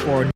for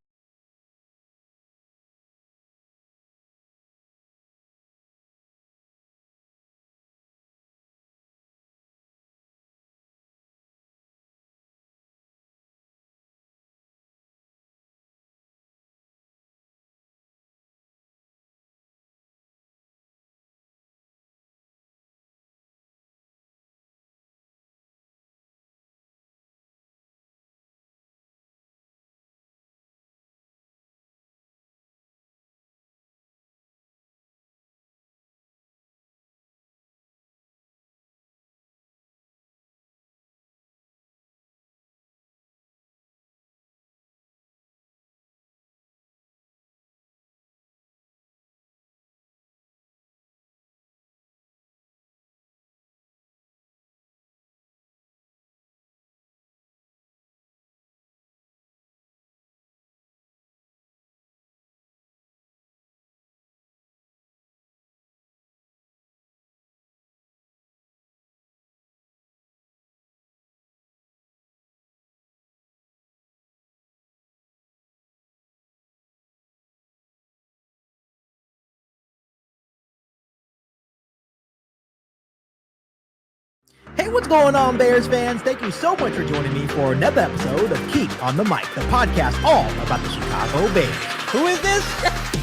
Hey, what's going on, Bears fans? Thank you so much for joining me for another episode of KIEQ on the Mic, the podcast all about the Chicago Bears. Who is this?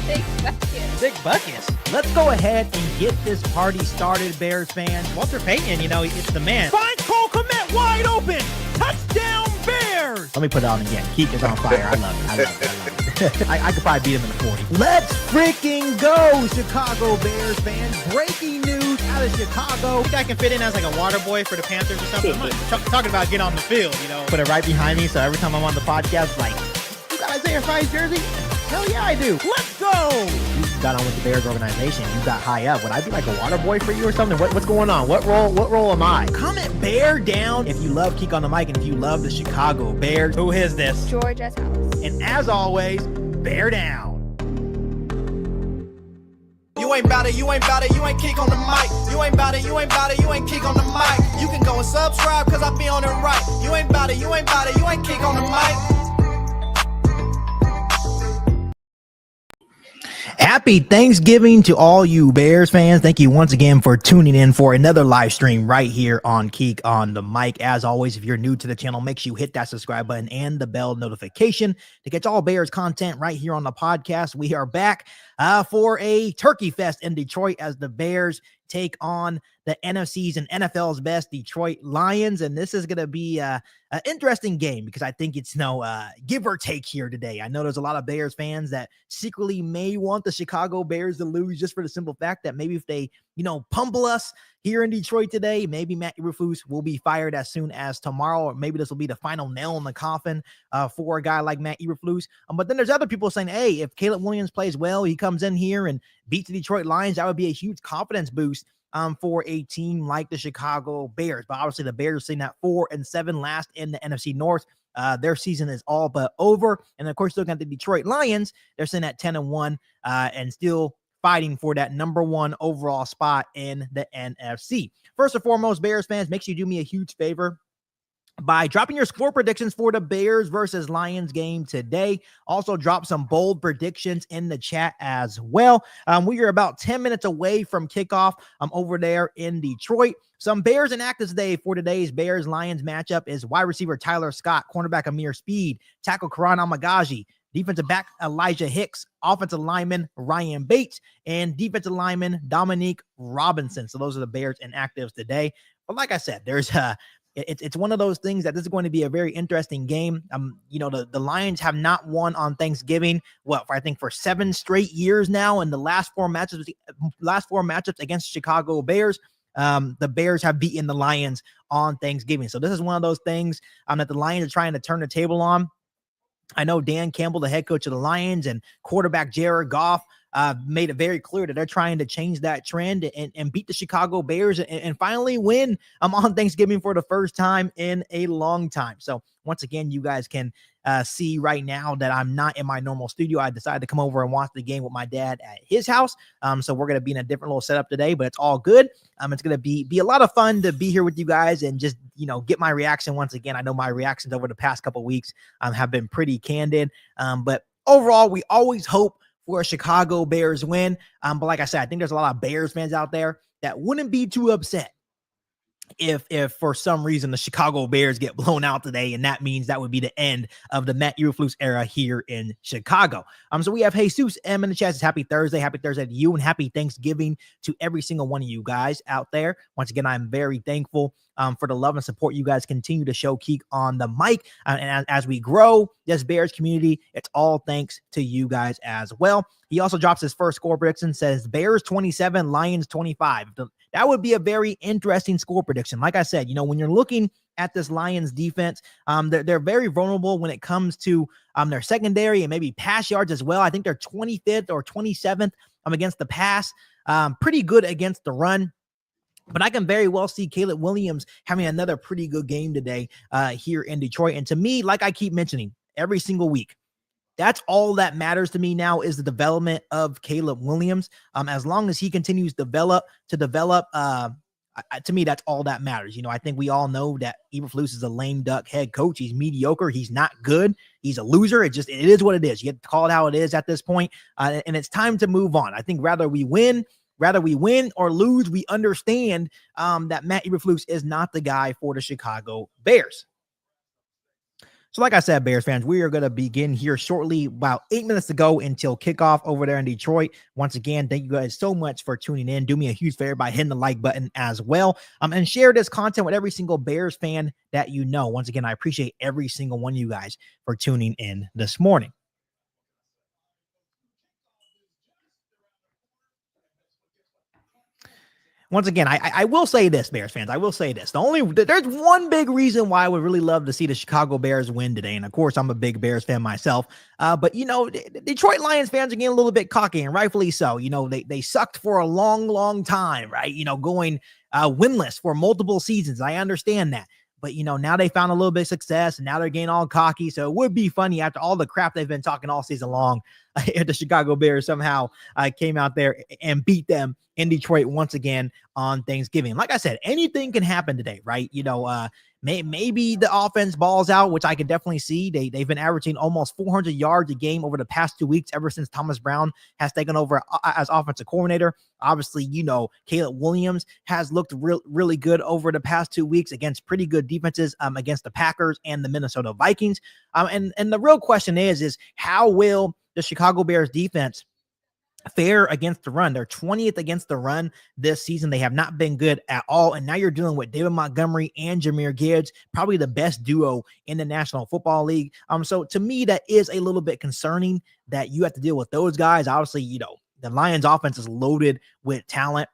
Big Bucket. Big Buckets. Let's go ahead and get this party started, Bears fans. Walter Payton, it's the man. Find Cole Kmet wide open. Touchdown, Bears. Let me put it on again. KIEQ is on fire. I love it. I could probably beat him in the 40. Let's freaking go, Chicago Bears fans. Breaking news out of Chicago. I think I can fit in as like a water boy for the Panthers or something. I'm talking about get on the field, Put it right behind me, so every time I'm on the podcast, like, you got Isaiah Fry's jersey? Hell yeah, I do. Let's go. You got on with the Bears organization. You got high up. Would I be like a water boy for you or something? What's going on? What role am I? Comment bear down if you love KIEQ on the Mic and if you love the Chicago Bears. Who is this? George S. House. And as always, bear down. You ain't bout it, you ain't KIEQ on the mic. You ain't bout it, you ain't KIEQ on the mic. You can go and subscribe, cause I be on it right. You ain't bout it, you ain't KIEQ on the mic. Happy Thanksgiving to all you Bears fans. Thank you once again for tuning in for another live stream right here on KIEQ on the Mic. As always, if you're new to the channel, make sure you hit that subscribe button and the bell notification to get all Bears content right here on the podcast. We are back for a turkey fest in Detroit as the Bears take on the NFC's and NFL's best Detroit Lions. And this is going to be an interesting game because I think it's give or take here today. I know there's a lot of Bears fans that secretly may want the Chicago Bears to lose just for the simple fact that maybe if they, pummel us here in Detroit today, maybe Matt Eberflus will be fired as soon as tomorrow, or maybe this will be the final nail in the coffin for a guy like Matt Eberflus. But then there's other people saying, hey, if Caleb Williams plays well, he comes in here and beats the Detroit Lions, that would be a huge confidence boost for a team like the Chicago Bears. But obviously the Bears are sitting at 4-7 last in the NFC North. Their season is all but over. And of course, looking at the Detroit Lions, they're sitting at 10-1 and still fighting for that number one overall spot in the NFC. First and foremost, Bears fans, make sure you do me a huge favor by dropping your score predictions for the Bears versus Lions game today. Also drop some bold predictions in the chat as well. We are about 10 minutes away from kickoff over there in Detroit. Some Bears inactive today for today's Bears-Lions matchup is wide receiver Tyler Scott, cornerback Amir Speed, tackle Karan Amagaji, defensive back Elijah Hicks, offensive lineman Ryan Bates, and defensive lineman Dominique Robinson. So those are the Bears inactives today. But like I said, there's it's one of those things that this is going to be a very interesting game. The Lions have not won on Thanksgiving, for 7 straight years now. In the last four matchups against Chicago Bears, the Bears have beaten the Lions on Thanksgiving. So this is one of those things that the Lions are trying to turn the table on. I know Dan Campbell, the head coach of the Lions, and quarterback Jared Goff, made it very clear that they're trying to change that trend and beat the Chicago Bears and finally win on Thanksgiving for the first time in a long time. So once again, you guys can see right now that I'm not in my normal studio. I decided to come over and watch the game with my dad at his house. So we're going to be in a different little setup today, but it's all good. It's going to be a lot of fun to be here with you guys and just, get my reaction once again. I know my reactions over the past couple of weeks have been pretty candid. But overall, we always hope for a Chicago Bears win. But like I said, I think there's a lot of Bears fans out there that wouldn't be too upset if for some reason the Chicago Bears get blown out today, and that means that would be the end of the Matt Eberflus era here in Chicago. So we have Jesus M in the chat. Happy Thursday to you, and happy Thanksgiving to every single one of you guys out there. Once again, I'm very thankful for the love and support you guys continue to show KIEQ on the mic, and as we grow this Bears community, it's all thanks to you guys as well. He also drops his first score prediction, says Bears 27, Lions 25. That would be a very interesting score prediction. Like I said, when you're looking at this Lions defense, they're very vulnerable when it comes to their secondary and maybe pass yards as well. I think they're 25th or 27th against the pass, pretty good against the run. But I can very well see Caleb Williams having another pretty good game today here in Detroit. And to me, like I keep mentioning every single week, that's all that matters to me now is the development of Caleb Williams. As long as he continues to develop, to me, that's all that matters. I think we all know that Eberflus is a lame duck head coach. He's mediocre. He's not good. He's a loser. It is what it is. You have to call it how it is at this point. And it's time to move on. I think rather we win or lose, we understand that Matt Eberflus is not the guy for the Chicago Bears. So like I said, Bears fans, we are going to begin here shortly, about 8 minutes to go until kickoff over there in Detroit. Once again, thank you guys so much for tuning in. Do me a huge favor by hitting the like button as well. And share this content with every single Bears fan that you know. Once again, I appreciate every single one of you guys for tuning in this morning. Once again, I will say this, Bears fans. I will say this. There's one big reason why I would really love to see the Chicago Bears win today. And of course, I'm a big Bears fan myself. But Detroit Lions fans are getting a little bit cocky, and rightfully so. They sucked for a long, long time, right? Going winless for multiple seasons. I understand that. But, now they found a little bit of success, and now they're getting all cocky. So it would be funny after all the crap they've been talking all season long if the Chicago Bears somehow came out there and beat them in Detroit once again on Thanksgiving. Like I said, anything can happen today, right? Maybe the offense balls out, which I could definitely see. They've been averaging almost 400 yards a game over the past 2 weeks, ever since Thomas Brown has taken over as offensive coordinator. Obviously, Caleb Williams has looked really good over the past 2 weeks against pretty good defenses against the Packers and the Minnesota Vikings. And the real question is how will the Chicago Bears defense fare against the run? They're 20th against the run this season. They have not been good at all. And now you're dealing with David Montgomery and Jahmyr Gibbs, probably the best duo in the National Football League. So to me, that is a little bit concerning that you have to deal with those guys. Obviously, the Lions offense is loaded with talent.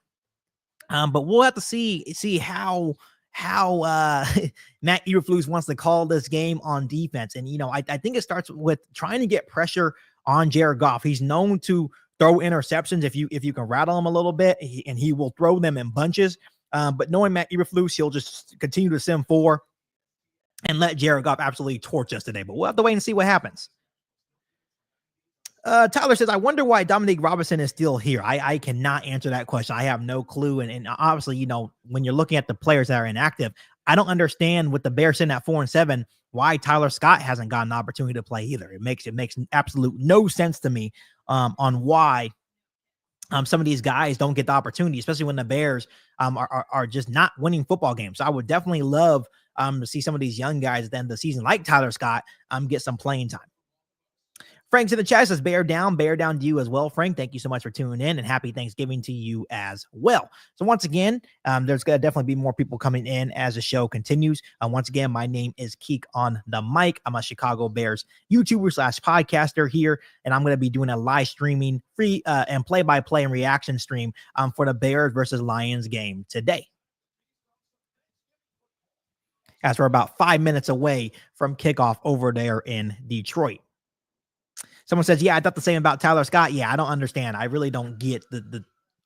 But we'll have to see how Matt Eberflus wants to call this game on defense. And, I think it starts with trying to get pressure on Jared Goff. He's known to throw interceptions if you can rattle him a little bit, and he will throw them in bunches. But knowing Matt Eberflus, he'll just continue to send 4 and let Jared Goff absolutely torch us today. But we'll have to wait and see what happens. Tyler says, I wonder why Dominique Robinson is still here. I cannot answer that question. I have no clue. And obviously, when you're looking at the players that are inactive, I don't understand with the Bears sitting at 4-7, why Tyler Scott hasn't gotten an opportunity to play either. It makes absolute no sense to me on why some of these guys don't get the opportunity, especially when the Bears are just not winning football games. So I would definitely love to see some of these young guys at the end of the season, like Tyler Scott, get some playing time. Frank's in the chat says, bear down to you as well. Frank, thank you so much for tuning in, and happy Thanksgiving to you as well. So once again, there's going to definitely be more people coming in as the show continues. Once again, my name is KIEQ on the mic. I'm a Chicago Bears YouTuber / podcaster here, and I'm going to be doing a live streaming free and play-by-play and reaction stream for the Bears versus Lions game today, as we're about 5 minutes away from kickoff over there in Detroit. Someone says, yeah, I thought the same about Tyler Scott. Yeah, I don't understand. I really don't get the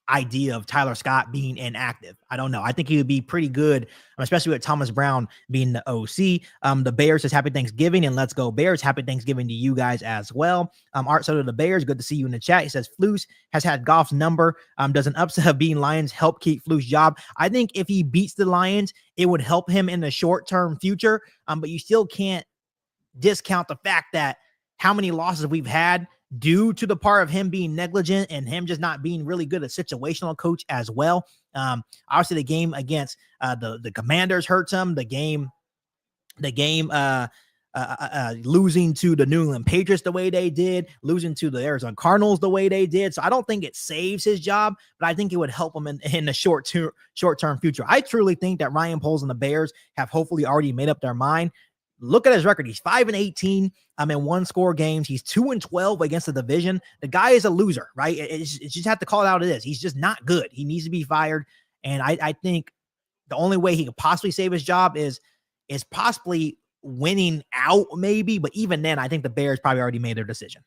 idea of Tyler Scott being inactive. I don't know. I think he would be pretty good, especially with Thomas Brown being the OC. The Bears says happy Thanksgiving and let's go Bears. Happy Thanksgiving to you guys as well. Art Soto, the Bears, good to see you in the chat. He says Flus has had Goff's number. Does an upset of beating Lions help keep Flus' job? I think if he beats the Lions, it would help him in the short-term future. But you still can't discount the fact that how many losses we've had due to the part of him being negligent and him just not being really good at situational coach as well. Obviously the game against the Commanders hurts him. The game losing to the New England Patriots the way they did, losing to the Arizona Cardinals the way they did. So I don't think it saves his job, but I think it would help him in the short-term future. I truly think that Ryan Poles and the Bears have hopefully already made up their mind. Look at his record. He's 5-18 in one-score games. He's 2-12 against the division. The guy is a loser, right? It's just have to call it out. It is. He's just not good. He needs to be fired. And I think the only way he could possibly save his job is possibly winning out, maybe. But even then, I think the Bears probably already made their decision.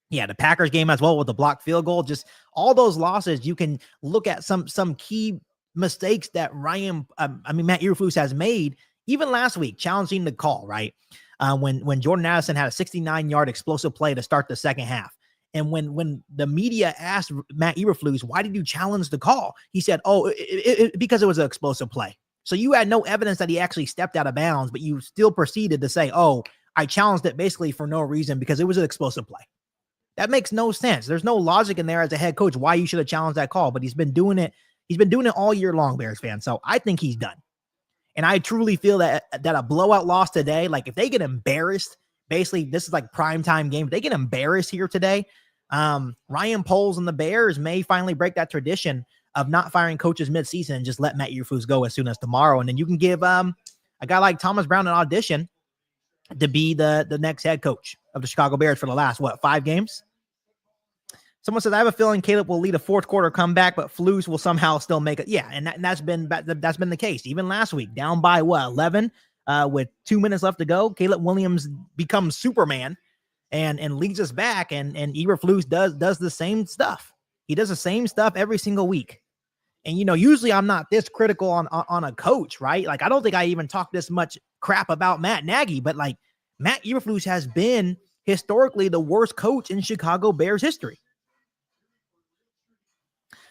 Yeah, the Packers game as well with the blocked field goal. Just all those losses, you can look at some key mistakes that Matt Eberflus has made. Even last week, challenging the call, right? When Jordan Addison had a 69-yard explosive play to start the second half. And when the media asked Matt Eberflus, why did you challenge the call? He said, because it was an explosive play. So you had no evidence that he actually stepped out of bounds, but you still proceeded to say, I challenged it basically for no reason because it was an explosive play. That makes no sense. There's no logic in there as a head coach why you should have challenged that call, but he's been doing it. He's been doing it all year long, Bears fans. So I think he's done. And I truly feel that a blowout loss today, like if they get embarrassed, basically this is like primetime game. If they get embarrassed here today, Ryan Poles and the Bears may finally break that tradition of not firing coaches midseason and just let Matt Eberflus go as soon as tomorrow. And then you can give a guy like Thomas Brown an audition to be the next head coach of the Chicago Bears for the last, 5 games? Someone says, I have a feeling Caleb will lead a fourth quarter comeback, but Flus will somehow still make it. Yeah, and that's been the case. Even last week, down by 11 with 2 minutes left to go, Caleb Williams becomes Superman and leads us back, and Eberflus does the same stuff. He does the same stuff every single week. And, usually I'm not this critical on a coach, right? Like, I don't think I even talk this much crap about Matt Nagy, but, like, Matt Eberflus has been historically the worst coach in Chicago Bears history.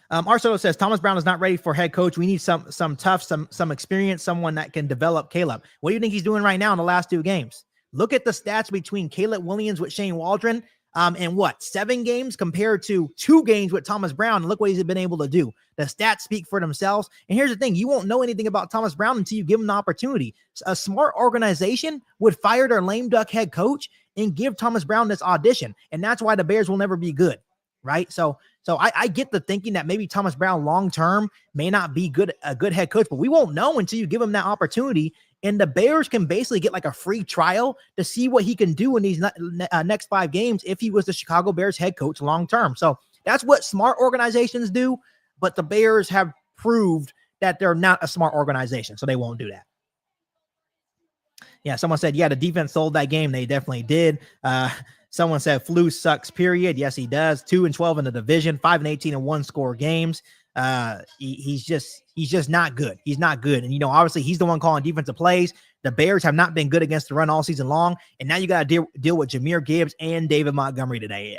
Arsoto says, Thomas Brown is not ready for head coach. We need some tough, some experience, someone that can develop Caleb. What do you think he's doing right now in the last 2 games? Look at the stats between Caleb Williams with Shane Waldron and 7 games compared to 2 games with Thomas Brown. And look what he's been able to do. The stats speak for themselves. And here's the thing. You won't know anything about Thomas Brown until you give him the opportunity. A smart organization would fire their lame duck head coach and give Thomas Brown this audition. And that's why the Bears will never be good, right? So I get the thinking that maybe Thomas Brown long-term may not be a good head coach, but we won't know until you give him that opportunity. And the Bears can basically get like a free trial to see what he can do in these next 5 games if he was the Chicago Bears head coach long-term. So that's what smart organizations do, but the Bears have proved that they're not a smart organization, so they won't do that. Yeah, someone said, the defense sold that game. They definitely did. Someone said Flus sucks, period. Yes, he does. 2-12 in the division, 5-18 in one-score games. He's just not good. He's not good. And, obviously he's the one calling defensive plays. The Bears have not been good against the run all season long. And now you got to deal with Jahmyr Gibbs and David Montgomery today.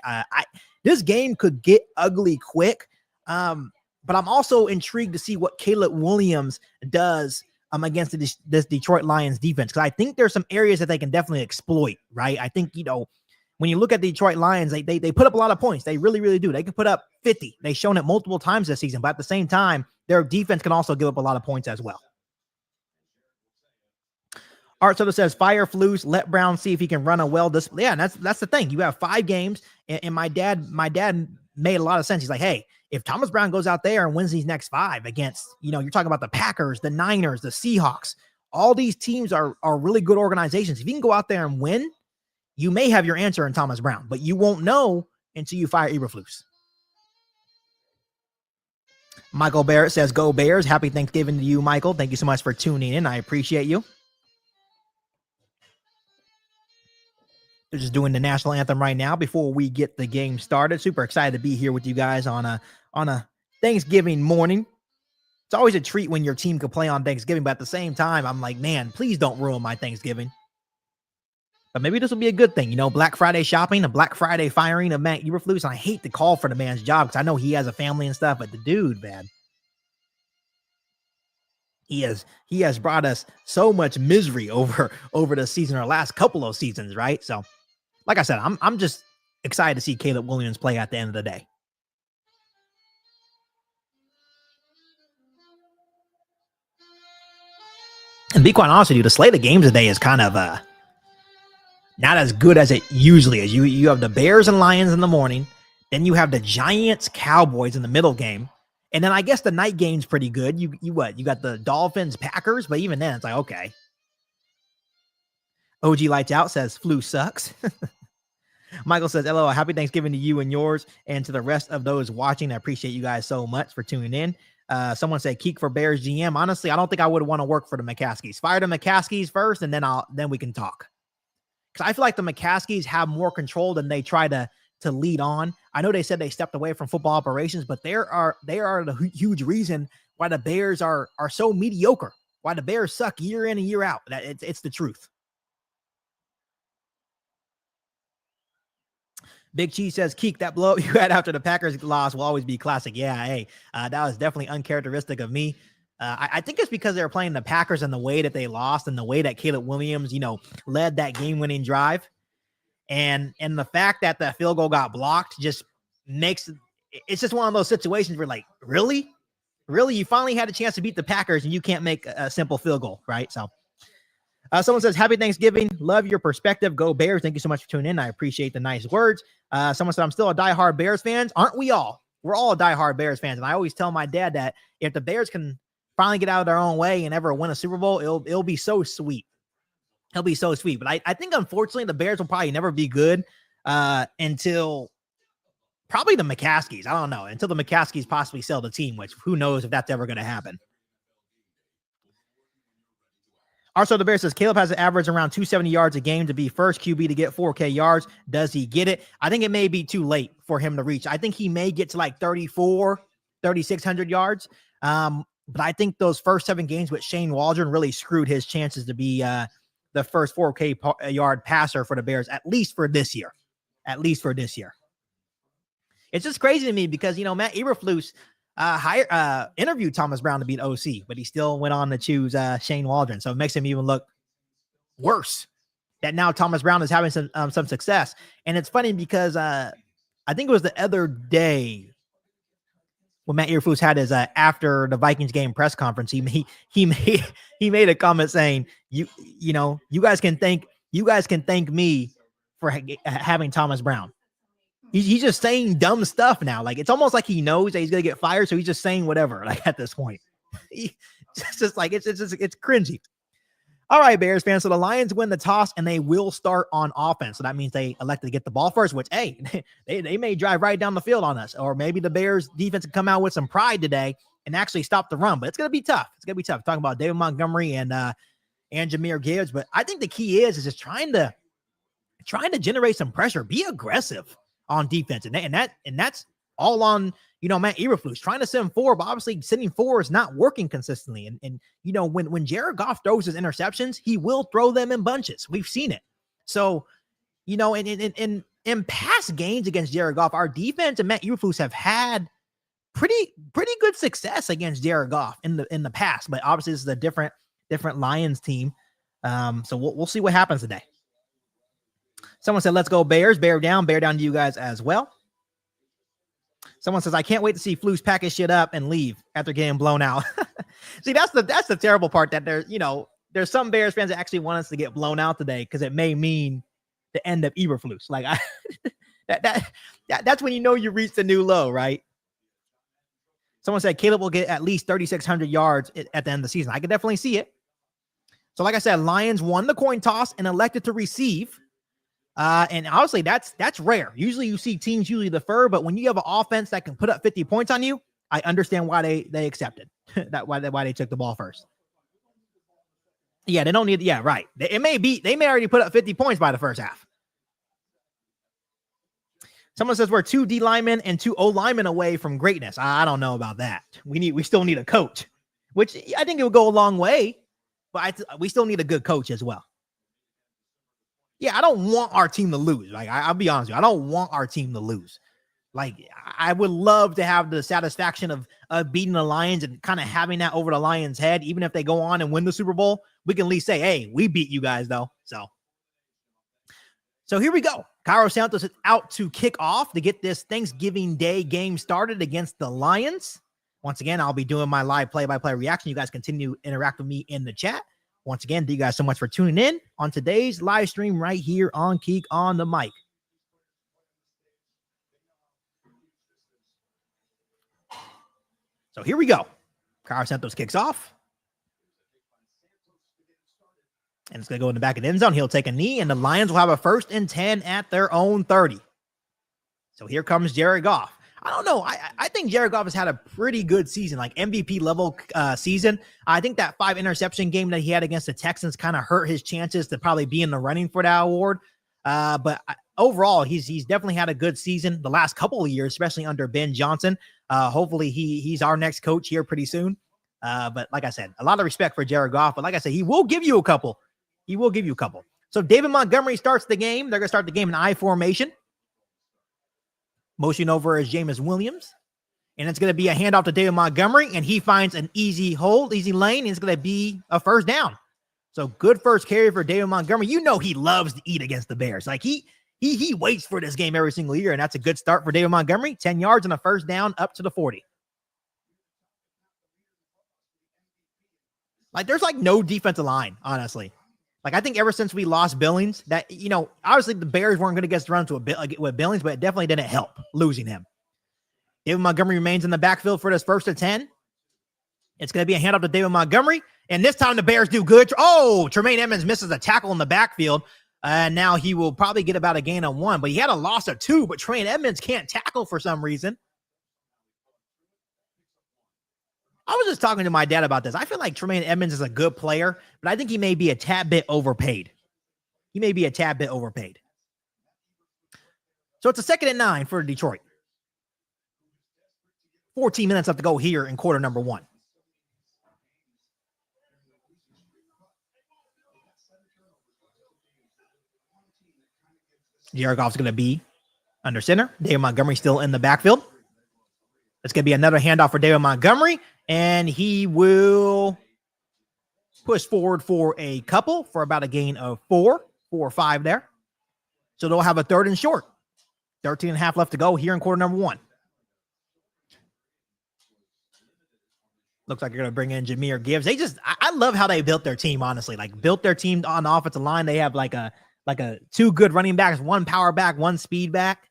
This game could get ugly quick. But I'm also intrigued to see what Caleb Williams does against this Detroit Lions defense. Because I think there's some areas that they can definitely exploit, right? I think, when you look at the Detroit Lions, they put up a lot of points. They really, really do. They can put up 50. They've shown it multiple times this season, but at the same time, their defense can also give up a lot of points as well. Art Soto says, fire Flus, let Brown see if he can run a well-disciplined. Yeah, and that's the thing. You have 5 games, and my dad made a lot of sense. He's like, hey, if Thomas Brown goes out there and wins these next 5 against, you're talking about the Packers, the Niners, the Seahawks, all these teams are really good organizations. If you can go out there and win, you may have your answer in Thomas Brown, but you won't know until you fire Eberflus. Michael Barrett says, go Bears. Happy Thanksgiving to you, Michael. Thank you so much for tuning in. I appreciate you. We're just doing the national anthem right now before we get the game started. Super excited to be here with you guys on a Thanksgiving morning. It's always a treat when your team can play on Thanksgiving, but at the same time, I'm like, man, please don't ruin my Thanksgiving. But maybe this will be a good thing. Black Friday shopping, a Black Friday firing of Matt Eberflus. And I hate to call for the man's job because I know he has a family and stuff, but the dude, man, he has brought us so much misery over the season, or last couple of seasons, right? So, like I said, I'm just excited to see Caleb Williams play at the end of the day. And to be quite honest with you, the slate of games today is kind of not as good as it usually is. You have the Bears and Lions in the morning, then you have the Giants Cowboys in the middle game, and then I guess the night game's pretty good. You got the Dolphins Packers, but even then it's like, okay. OG Lights Out says flu sucks. Michael says, LOL, happy Thanksgiving to you and yours and to the rest of those watching. I appreciate you guys so much for tuning in. Someone said KIEQ for Bears GM. Honestly, I don't think I would want to work for the McCaskies. Fire the McCaskies first, and then we can talk. Because I feel like the McCaskies have more control than they try to lead on. I know they said they stepped away from football operations, but they are the huge reason why the Bears are so mediocre. Why the Bears suck year in and year out. It's the truth. Big Cheese says, KIEQ, that blow you had after the Packers loss will always be classic. Yeah, hey, that was definitely uncharacteristic of me. I think it's because they were playing the Packers and the way that they lost and the way that Caleb Williams, led that game-winning drive. And the fact that the field goal got blocked just makes it's just one of those situations where, like, really? You finally had a chance to beat the Packers and you can't make a simple field goal, right? So someone says, happy Thanksgiving. Love your perspective. Go Bears. Thank you so much for tuning in. I appreciate the nice words. Someone said, I'm still a diehard Bears fan. Aren't we all? We're all diehard Bears fans. And I always tell my dad that if the Bears can finally get out of their own way and ever win a Super Bowl, it'll be so sweet. It'll be so sweet. But I think, unfortunately, the Bears will probably never be good until probably the McCaskies. I don't know. Until the McCaskies possibly sell the team, which who knows if that's ever going to happen. Also, the Bears says Caleb has an average around 270 yards a game to be first QB to get 4K yards. Does he get it? I think it may be too late for him to reach. I think he may get to like 3,600 yards. But I think those first 7 games with Shane Waldron really screwed his chances to be the first 4K yard passer for the Bears, at least for this year. It's just crazy to me because, Matt Eberflus interviewed Thomas Brown to be an OC, but he still went on to choose Shane Waldron. So it makes him even look worse that now Thomas Brown is having some success. And it's funny because I think it was the other day when Matt Eberflus had his after the Vikings game press conference, he made a comment saying, you guys can thank me for having Thomas Brown. He's just saying dumb stuff now. Like, it's almost like he knows that he's going to get fired. So he's just saying whatever, like, at this point. It's just like, it's cringy. All right, Bears fans. So the Lions win the toss and they will start on offense. So that means they elected to get the ball first, which, hey, they may drive right down the field on us. Or maybe the Bears defense can come out with some pride today and actually stop the run. But it's going to be tough. Talking about David Montgomery and Jahmyr Gibbs. But I think the key is just trying to generate some pressure. Be aggressive on defense. And that's all on, Matt Eberflus trying to send 4, but obviously sending 4 is not working consistently. And when Jared Goff throws his interceptions, he will throw them in bunches. We've seen it. So, in past games against Jared Goff, our defense and Matt Eberflus have had pretty good success against Jared Goff in the past, but obviously this is a different Lions team. So we'll see what happens today. Someone said, let's go Bears. Bear down to you guys as well. Someone says, I can't wait to see Flus pack his shit up and leave after getting blown out. See, that's the terrible part, that there's some Bears fans that actually want us to get blown out today because it may mean the end of Eberflus. Like, that's when you reached a new low, right? Someone said Caleb will get at least 3,600 yards at the end of the season. I could definitely see it. So like I said, Lions won the coin toss and elected to receive. And honestly, that's rare. Usually you see teams defer, but when you have an offense that can put up 50 points on you, I understand why they accepted why they took the ball first. Yeah, they don't need. Yeah, right. They may already put up 50 points by the first half. Someone says we're 2 D linemen and 2 O linemen away from greatness. I don't know about that. We still need a coach, which I think it would go a long way, but we still need a good coach as well. Yeah, I don't want our team to lose. Like I'll be honest with you, I don't want our team to lose. Like I would love to have the satisfaction of beating the Lions and kind of having that over the Lions' head. Even if they go on and win the Super Bowl, we can at least say, "Hey, we beat you guys," though. So here we go. Cairo Santos is out to kick off to get this Thanksgiving Day game started against the Lions. Once again, I'll be doing my live play-by-play reaction. You guys continue to interact with me in the chat. Once again, thank you guys so much for tuning in on today's live stream right here on KIEQ on the Mic. So here we go. Cairo Santos kicks off. And it's going to go in the back of the end zone. He'll take a knee, and the Lions will have a 1st and 10 at their own 30. So here comes Jared Goff. I don't know. I think Jared Goff has had a pretty good season, like MVP level season. I think that 5 interception game that he had against the Texans kind of hurt his chances to probably be in the running for that award. But overall, he's definitely had a good season the last couple of years, especially under Ben Johnson. Hopefully he's our next coach here pretty soon. But like I said, a lot of respect for Jared Goff. But like I said, he will give you a couple. So David Montgomery starts the game. They're going to start the game in I formation. Motion over is Jameis Williams. And it's going to be a handoff to David Montgomery. And he finds an easy lane. And it's going to be a 1st down. So good first carry for David Montgomery. You know he loves to eat against the Bears. Like he waits for this game every single year. And that's a good start for David Montgomery. 10 yards and a 1st down up to the 40. Like there's like no defensive line, honestly. Like, I think ever since we lost Billings, that, you know, obviously the Bears weren't going to get us run to a bit with Billings, but it definitely didn't help losing him. David Montgomery remains in the backfield for this 1st and 10. It's going to be a handoff to David Montgomery. And this time the Bears do good. Oh, Tremaine Edmonds misses a tackle in the backfield. And now he will probably get about a gain of 1, but he had a loss of 2, but Tremaine Edmonds can't tackle for some reason. I was just talking to my dad about this. I feel like Tremaine Edmonds is a good player, but I think he may be a tad bit overpaid. So it's a 2nd and 9 for Detroit. 14 minutes left to go here in quarter number 1. Jared Goff's going to be under center. David Montgomery still in the backfield. It's going to be another handoff for David Montgomery. And he will push forward for a couple for about a gain of 4 or 5 there. So they'll have a 3rd and short. 13 and a half left to go here in quarter number 1. Looks like you're going to bring in Jahmyr Gibbs. I love how they built their team, honestly. Like, built their team on the offensive line. They have like a 2 good running backs, 1 power back, 1 speed back.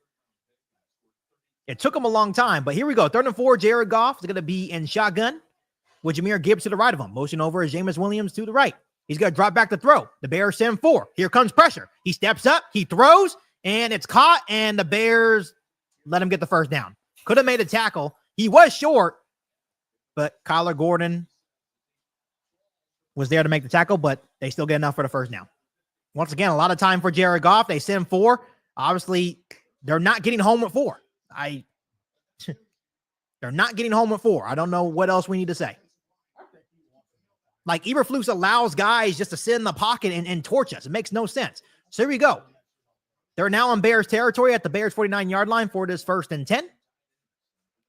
It took him a long time, but here we go. 3rd and 4, Jared Goff is going to be in shotgun with Jahmyr Gibbs to the right of him. Motion over is Jameis Williams to the right. He's going to drop back to throw. The Bears send 4. Here comes pressure. He steps up, he throws, and it's caught, and the Bears let him get the 1st down. Could have made a tackle. He was short, but Kyler Gordon was there to make the tackle, but they still get enough for the 1st down. Once again, a lot of time for Jared Goff. They send 4. Obviously, they're not getting home with 4. They're not getting home with 4. I don't know what else we need to say. Like, Eberflus allows guys just to sit in the pocket and torch us. It makes no sense. So here we go. They're now on Bears territory at the Bears 49-yard line for this 1st and 10.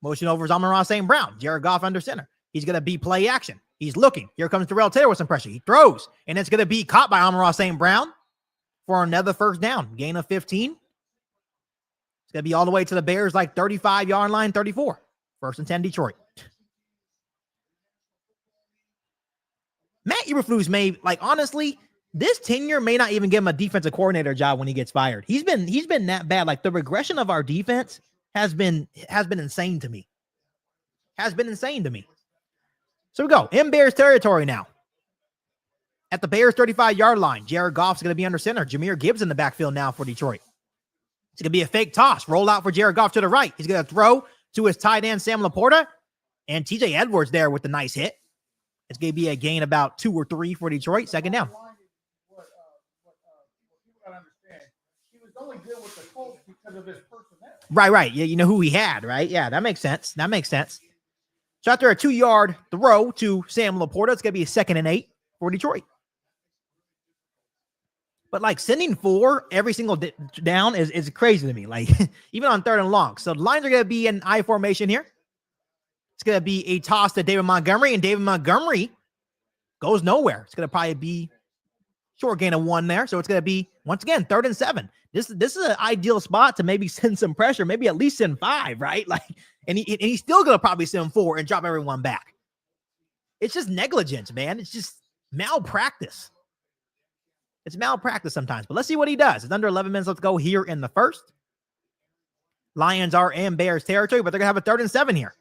Motion over is Amon-Ra St. Brown. Jared Goff under center. He's going to be play action. He's looking. Here comes Darrell Taylor with some pressure. He throws, and it's going to be caught by Amon-Ra St. Brown for another 1st down. Gain of 15. It's going to be all the way to the Bears, like 35-yard line, 34. 1st and 10, Detroit. Matt Eberflus may, like, honestly, this tenure may not even give him a defensive coordinator job when he gets fired. He's been that bad. Like, the regression of our defense has been insane to me. So we go in Bears territory now. At the Bears 35-yard line, Jared Goff's going to be under center. Jahmyr Gibbs in the backfield now for Detroit. It's going to be a fake toss. Roll out for Jared Goff to the right. He's going to throw to his tight end, Sam Laporta. And TJ Edwards there with the nice hit. It's going to be a gain about 2 or 3 for Detroit. 2nd down. only good with the Colts because of his personnel. Right. Yeah, you know who he had, right? Yeah, that makes sense. So after a 2-yard throw to Sam Laporta, it's going to be a 2nd and 8 for Detroit. But like sending 4 every single down is crazy to me. Like even on 3rd and long. So the Lions are going to be in I formation here. It's going to be a toss to David Montgomery, and David Montgomery goes nowhere. It's going to probably be short gain of 1 there. So it's going to be, once again, 3rd and 7. This is an ideal spot to maybe send some pressure, maybe at least send 5, right? Like, and he's still going to probably send 4 and drop everyone back. It's just negligence, man. It's just malpractice. It's malpractice sometimes, but let's see what he does. It's under 11 minutes. Let's go here in the first. Lions are in Bears territory, but they're going to have a 3rd and 7 here.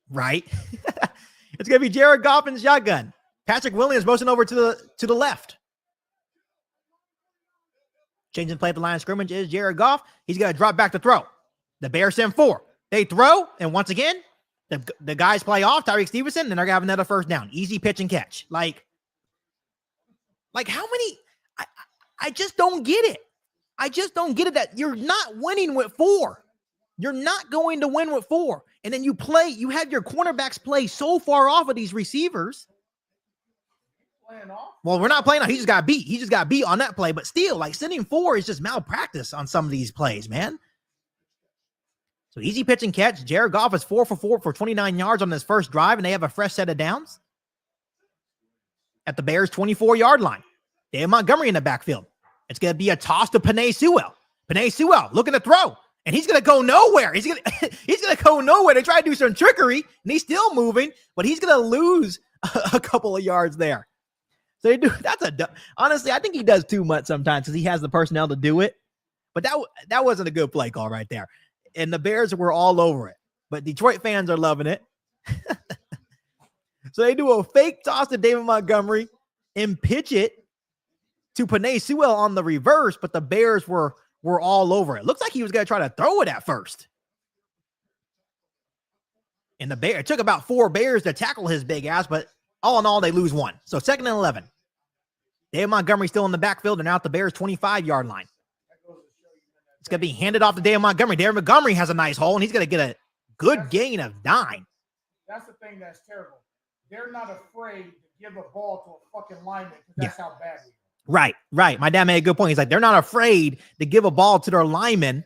Right? It's going to be Jared Goff in shotgun. Patrick Williams motion over to the left. Changing play at the line of scrimmage is Jared Goff. He's going to drop back to throw. The Bears send 4. They throw, and once again, the guys play off Tyreek Stevenson, and they're going to have another first down. Easy pitch and catch. Like how many? I just don't get it. I just don't get it that you're not winning with 4. You're not going to win with 4. And then you have your cornerbacks play so far off of these receivers. Well, we're not playing off. He just got beat. He just got beat on that play. But still, like sending 4 is just malpractice on some of these plays, man. So easy pitch and catch. Jared Goff is 4 for 4 for 29 yards on this first drive, and they have a fresh set of downs at the Bears' 24-yard line. David Montgomery in the backfield. It's going to be a toss to Penei Sewell. Penei Sewell looking to throw, and he's going to go nowhere. He's going to go nowhere. They try to do some trickery, and he's still moving, but he's going to lose a couple of yards there. So they do. Honestly, I think he does too much sometimes because he has the personnel to do it. But that wasn't a good play call right there. And the Bears were all over it. But Detroit fans are loving it. So they do a fake toss to David Montgomery and pitch it to Penei Sewell on the reverse, but the Bears were all over it. Looks like he was going to try to throw it at first. And it took about 4 Bears to tackle his big ass, but all in all, they lose 1. So 2nd and 11. David Montgomery still in the backfield and out the Bears' 25-yard line. It's going to be handed off to David Montgomery. David Montgomery has a nice hole, and he's going to get a good gain of 9. That's the thing that's terrible. They're not afraid to give a ball to a fucking lineman because that's how bad we are. Right. My dad made a good point. He's like, they're not afraid to give a ball to their linemen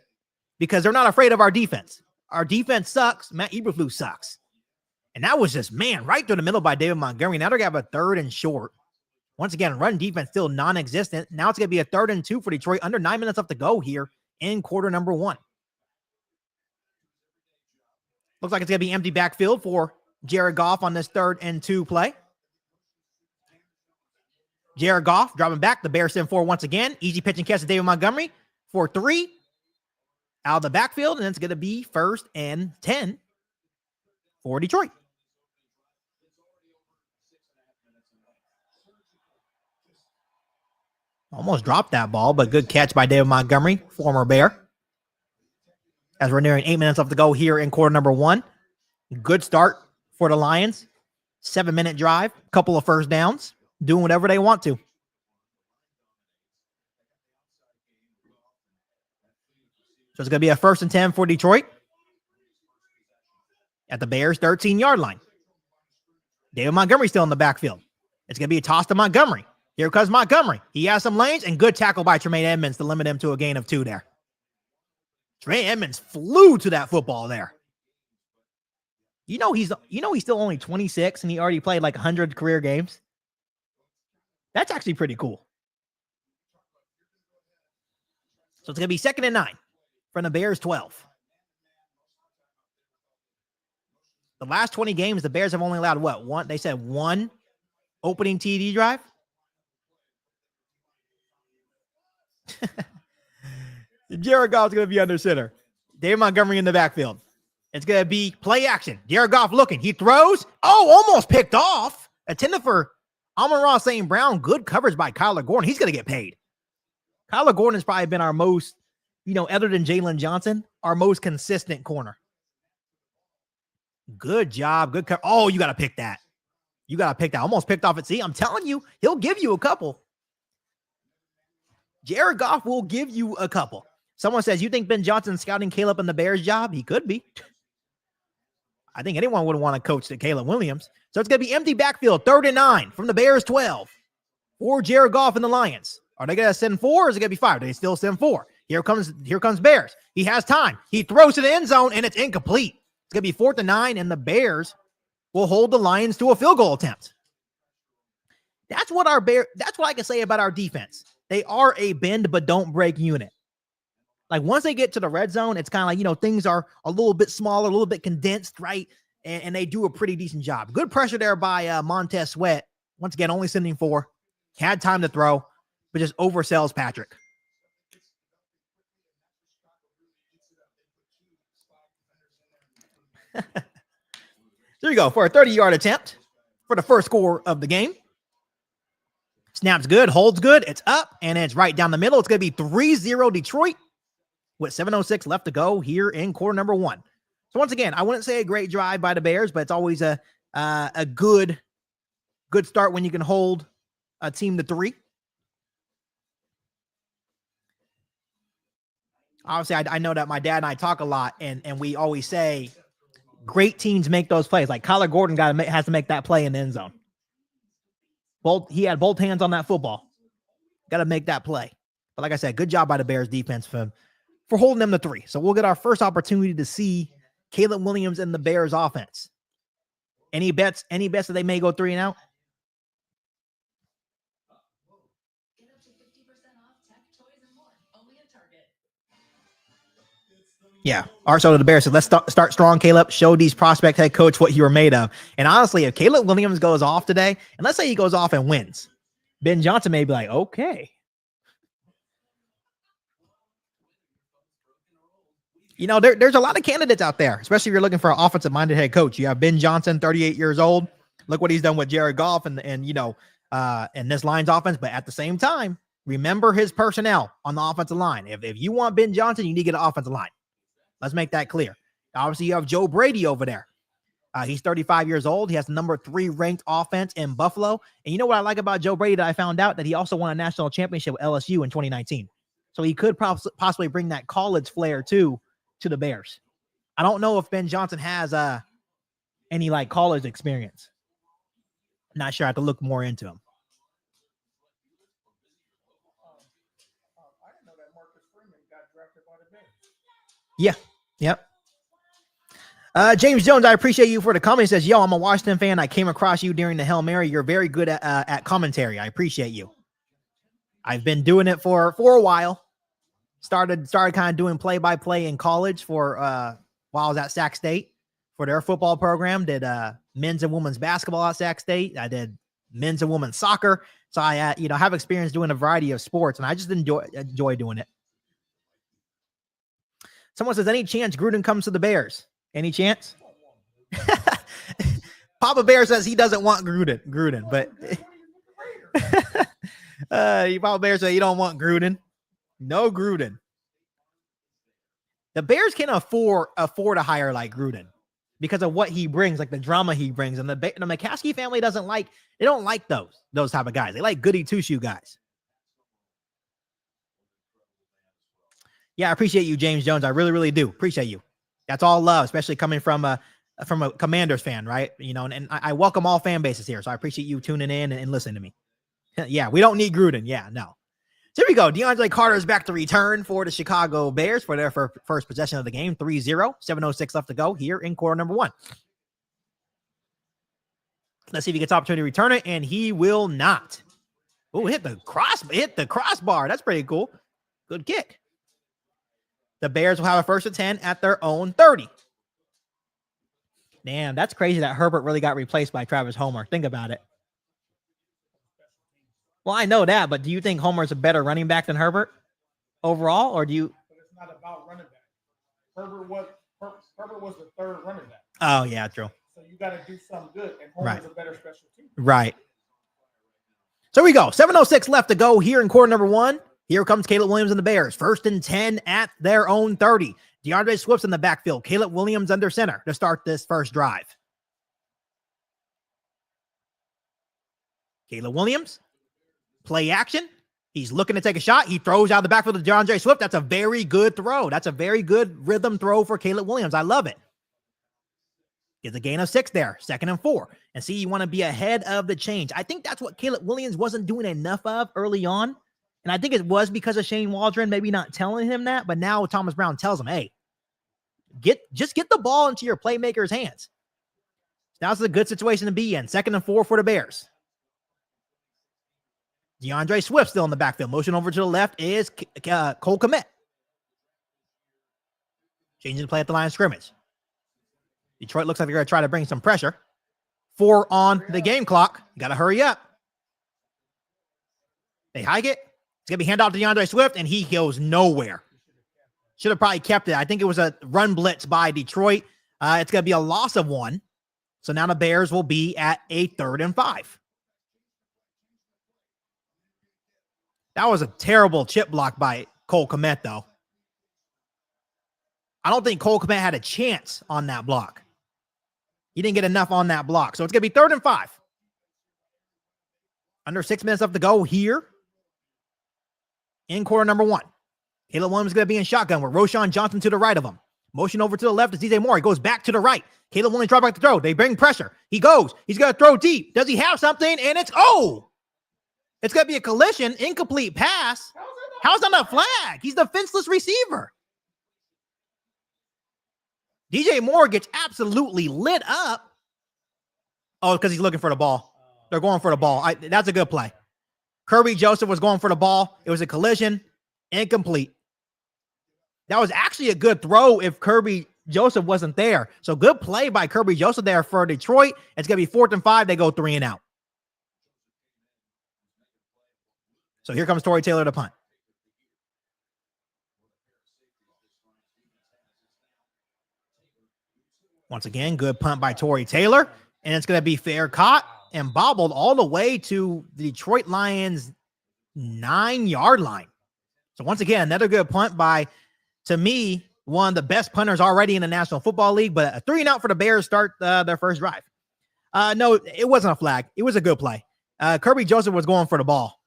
because they're not afraid of our defense. Our defense sucks. Matt Eberflus sucks. And that was just, right through the middle by David Montgomery. Now they're going to have a 3rd and short. Once again, run defense still non-existent. Now it's going to be a 3rd and 2 for Detroit. Under 9 minutes left to go here in quarter number 1. Looks like it's going to be empty backfield for Jared Goff on this 3rd and 2 play. Jared Goff dropping back. The Bears send 4 once again. Easy pitch and catch to David Montgomery for 3 out of the backfield. And it's going to be 1st and 10 for Detroit. Almost dropped that ball, but good catch by David Montgomery, former Bear. As we're nearing 8 minutes left to go here in quarter number 1. Good start for the Lions. 7-minute drive, couple of first downs, doing whatever they want to. So it's going to be a 1st and 10 for Detroit at the Bears' 13-yard line. David Montgomery still in the backfield. It's going to be a toss to Montgomery. Here comes Montgomery. He has some lanes, and good tackle by Tremaine Edmonds to limit him to a gain of 2 there. Tremaine Edmonds flew to that football there. You know he's still only 26, and he already played like 100 career games. That's actually pretty cool. So it's going to be 2nd and 9 from the Bears' 12. The last 20 games, the Bears have only allowed one? They said 1 opening TD drive. Jared Goff's going to be under center. David Montgomery in the backfield. It's going to be play action. Jared Goff looking. He throws. Oh, almost picked off. Intended for Amon-Ra St. Brown. Good coverage by Kyler Gordon. He's going to get paid. Kyler Gordon has probably been our most, other than Jalen Johnson, our most consistent corner. Good job. Good cover. Oh, you got to pick that. Almost picked off at C. I'm telling you, he'll give you a couple. Jared Goff will give you a couple. Someone says, you think Ben Johnson's scouting Caleb and the Bears job? He could be. I think anyone would want to coach the Caleb Williams. So it's going to be empty backfield, 3rd and 9 from the Bears 12 for Jared Goff and the Lions. Are they going to send 4 or is it going to be 5? They still send 4. Here comes Bears. He has time. He throws to the end zone and it's incomplete. It's going to be 4th and 9 and the Bears will hold the Lions to a field goal attempt. That's what I can say about our defense. They are a bend but don't break unit. Like once they get to the red zone, it's kind of like, you know, things are a little bit smaller, a little bit condensed, right? And they do a pretty decent job. Good pressure there by Montez Sweat. Once again, only sending 4. Had time to throw, but just oversells Patrick. There you go for a 30-yard attempt for the first score of the game. Snap's good, holds good, it's up, and it's right down the middle. It's going to be 3-0 Detroit with 7:06 left to go here in quarter number 1. So once again, I wouldn't say a great drive by the Bears, but it's always a good start when you can hold a team to 3. Obviously, I know that my dad and I talk a lot, and we always say great teams make those plays. Like Kyler Gordon has to make that play in the end zone. He had both hands on that football. Got to make that play. But like I said, good job by the Bears defense for holding them to 3. So we'll get our first opportunity to see Caleb Williams and the Bears offense. Any bets that they may go 3 and out? Yeah. Also, the Bears said, let's start strong, Caleb. Show these prospect head coach what you were made of. And honestly, if Caleb Williams goes off today, and let's say he goes off and wins, Ben Johnson may be like, okay. You know, there's a lot of candidates out there, especially if you're looking for an offensive-minded head coach. You have Ben Johnson, 38 years old. Look what he's done with Jared Goff and this Lions offense. But at the same time, remember his personnel on the offensive line. If you want Ben Johnson, you need to get an offensive line. Let's make that clear. Obviously, you have Joe Brady over there. He's 35 years old. He has the number 3 ranked offense in Buffalo. And you know what I like about Joe Brady that I found out? That he also won a national championship with LSU in 2019. So he could possibly bring that college flair too to the Bears. I don't know if Ben Johnson has any like college experience. Not sure. I have to look more into him. I didn't know that Marcus Freeman got drafted by the Bears. Yeah. Yep. James Jones, I appreciate you for the comment. He says, yo, I'm a Washington fan. I came across you during the Hail Mary. You're very good at commentary. I appreciate you. I've been doing it for a while. Started kind of doing play-by-play in college while I was at Sac State for their football program. Did men's and women's basketball at Sac State. I did men's and women's soccer. So I have experience doing a variety of sports, and I just enjoy doing it. Someone says, any chance Gruden comes to the Bears? Any chance? Papa Bear says he doesn't want Gruden, but Papa Bear says you don't want Gruden. No Gruden. The Bears can afford to hire like Gruden because of what he brings, like the drama he brings. And the McCaskey family don't like those type of guys. They like goody two-shoe guys. Yeah, I appreciate you, James Jones. I really, really do. Appreciate you. That's all love, especially coming from a Commanders fan, right? You know, and I welcome all fan bases here. So I appreciate you tuning in and listening to me. Yeah, we don't need Gruden. Yeah, no. So here we go. DeAndre Carter is back to return for the Chicago Bears for their first possession of the game. 3-0, 7:06 left to go here in quarter number 1. Let's see if he gets opportunity to return it, and he will not. Oh, hit the crossbar. That's pretty cool. Good kick. The Bears will have a 1st and 10 at their own 30. Damn, that's crazy that Herbert really got replaced by Travis Homer. Think about it. Well, I know that, but do you think Homer's a better running back than Herbert overall, or do you? But it's not about running back. Herbert was the 3rd running back. Oh, yeah, true. So you got to do something good, and Homer's a better special team. Right. So here we go. 7:06 left to go here in quarter number 1. Here comes Caleb Williams and the Bears. 1st and 10 at their own 30. DeAndre Swift's in the backfield. Caleb Williams under center to start this first drive. Caleb Williams, play action, He's looking to take a shot. He throws out the backfield to DeAndre Swift. That's a very good throw. That's a very good rhythm throw for Caleb Williams. I love it. Gets a gain of 6 there, 2nd and 4. And see, you want to be ahead of the change. I think that's what Caleb Williams wasn't doing enough of early on. And I think it was because of Shane Waldron maybe not telling him that. But now Thomas Brown tells him, hey, just get the ball into your playmaker's hands. Now's a good situation to be in. 2nd and 4 for the Bears. DeAndre Swift still in the backfield. Motion over to the left is Cole Kmet. Changing the play at the line of scrimmage. Detroit looks like they're going to try to bring some pressure. 4 on the game clock. You got to hurry up. They hike it. It's going to be handed off to DeAndre Swift, and he goes nowhere. Should have probably kept it. I think it was a run blitz by Detroit. It's going to be a loss of 1. So now the Bears will be at a 3rd and 5. That was a terrible chip block by Cole Kmet, though. I don't think Cole Kmet had a chance on that block. He didn't get enough on that block. So it's going to be 3rd and 5. Under 6 minutes left to go here in quarter number 1. Caleb Williams is going to be in shotgun with Roschon Johnson to the right of him. Motion over to the left is DJ Moore. He goes back to the right. Caleb Williams drop back to throw. They bring pressure. He goes. He's going to throw deep. Does he have something? And it's it's going to be a collision. Incomplete pass. How's that not a flag? He's the fenceless receiver. DJ Moore gets absolutely lit up. Oh, because he's looking for the ball. They're going for the ball. That's a good play. Kirby Joseph was going for the ball. It was a collision. Incomplete. That was actually a good throw if Kirby Joseph wasn't there. So good play by Kirby Joseph there for Detroit. It's going to be 4th and 5. They go 3 and out. So here comes Tory Taylor to punt. Once again, good punt by Tory Taylor. And it's going to be fair caught and bobbled all the way to the Detroit Lions 9-yard line. So once again, another good punt by, to me, one of the best punters already in the National Football League, but a 3 and out for the Bears start their first drive. No, it wasn't a flag. It was a good play. Kirby Joseph was going for the ball.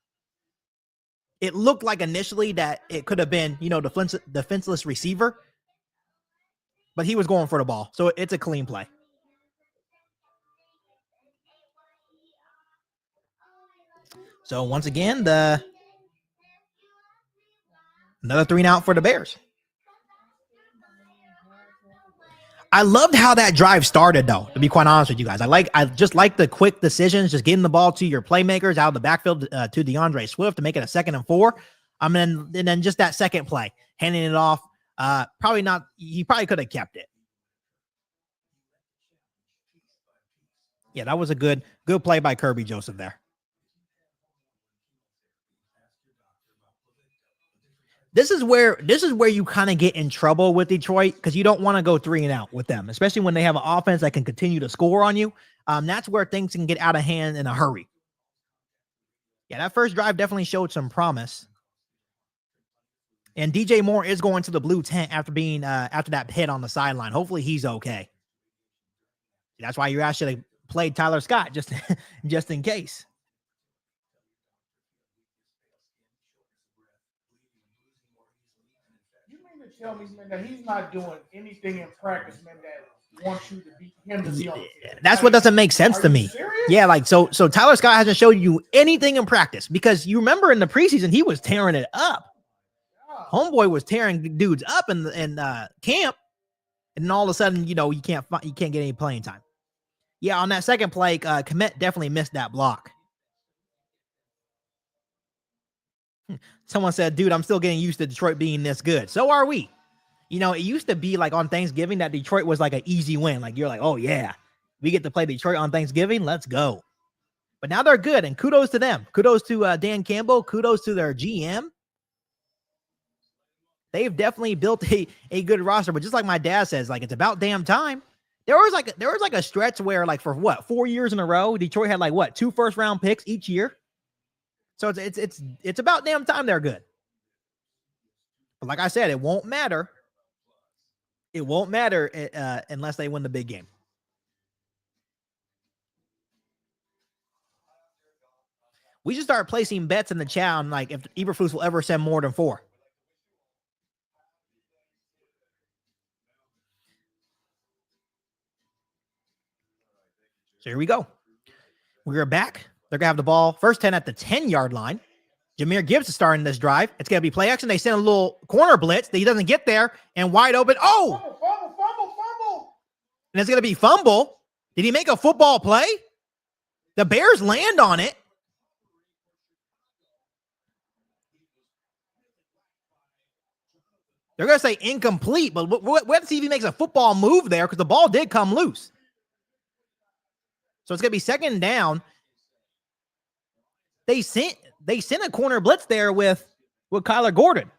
It looked like initially that it could have been, the defenseless receiver, but he was going for the ball. So it's a clean play. So once again, another 3 and out for the Bears. I loved how that drive started, though, to be quite honest with you guys. I just like the quick decisions, just getting the ball to your playmakers out of the backfield to DeAndre Swift to make it a 2nd and 4. And then just that second play, handing it off. He probably could have kept it. Yeah, that was a good play by Kirby Joseph there. This is where you kind of get in trouble with Detroit because you don't want to go 3 and out with them, especially when they have an offense that can continue to score on you. That's where things can get out of hand in a hurry. Yeah, that first drive definitely showed some promise. And DJ Moore is going to the blue tent after that hit on the sideline. Hopefully he's okay. That's why you actually played Tyler Scott just in case. Tell me, man, that he's not doing anything in practice, man, that wants you to beat him to be on the field. That's what doesn't make sense to me. Yeah, so Tyler Scott hasn't showed you anything in practice because you remember in the preseason he was tearing it up. Yeah. Homeboy was tearing dudes up in camp, and then all of a sudden, you can't get any playing time. Yeah, on that second play, Kmet definitely missed that block. Someone said, dude, I'm still getting used to Detroit being this good. So are we. It used to be like on Thanksgiving that Detroit was like an easy win. Like you're like, oh yeah, we get to play Detroit on Thanksgiving. Let's go. But now they're good. And kudos to them. Kudos to Dan Campbell. Kudos to their GM. They've definitely built a good roster. But just like my dad says, like it's about damn time. There was like a stretch where like for 4 years in a row, Detroit had like 2 first-round picks each year. So it's about damn time they're good. But like I said, it won't matter. It won't matter unless they win the big game. We should start placing bets in the chat on like if Eberflus will ever send more than 4. So here we go. We're back. They're going to have the ball first 10 at the 10-yard line. Jahmyr Gibbs is starting this drive. It's going to be play action. They send a little corner blitz. He doesn't get there and wide open. Oh! Fumble. And it's going to be fumble. Did he make a football play? The Bears land on it. They're going to say incomplete, but let's see if he makes a football move there because the ball did come loose. So it's going to be second down. They sent a corner blitz there with Kyler Gordon.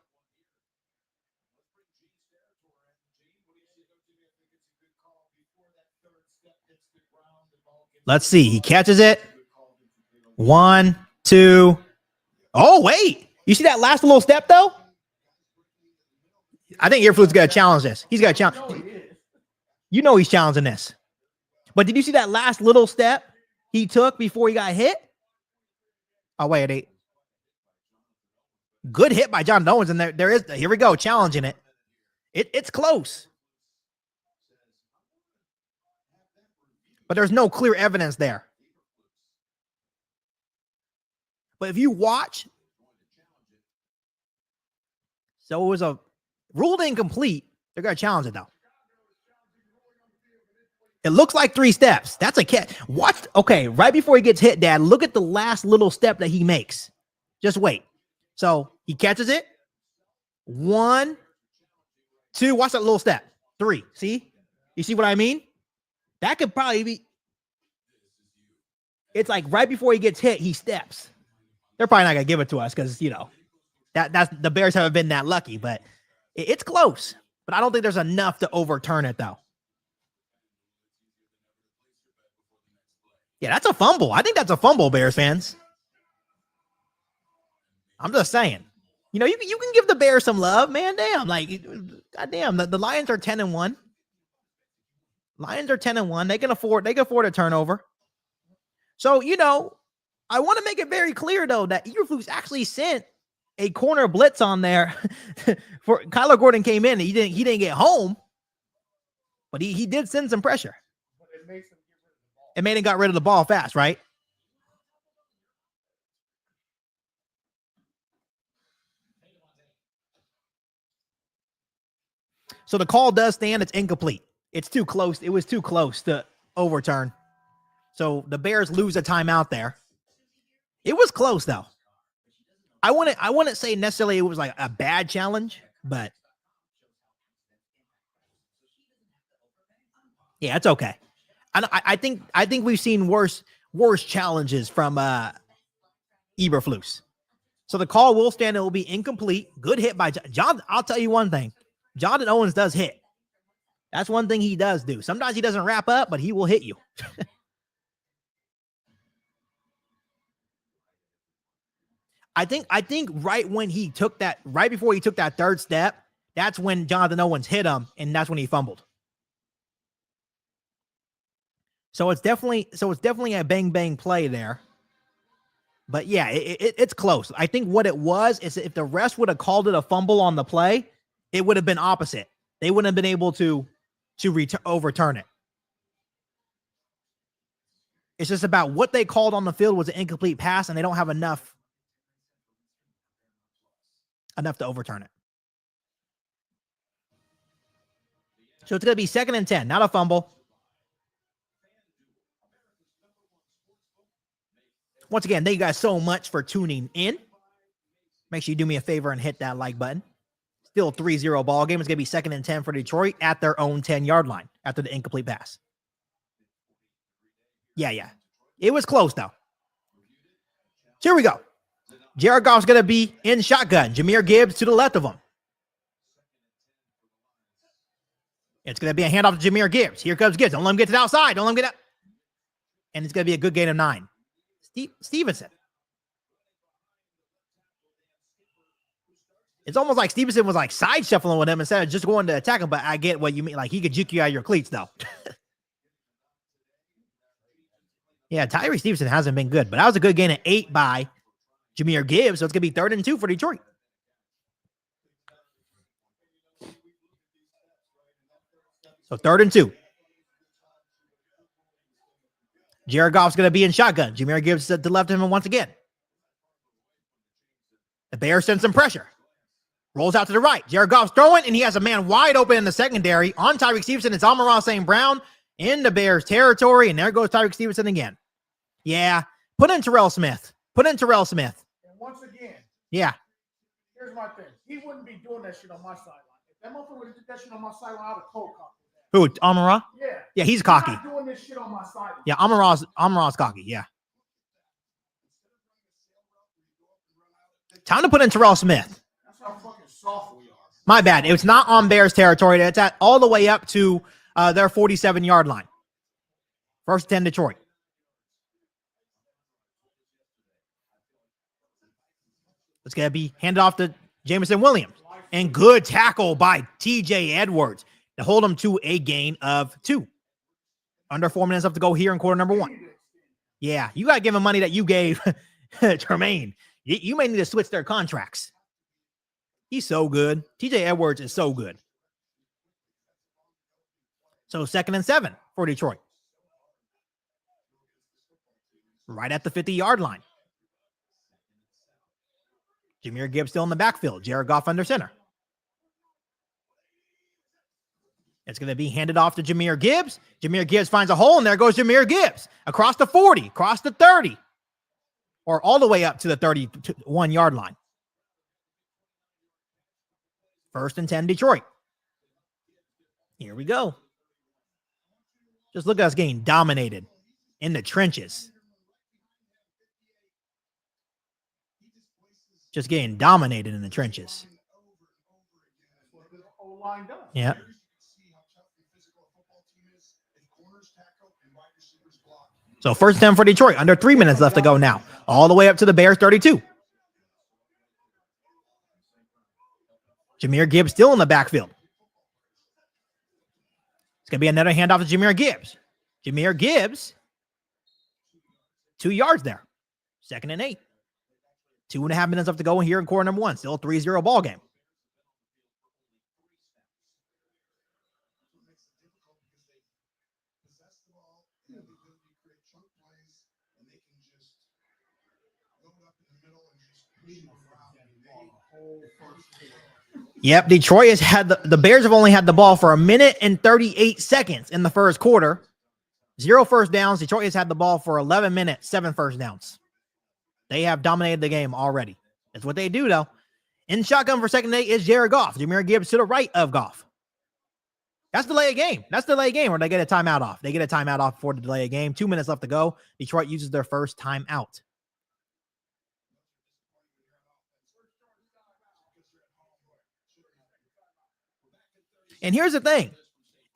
Let's see. He catches it. 1, 2. Oh, wait. You see that last little step, though? I think Eberflus going to challenge this. He's got to challenge. You know he's challenging this. But did you see that last little step he took before he got hit? Oh, wait. Good hit by John Owens. And there is, here we go, challenging it. It's close. But there's no clear evidence there. But if you watch, so it was a ruled incomplete. They're going to challenge it, though. It looks like 3 steps. That's a catch. Watch. Okay, right before he gets hit, Dad, look at the last little step that he makes. Just wait. So he catches it. 1, 2. Watch that little step. 3. See? You see what I mean? That could probably be. It's like right before he gets hit, he steps. They're probably not going to give it to us because, that's the Bears haven't been that lucky, but it's close. But I don't think there's enough to overturn it, though. Yeah, that's a fumble. I think that's a fumble, Bears fans. I'm just saying. You can give the Bears some love, man. Damn, goddamn, the Lions are 10-1. Lions are 10-1. They can afford a turnover. So, I want to make it very clear though that Eberflus actually sent a corner blitz on there for Kyler Gordon came in. He didn't get home, but he did send some pressure. It made him got rid of the ball fast, right? So the call does stand. It's incomplete. It's too close. It was too close to overturn. So the Bears lose a timeout there. It was close though. I wouldn't say necessarily it was like a bad challenge, but yeah, it's okay. I think we've seen worse challenges from Eberflus. So the call will stand. It will be incomplete. Good hit by John. I'll tell you one thing. Jonathan Owens does hit. That's one thing he does do. Sometimes he doesn't wrap up, but he will hit you. I think right when he took that, right before he took that third step, that's when Jonathan Owens hit him, and that's when he fumbled. So it's definitely a bang play there. But yeah, it's close. I think what it was is if the refs would have called it a fumble on the play, it would have been opposite. They wouldn't have been able to overturn it. It's just about what they called on the field was an incomplete pass, and they don't have enough to overturn it. So it's going to be 2nd and 10, not a fumble. Once again, thank you guys so much for tuning in. Make sure you do me a favor and hit that like button. Still 3-0 ball game. It's going to be 2nd and 10 for Detroit at their own 10-yard line after the incomplete pass. Yeah. It was close, though. Here we go. Jared Goff's going to be in shotgun. Jahmyr Gibbs to the left of him. It's going to be a handoff to Jahmyr Gibbs. Here comes Gibbs. Don't let him get to the outside. Don't let him get out. And it's going to be a good gain of 9. Stevenson. It's almost like Stevenson was like side shuffling with him instead of just going to attack him, but I get what you mean. Like he could juke you out of your cleats, though. Yeah, Tyree Stevenson hasn't been good, but that was a good gain of 8 by Jahmyr Gibbs, so it's going to be 3rd and 2 for Detroit. So 3rd and 2. Jared Goff's going to be in shotgun. Jahmyr Gibbs to the left of him once again. The Bears send some pressure. Rolls out to the right. Jared Goff's throwing, and he has a man wide open in the secondary. On Tyreek Stevenson, it's Amon-Ra St. Brown in the Bears territory, and there goes Tyreek Stevenson again. Yeah, put in Terrell Smith. And once again, Yeah. here's my thing. He wouldn't be doing that shit on my sideline. If that motherfucker would have did that shit on my sideline, I would have cold cocked him. Who, Amon-Ra? Yeah. Yeah, he's cocky. Not doing this shit on my sideline. Yeah, Amon-Ra's cocky, yeah. Time to put in Terrell Smith. That's how fucking soft we are. My bad. It's not on Bears territory. It's at all the way up to their 47-yard line. 1st and 10 Detroit. It's going to be handed off to Jameson Williams. And good tackle by TJ Edwards to hold him to a gain of 2. Under 4 minutes left to go here in quarter number 1. Yeah, you got to give him money that you gave Tremaine. You may need to switch their contracts. He's so good. TJ Edwards is so good. So 2nd and 7 for Detroit. Right at the 50-yard line. Jahmyr Gibbs still in the backfield. Jared Goff under center. It's going to be handed off to Jahmyr Gibbs. Jahmyr Gibbs finds a hole, and there goes Jahmyr Gibbs. Across the 40, across the 30, or all the way up to the 31-yard line. 1st and 10 Detroit. Here we go. Just look at us getting dominated in the trenches. Just getting dominated in the trenches. Yeah. So 1st and 10 for Detroit. Under 3 minutes left to go now. All the way up to the Bears 32. Jahmyr Gibbs still in the backfield. It's going to be another handoff to Jahmyr Gibbs. Jahmyr Gibbs, 2 yards there. 2nd and 8. 2.5 minutes left to go here in quarter number 1. Still a 3-0 ball game. Yep, Detroit has had the Bears have only had the ball for 1 minute and 38 seconds in the first quarter. 0 first downs. Detroit has had the ball for 11 minutes, 7 first downs. They have dominated the game already. That's what they do, though. In shotgun for 2nd and 8 is Jared Goff. Jahmyr Gibbs to the right of Goff. That's delay a game. That's delay a game where they get a timeout off. They get a timeout off before the delay a game. 2 minutes left to go. Detroit uses their first timeout. And here's the thing.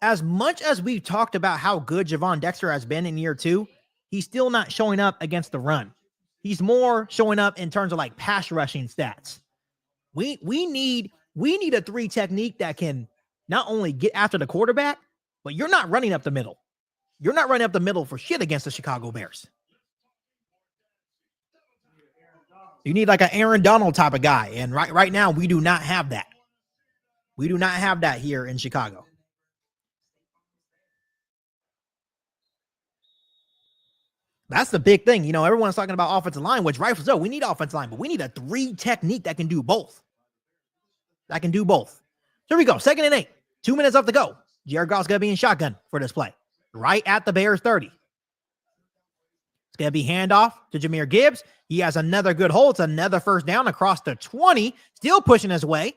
As much as we've talked about how good Javon Dexter has been in year 2, he's still not showing up against the run. He's more showing up in terms of like pass rushing stats. We need a 3 technique that can not only get after the quarterback, but you're not running up the middle. You're not running up the middle for shit against the Chicago Bears. You need like an Aaron Donald type of guy. And right now, we do not have that. We do not have that here in Chicago. That's the big thing. You know, everyone's talking about offensive line, which rightfully so. We need offensive line, but we need a 3 technique that can do both. That can do both. Here we go. 2nd and 8. 2 minutes left to go. Jared Goff's going to be in shotgun for this play. Right at the Bears 30. It's going to be handoff to Jahmyr Gibbs. He has another good hold. It's another first down across the 20. Still pushing his way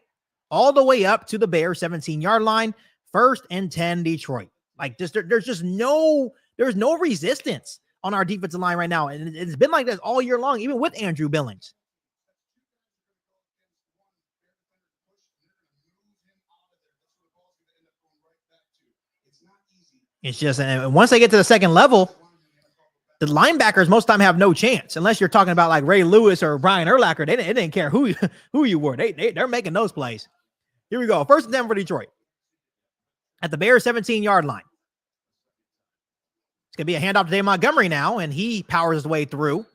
all the way up to the Bears 17-yard line. 1st and 10 Detroit. Like this, there's no resistance on our defensive line right now. And it's been like this all year long, even with Andrew Billings. It's just, and once they get to the second level, the linebackers most of the time have no chance, unless you're talking about like Ray Lewis or Brian Urlacher. They didn't care who you were. They're making those plays. Here we go. 1st and 10 for Detroit. At the Bears 17-yard line. It's going to be a handoff to Dave Montgomery now, and he powers his way through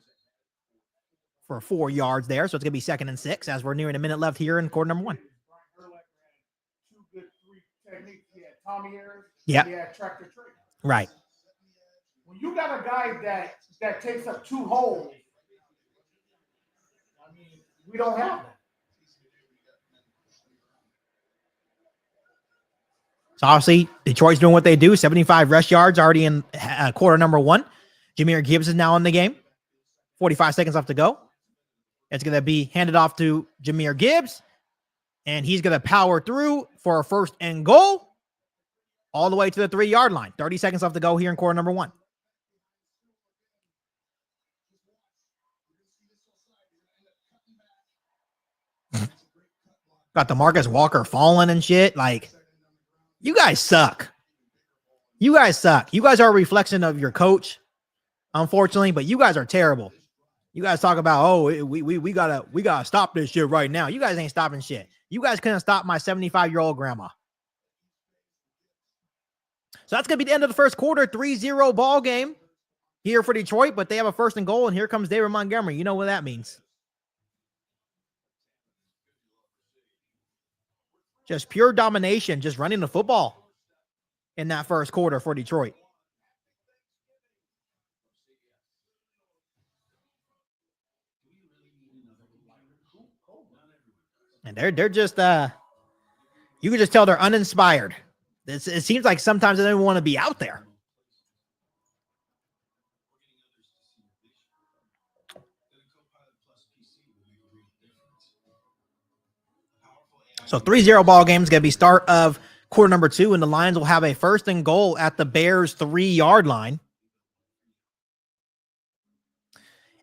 for 4 yards there. So it's going to be 2nd and 6 as we're nearing a minute left here in quarter number 1. Two good three techniques. He had Tommy Harris. Yep. He had Tractor Trey. Right. When you got a guy that takes up 2 holes, I mean, we don't have that. So obviously, Detroit's doing what they do. 75 rush yards already in quarter number 1. Jahmyr Gibbs is now in the game. 45 seconds left to go. It's going to be handed off to Jahmyr Gibbs, and he's going to power through for a 1st and goal all the way to the 3-yard line. 30 seconds left to go here in quarter number 1. Got the Marcus Walker falling and shit. Like, you guys suck. You guys suck. You guys are a reflection of your coach, unfortunately, but you guys are terrible. You guys talk about, oh, we gotta stop this shit right now. You guys ain't stopping shit. You guys couldn't stop my 75-year-old grandma. So that's gonna be the end of the first quarter. 3-0 ball game here for Detroit, but they have a 1st and goal, and here comes David Montgomery. You know what that means. Just pure domination, just running the football in that first quarter for Detroit. And they're just you can just tell they're uninspired. It seems like sometimes they don't even want to be out there. So 3-0 ball game is going to be start of quarter number 2, and the Lions will have a 1st and goal at the Bears' 3-yard line.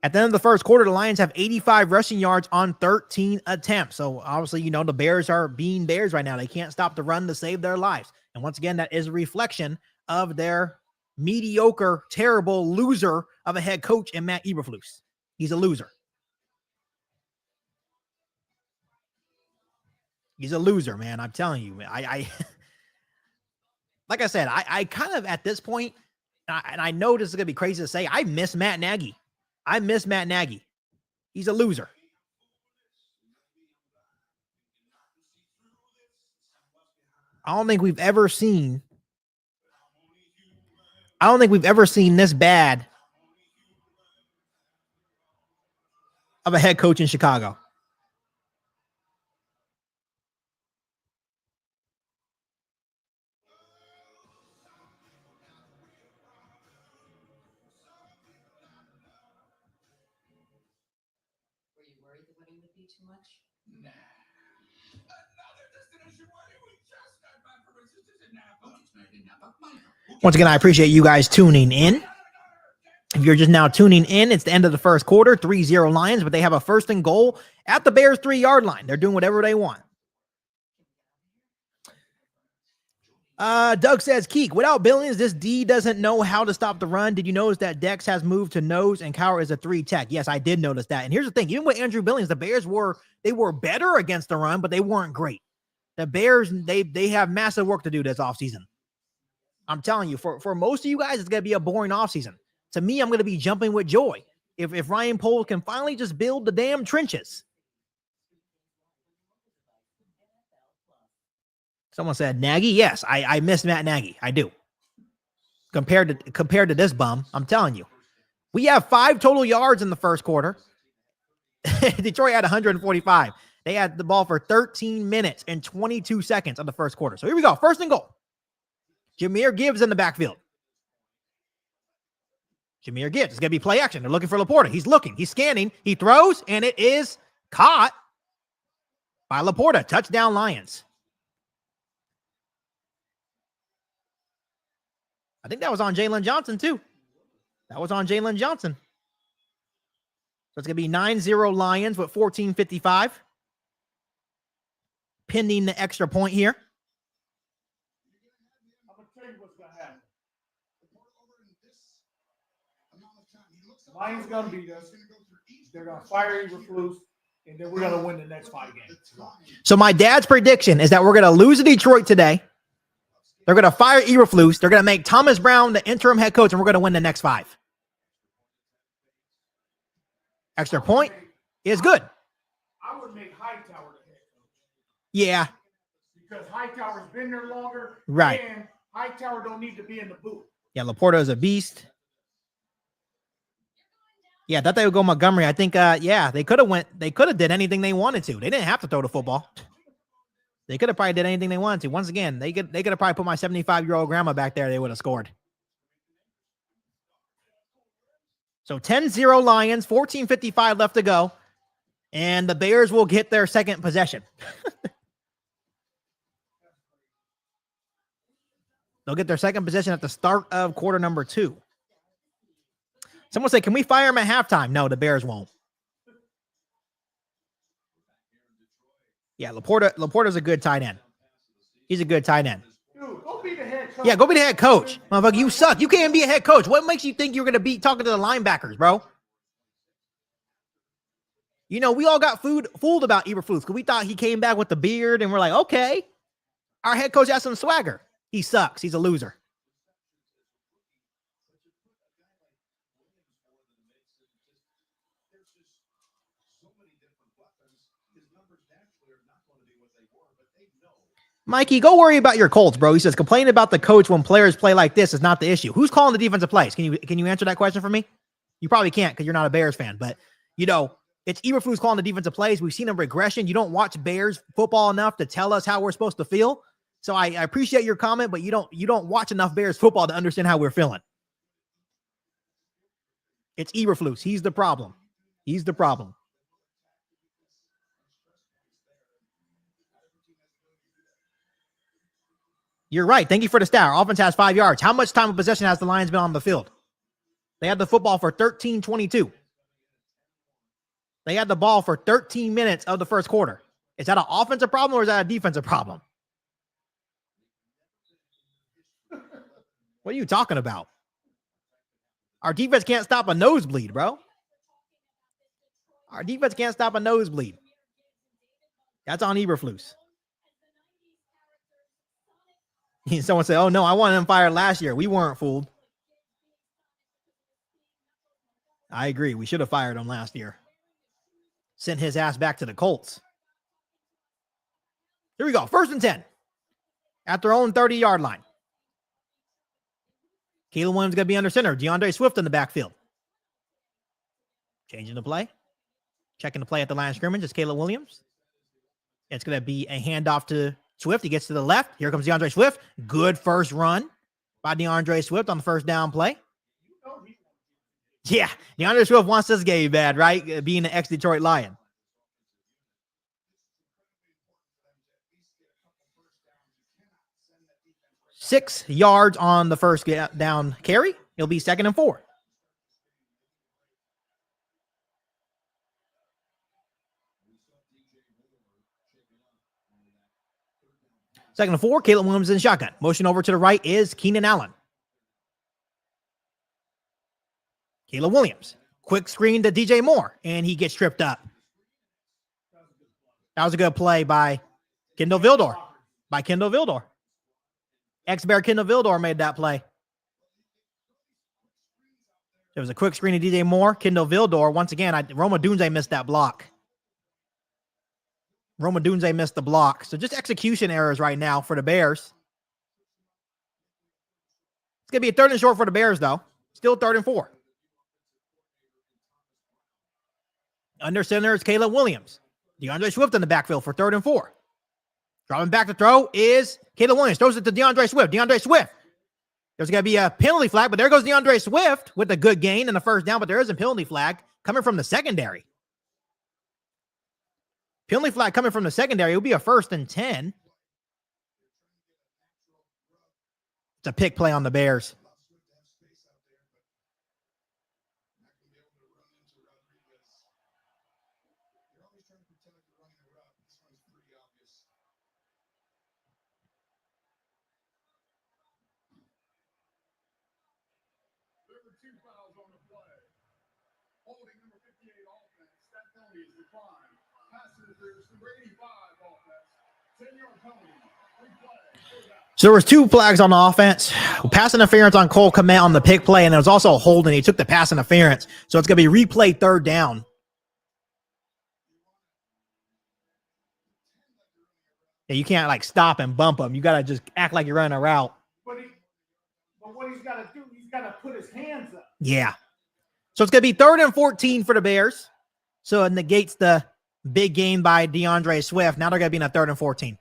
At the end of the first quarter, the Lions have 85 rushing yards on 13 attempts. So obviously, you know, the Bears are being Bears right now. They can't stop the run to save their lives. And once again, that is a reflection of their mediocre, terrible loser of a head coach in Matt Eberflus. He's a loser. He's a loser, man. I'm telling you, I like I said, I kind of at this point, and I know this is going to be crazy to say, I miss Matt Nagy. I miss Matt Nagy. He's a loser. I don't think we've ever seen this bad of a head coach in Chicago. Too much? Once again, I appreciate you guys tuning in. If you're just now tuning in, it's the end of the first quarter, 3-0 Lions, but they have a 1st and goal at the Bears' 3-yard line. They're doing whatever they want. Doug says, KIEQ, without Billings, this D doesn't know how to stop the run. Did you notice that Dex has moved to nose and Cowher is a 3 tech? Yes, I did notice that. And here's the thing. Even with Andrew Billings, the Bears were better against the run, but they weren't great. The Bears, they have massive work to do this offseason. I'm telling you, for most of you guys, it's going to be a boring offseason. To me, I'm going to be jumping with joy. If Ryan Poles can finally just build the damn trenches. Someone said Nagy. Yes, I miss Matt Nagy. I do. Compared to this bum, I'm telling you. We have 5 total yards in the first quarter. Detroit had 145. They had the ball for 13 minutes and 22 seconds of the first quarter. So here we go. 1st and goal. Jahmyr Gibbs in the backfield. Jahmyr Gibbs. It's going to be play action. They're looking for Laporta. He's looking. He's scanning. He throws, and it is caught by Laporta. Touchdown Lions. I think that was on Jalen Johnson, too. That was on Jalen Johnson. So it's going to be 9-0 Lions with 14:55. Pending the extra point here. I'm going to tell you what's going to happen. Lions going to beat us. They're going to fire Eberflus, and then we're going to win the next 5 games. So my dad's prediction is that we're going to lose to Detroit today. They're going to fire Eberflus. They're going to make Thomas Brown the interim head coach, and we're going to win the next 5. Extra point is good. I would make Hightower the head coach. Yeah. Because Hightower's been there longer. Right. And Hightower don't need to be in the booth. Yeah, Laporta is a beast. Yeah, I thought they would go Montgomery. I think, they could have did anything they wanted to. They didn't have to throw the football. They could have probably did anything they wanted to. Once again, they could have probably put my 75-year-old grandma back there. They would have scored. So 10-0 Lions, 14:55 left to go. And the Bears will get their second possession. They'll get their second possession at the start of quarter number 2. Someone say, can we fire him at halftime? No, the Bears won't. Yeah, Laporta's a good tight end. He's a good tight end. Dude, go be the head coach. Yeah, go be the head coach. Motherfucker, you suck. You can't be a head coach. What makes you think you're going to be talking to the linebackers, bro? You know, we all got fooled about Eberflus because we thought he came back with the beard and we're like, okay, our head coach has some swagger. He sucks. He's a loser. Mikey, go worry about your Colts, bro. He says, complaining about the coach when players play like this is not the issue. Who's calling the defensive plays? Can you answer that question for me? You probably can't because you're not a Bears fan, but you know, it's Eberflus calling the defensive plays. We've seen a regression. You don't watch Bears football enough to tell us how we're supposed to feel. So I appreciate your comment, but you don't watch enough Bears football to understand how we're feeling. It's Eberflus. He's the problem. He's the problem. You're right. Thank you for the stat. Our offense has 5 yards. How much time of possession has the Lions been on the field? They had the football for 13:22. They had the ball for 13 minutes of the first quarter. Is that an offensive problem or is that a defensive problem? What are you talking about? Our defense can't stop a nosebleed, bro. Our defense can't stop a nosebleed. That's on Eberflus. Someone said, oh, no, I wanted him fired last year. We weren't fooled. I agree. We should have fired him last year. Sent his ass back to the Colts. Here we go. 1st and 10. At their own 30-yard line. Caleb Williams going to be under center. DeAndre Swift in the backfield. Changing the play. Checking the play at the line of scrimmage. It's Caleb Williams. It's going to be a handoff to Swift. He gets to the left. Here comes DeAndre Swift. Good first run by DeAndre Swift on the first down play. Yeah, DeAndre Swift wants this game bad, right? Being an ex-Detroit Lion. Six yards on the first down carry. It'll be 2nd and 4. Second and 4, Caleb Williams in shotgun. Motion over to the right is Keenan Allen. Caleb Williams. Quick screen to DJ Moore, and he gets tripped up. That was a good play by Kendall Vildor. Ex-Bear Kendall Vildor made that play. There was a quick screen to DJ Moore. Kendall Vildor, once again, Roma Dunze missed that block. Roma Dunze missed the block. So just execution errors right now for the Bears. It's going to be a 3rd and short for the Bears, though. Still 3rd and 4. Under center is Caleb Williams. DeAndre Swift in the backfield for 3rd and 4. Dropping back to throw is Caleb Williams. Throws it to DeAndre Swift. DeAndre Swift. There's going to be a penalty flag, but there goes DeAndre Swift with a good gain in the first down, but there is a penalty flag coming from the secondary. Penalty flag coming from the secondary. It will be a 1st and 10. It's a pick play on the Bears. So there was 2 flags on the offense. Pass interference on Cole Kmet on the pick play, and there was also a holding. He took the pass interference. So it's going to be replay 3rd down. Yeah, you can't like stop and bump him. You got to just act like you're running a route. But what he's got to do, he's got to put his hands up. Yeah. So it's going to be 3rd and 14 for the Bears. So it negates the big gain by DeAndre Swift. Now they're going to be in a 3rd and 14.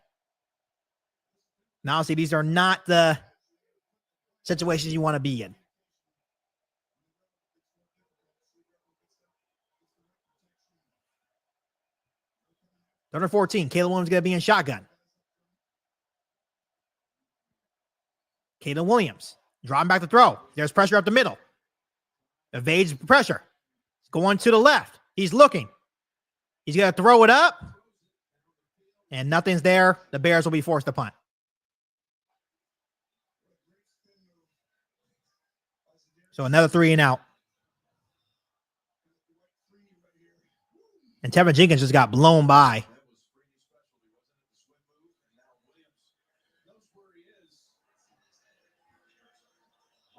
Now, see, these are not the situations you want to be in. Third and 14. Caleb Williams going to be in shotgun. Caleb Williams dropping back to throw. There's pressure up the middle. Evades pressure. Going to the left. He's looking. He's going to throw it up. And nothing's there. The Bears will be forced to punt. So another 3 and out. And Tevin Jenkins just got blown by.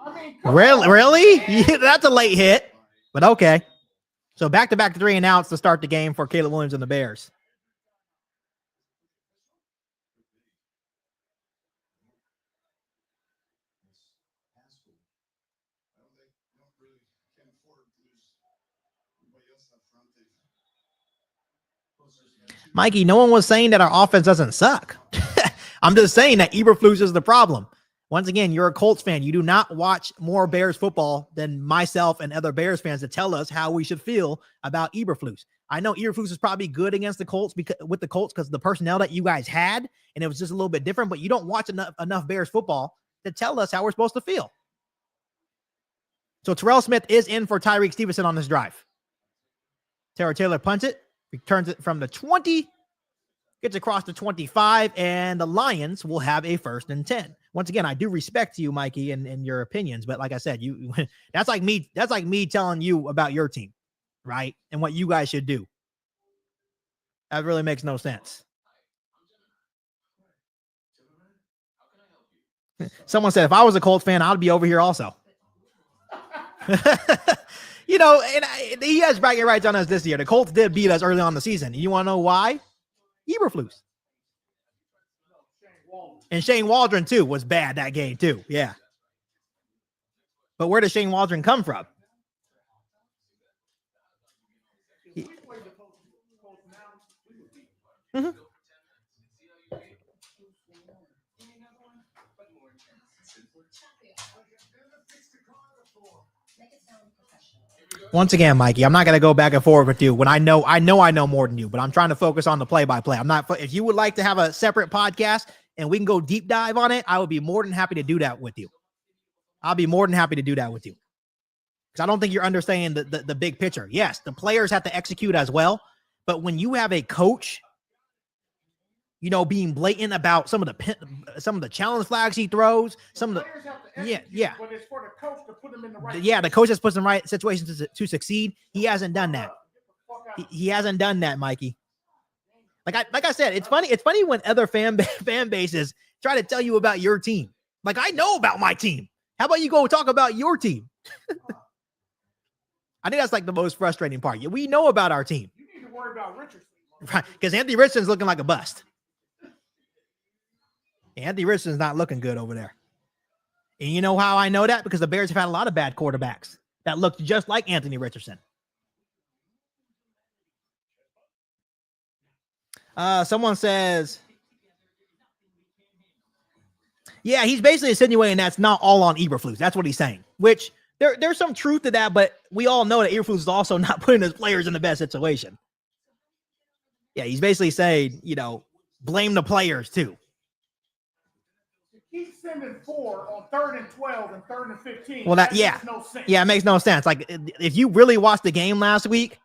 I mean, Really? Yeah, that's a late hit. But okay. So back-to-back 3 and outs to start the game for Caleb Williams and the Bears. Mikey, no one was saying that our offense doesn't suck. I'm just saying that Eberflus is the problem. Once again, you're a Colts fan. You do not watch more Bears football than myself and other Bears fans to tell us how we should feel about Eberflus. I know Eberflus is probably good against the Colts because of the personnel that you guys had, and it was just a little bit different, but you don't watch enough Bears football to tell us how we're supposed to feel. So Terrell Smith is in for Tyreek Stevenson on this drive. Tara Taylor punts it. Returns it from the 20, gets across the 25, and the Lions will have a 1st and 10. Once again, I do respect you, Mikey, and your opinions, but like I said, you that's like me telling you about your team, right? And what you guys should do. That really makes no sense. Someone said if I was a Colts fan, I'd be over here also. You know, and he has bragging rights on us this year. The Colts did beat us early on in the season. You want to know why? Eberflus. And Shane Waldron, too, was bad that game, too. Yeah. But where does Shane Waldron come from? Mm-hmm. Once again, Mikey, I'm not going to go back and forth with you when I know more than you, but I'm trying to focus on the play-by-play. I'm not. If you would like to have a separate podcast and we can go deep dive on it, I would be more than happy to do that with you. I'll be more than happy to do that with you because I don't think you're understanding the big picture. Yes, the players have to execute as well, but when you have a coach, you know, being blatant about some of the challenge flags he throws, some of the yeah. But it's for the coach to put them in the right. Yeah, the coach has put them in the right situations to succeed. He hasn't done that. He hasn't done that, Mikey. Like I said, it's funny. It's funny when other fan bases try to tell you about your team. Like I know about my team. How about you go talk about your team? I think that's like the most frustrating part. Yeah, we know about our team. You need to worry about Richardson. Right, because Anthony Richardson's looking like a bust. Anthony Richardson's not looking good over there. And you know how I know that? Because the Bears have had a lot of bad quarterbacks that looked just like Anthony Richardson. Someone says, yeah, he's basically insinuating that's not all on Eberflus. That's what he's saying, which there's some truth to that, but we all know that Eberflus is also not putting his players in the best situation. Yeah, he's basically saying, you know, blame the players too. Keep sending 4 on 3rd and 12 and 3rd and 15. Well, makes no sense. Yeah, it makes no sense. Like if you really watched the game last week,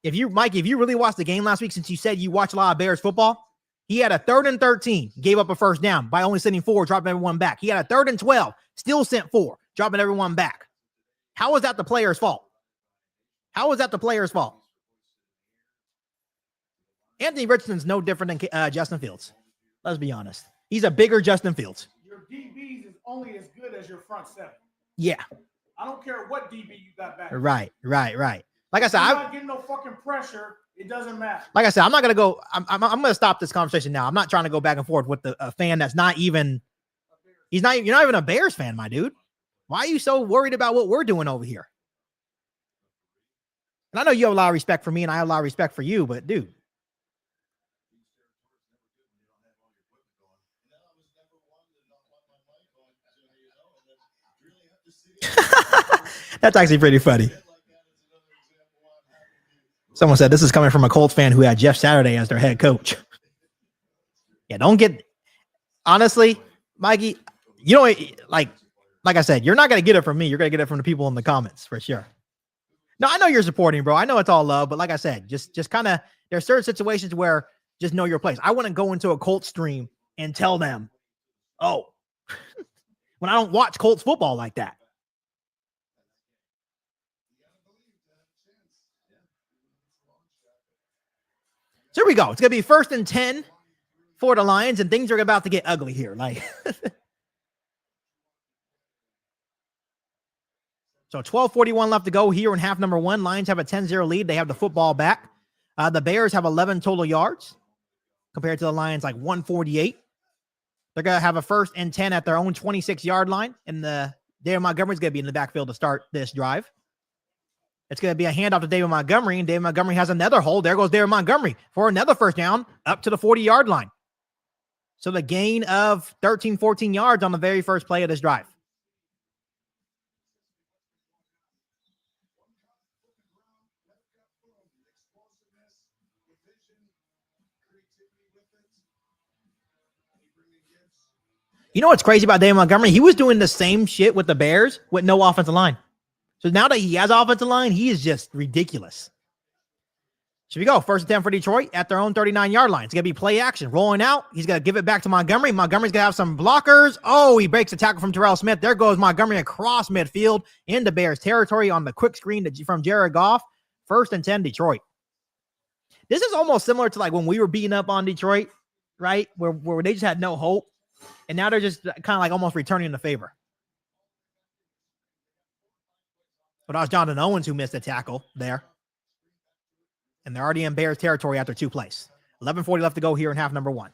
if you really watched the game last week, since you said you watch a lot of Bears football, he had a 3rd and 13, gave up a 1st down by only sending 4, dropping everyone back. He had a 3rd and 12, still sent 4, dropping everyone back. How is that the player's fault? How is that the player's fault? Anthony Richardson's no different than Justin Fields. Let's be honest. He's a bigger Justin Fields. You're only as good as your front seven. Yeah. I don't care what DB you got back. Right. Like I said, I'm not getting no fucking pressure. It doesn't matter. Like I said, I'm not gonna go. I'm gonna stop this conversation now. I'm not trying to go back and forth with a fan that's not even. You're not even a Bears fan, my dude. Why are you so worried about what we're doing over here? And I know you have a lot of respect for me, and I have a lot of respect for you, but dude. That's actually pretty funny. Someone said this is coming from a Colts fan who had Jeff Saturday as their head coach. Yeah, don't get honestly, Mikey, you know, like I said, you're not going to get it from me. You're going to get it from the people in the comments for sure. No, I know you're supporting, bro. I know it's all love, but like I said, just kind of there's certain situations where just know your place. I wouldn't go into a Colts stream and tell them, oh, when I don't watch Colts football like that. So here we go. It's going to be 1st and 10 for the Lions, and things are about to get ugly here. Like, so 12:41 left to go here in half number 1. Lions have a 10-0 lead. They have the football back. The Bears have 11 total yards compared to the Lions, like 148. They're going to have a 1st and 10 at their own 26-yard line, and David Montgomery's going to be in the backfield to start this drive. It's going to be a handoff to David Montgomery, and David Montgomery has another hole. There goes David Montgomery for another 1st down up to the 40-yard line. So the gain of 13, 14 yards on the very first play of this drive. You know what's crazy about David Montgomery? He was doing the same shit with the Bears with no offensive line. So now that he has offensive line, he is just ridiculous. So we go. 1st and 10 for Detroit at their own 39-yard line. It's going to be play action. Rolling out. He's going to give it back to Montgomery. Montgomery's going to have some blockers. Oh, he breaks a tackle from Terrell Smith. There goes Montgomery across midfield into Bears territory on the quick screen from Jared Goff. 1st and 10, Detroit. This is almost similar to like when we were beating up on Detroit, right? Where they just had no hope. And now they're just kind of like almost returning the favor. But that was Jonathan Owens who missed a tackle there. And they're already in Bears territory after 2 plays. 11:40 left to go here in half number 1.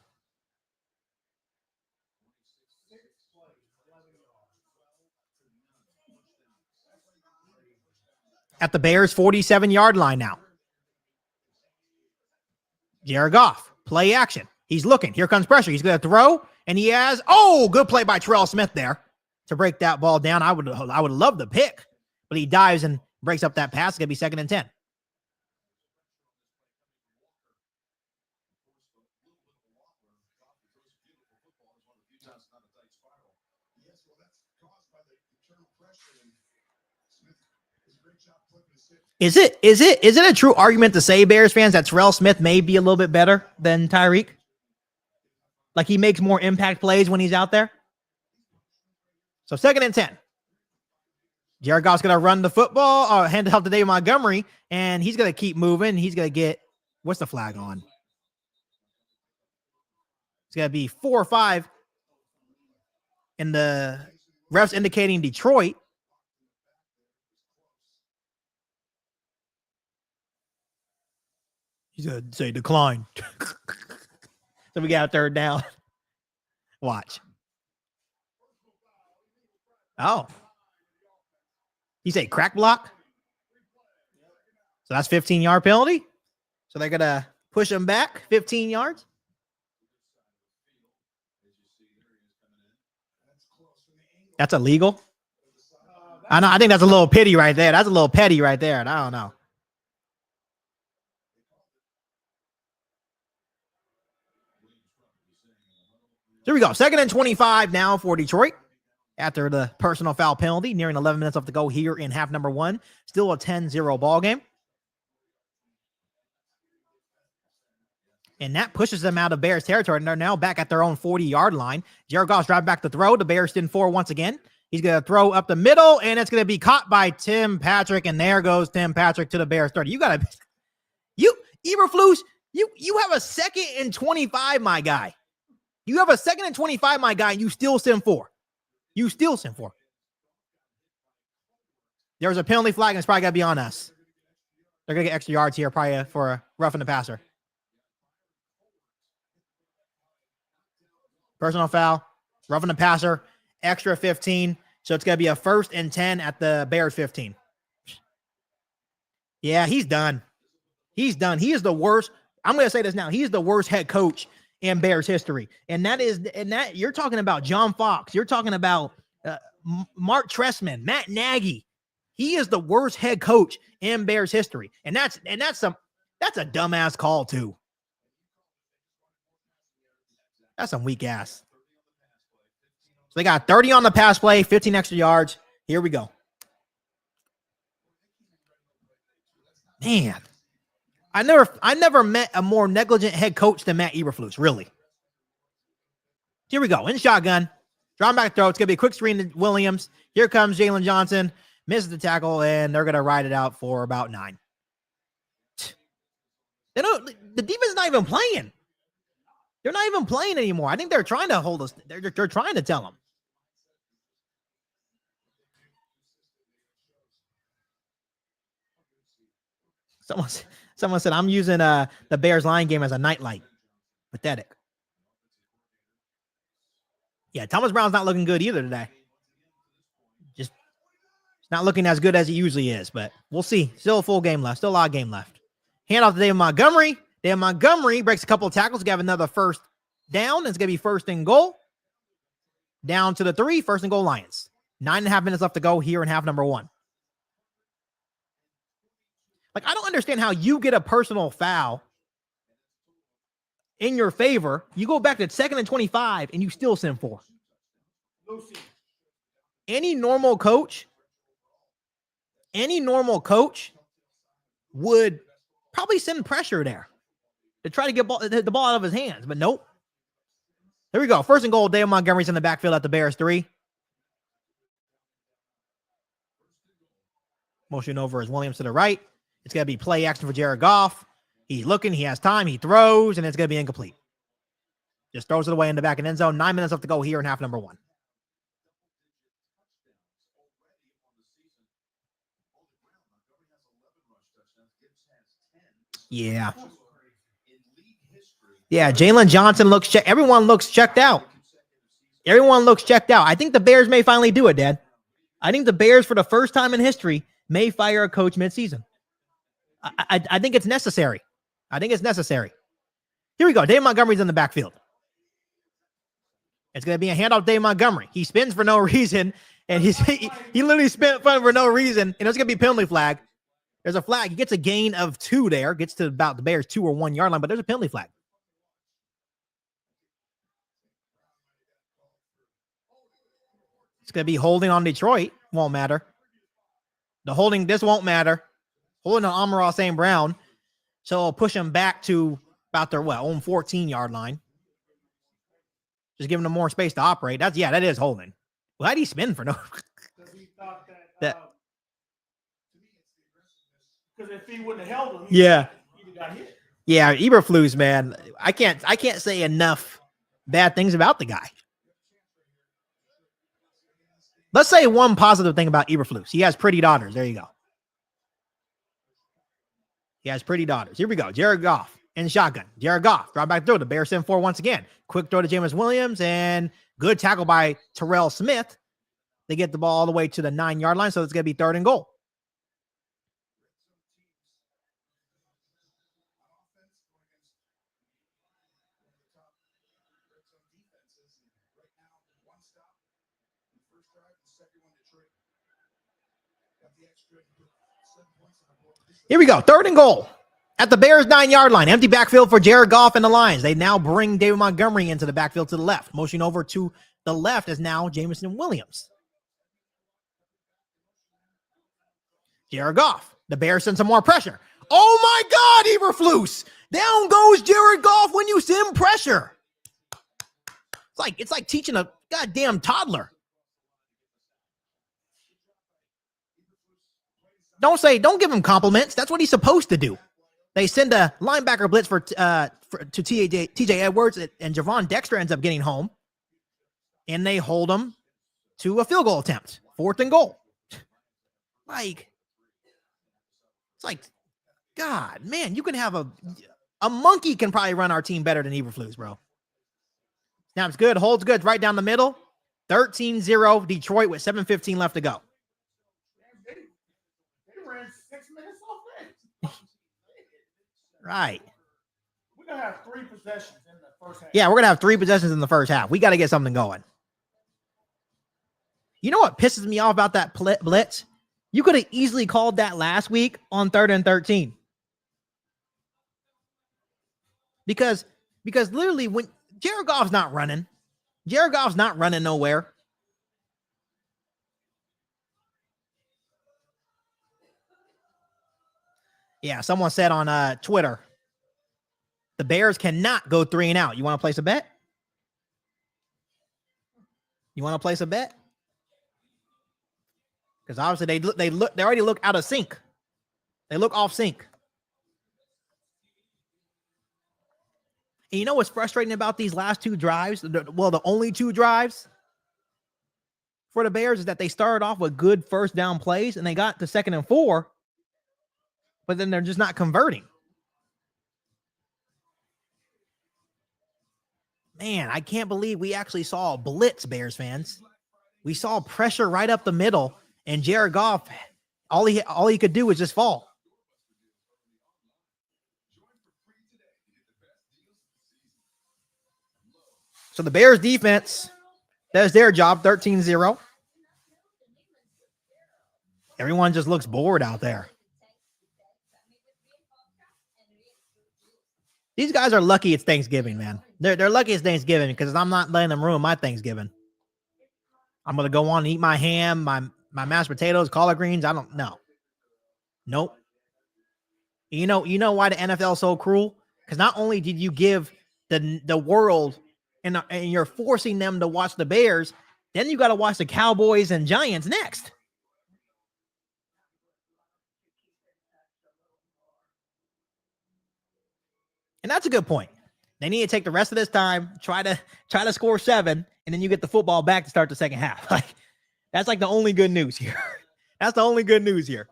At the Bears 47-yard line now. Jared Goff, play action. He's looking. Here comes pressure. He's going to throw, and he has, good play by Terrell Smith there to break that ball down. I would love the pick, but he dives and breaks up that pass. It's going to be 2nd and 10. Is it a true argument to say, Bears fans, that Terrell Smith may be a little bit better than Tyreek? Like he makes more impact plays when he's out there? So 2nd and 10. Jared Goff's going to run the football, hand it off to David Montgomery, and he's going to keep moving. He's going to get, what's the flag on? It's going to be 4 or 5. And the refs indicating Detroit. He's going to say decline. So we got a 3rd down. Watch. Oh. You say crack block? So that's 15-yard penalty. So they're going to push him back 15 yards. That's illegal. I know. I think that's a little petty right there. That's a little petty right there. And I don't know. Here we go. 2nd and 25 now for Detroit after the personal foul penalty. Nearing 11 minutes left to go here in half number 1. Still a 10-0 ball game. And that pushes them out of Bears territory. And they're now back at their own 40-yard line. Jared Goff's driving back to throw. The Bears in 4 once again. He's going to throw up the middle, and it's going to be caught by Tim Patrick. And there goes Tim Patrick to the Bears 30. Eberflus, you have a 2nd and 25, my guy. You have a 2nd and 25, my guy, and you still send 4. You still send 4. There was a penalty flag, and it's probably got to be on us. They're going to get extra yards here, probably for a roughing the passer. Personal foul, roughing the passer, extra 15. So it's going to be a 1st and 10 at the Bears 15. Yeah, he's done. He's done. He is the worst. I'm going to say this now. He is the worst head coach in Bears history. And that you're talking about John Fox. You're talking about Mark Trestman, Matt Nagy. He is the worst head coach in Bears history. And that's a dumbass call too. That's some weak ass. So they got 30 on the pass play, 15 extra yards. Here we go. Man, I never met a more negligent head coach than Matt Eberflus, really. Here we go. In shotgun. Draw back throw. It's going to be a quick screen to Williams. Here comes Jalen Johnson. Misses the tackle, and they're going to ride it out for about 9. The defense is not even playing. They're not even playing anymore. I think they're trying to hold us. They're trying to tell them. Someone said, I'm using the Bears line game as a nightlight. Pathetic. Yeah, Thomas Brown's not looking good either today. Just not looking as good as he usually is, but we'll see. Still a full game left. Still a lot of game left. Hand off to David Montgomery. David Montgomery breaks a couple of tackles. Got another 1st down. It's going to be 1st and goal. Down to the 3. 1st and goal Lions. 9.5 minutes left to go here in half number 1. Like, I don't understand how you get a personal foul in your favor. You go back to 2nd and 25 and you still send 4. Any normal coach would probably send pressure there to try to get the ball out of his hands, but nope. Here we go. 1st and goal. David Montgomery's in the backfield at the Bears 3. Motion over as Williams to the right. It's going to be play action for Jared Goff. He's looking. He has time. He throws, and it's going to be incomplete. Just throws it away in the back of the end zone. 9 minutes left to go here in half number 1. Yeah. Yeah, Jalen Johnson looks checked. Everyone looks checked out. I think the Bears may finally do it, Dad. I think the Bears, for the first time in history, may fire a coach midseason. I think it's necessary. Here we go. Dave Montgomery's in the backfield. It's going to be a handoff to Dave Montgomery. He spins for no reason, and he literally spent for no reason, and it's going to be a penalty flag. There's a flag. He gets a gain of 2 there. Gets to about the Bears' 2 or 1 yard line, but there's a penalty flag. It's going to be holding on Detroit. Won't matter. This won't matter. Holding on Amon-Ra St. Brown. So I'll push him back to about their own 14-yard line. Just giving them more space to operate. That is holding. Why did he spin for no? Because he thought that. Because if he wouldn't have held him, he'd have got hit. Yeah, Eberflus, man. I can't say enough bad things about the guy. Let's say one positive thing about Eberflus. He has pretty daughters. There you go. He has pretty daughters. Here we go. Jared Goff in shotgun. Jared Goff, drop back throw. The Bears send 4 once again. Quick throw to Jameis Williams, and good tackle by Terrell Smith. They get the ball all the way to the 9-yard line, so it's going to be 3rd and goal. Here we go. 3rd and goal at the Bears 9-yard line. Empty backfield for Jared Goff and the Lions. They now bring David Montgomery into the backfield to the left. Motion over to the left is now Jameson Williams. Jared Goff. The Bears send some more pressure. Oh my God, Eberflus. Down goes Jared Goff when you send pressure. It's like teaching a goddamn toddler. Don't give him compliments. That's what he's supposed to do. They send a linebacker blitz to TJ Edwards, and Javon Dexter ends up getting home. And they hold him to a field goal attempt, 4th and goal. Like, it's like, God, man, you can have a monkey can probably run our team better than Eberflus, bro. Snaps good, holds good, right down the middle. 13-0 Detroit with 7:15 left to go. They ran 6 minutes off it. Right. We're going to have 3 possessions in the first half. Yeah, we're going to have 3 possessions in the first half. We got to get something going. You know what pisses me off about that blitz? You could have easily called that last week on 3rd and 13. Because literally when Jared Goff's not running nowhere. Yeah, someone said on Twitter, the Bears cannot go 3 and out. You want to place a bet? You want to place a bet? Because obviously they already look out of sync. They look off sync. And you know what's frustrating about these last 2 drives? The only 2 drives for the Bears is that they started off with good first down plays and they got to 2nd and 4, but then they're just not converting. Man, I can't believe we actually saw a blitz, Bears fans. We saw pressure right up the middle, and Jared Goff, all he could do was just fall. So the Bears defense does their job, 13-0. Everyone just looks bored out there. These guys are lucky it's Thanksgiving, man. They're lucky it's Thanksgiving because I'm not letting them ruin my Thanksgiving. I'm going to go on and eat my ham, my mashed potatoes, collard greens. I don't know. Nope. You know why the NFL is so cruel? Because not only did you give the world and you're forcing them to watch the Bears, then you got to watch the Cowboys and Giants next. And that's a good point. They need to take the rest of this time, try to score 7, and then you get the football back to start the second half. Like, that's like the only good news here. That's the only good news here.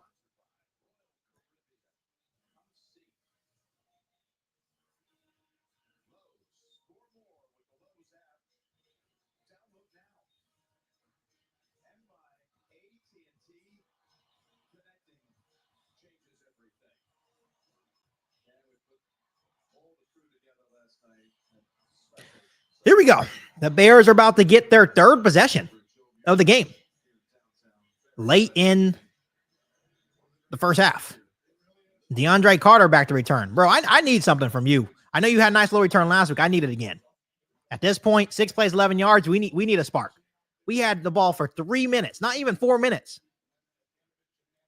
Here we go. The Bears are about to get their 3rd possession of the game late in the first half. DeAndre Carter back to return. Bro, I need something from you. I know you had a nice little return last week. I need it again. At this point, 6 plays, 11 yards. We need a spark. We had the ball for 3 minutes, not even 4 minutes.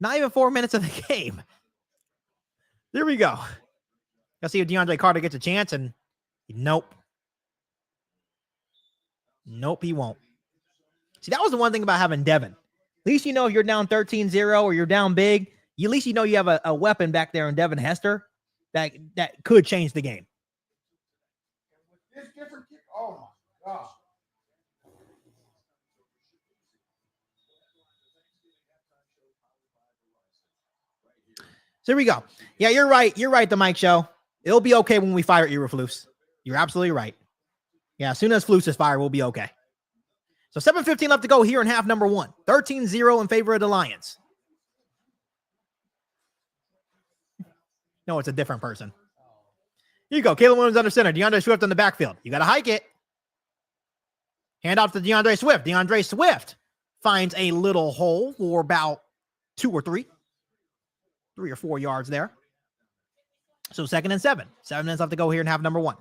Not even 4 minutes of the game. There we go. Let's see if DeAndre Carter gets a chance, and nope. Nope, he won't. See, that was the one thing about having Devin. At least you know if you're down 13-0 or you're down big, at least you know you have a weapon back there in Devin Hester that could change the game. This different kick. Oh my gosh. So here we go. Yeah, you're right. You're right, the Mike Show. It'll be okay when we fire Eberflus. You're absolutely right. Yeah, as soon as Flus is fired, we'll be okay. So 7:15 left to go here in half number 1. 13-0 in favor of the Lions. No, it's a different person. Here you go. Caleb Williams under center. DeAndre Swift on the backfield. You got to hike it. Hand off to DeAndre Swift. DeAndre Swift finds a little hole for about 2 or 3 or 4 yards there. So 2nd and 7. 7 minutes left to go here in half number 1.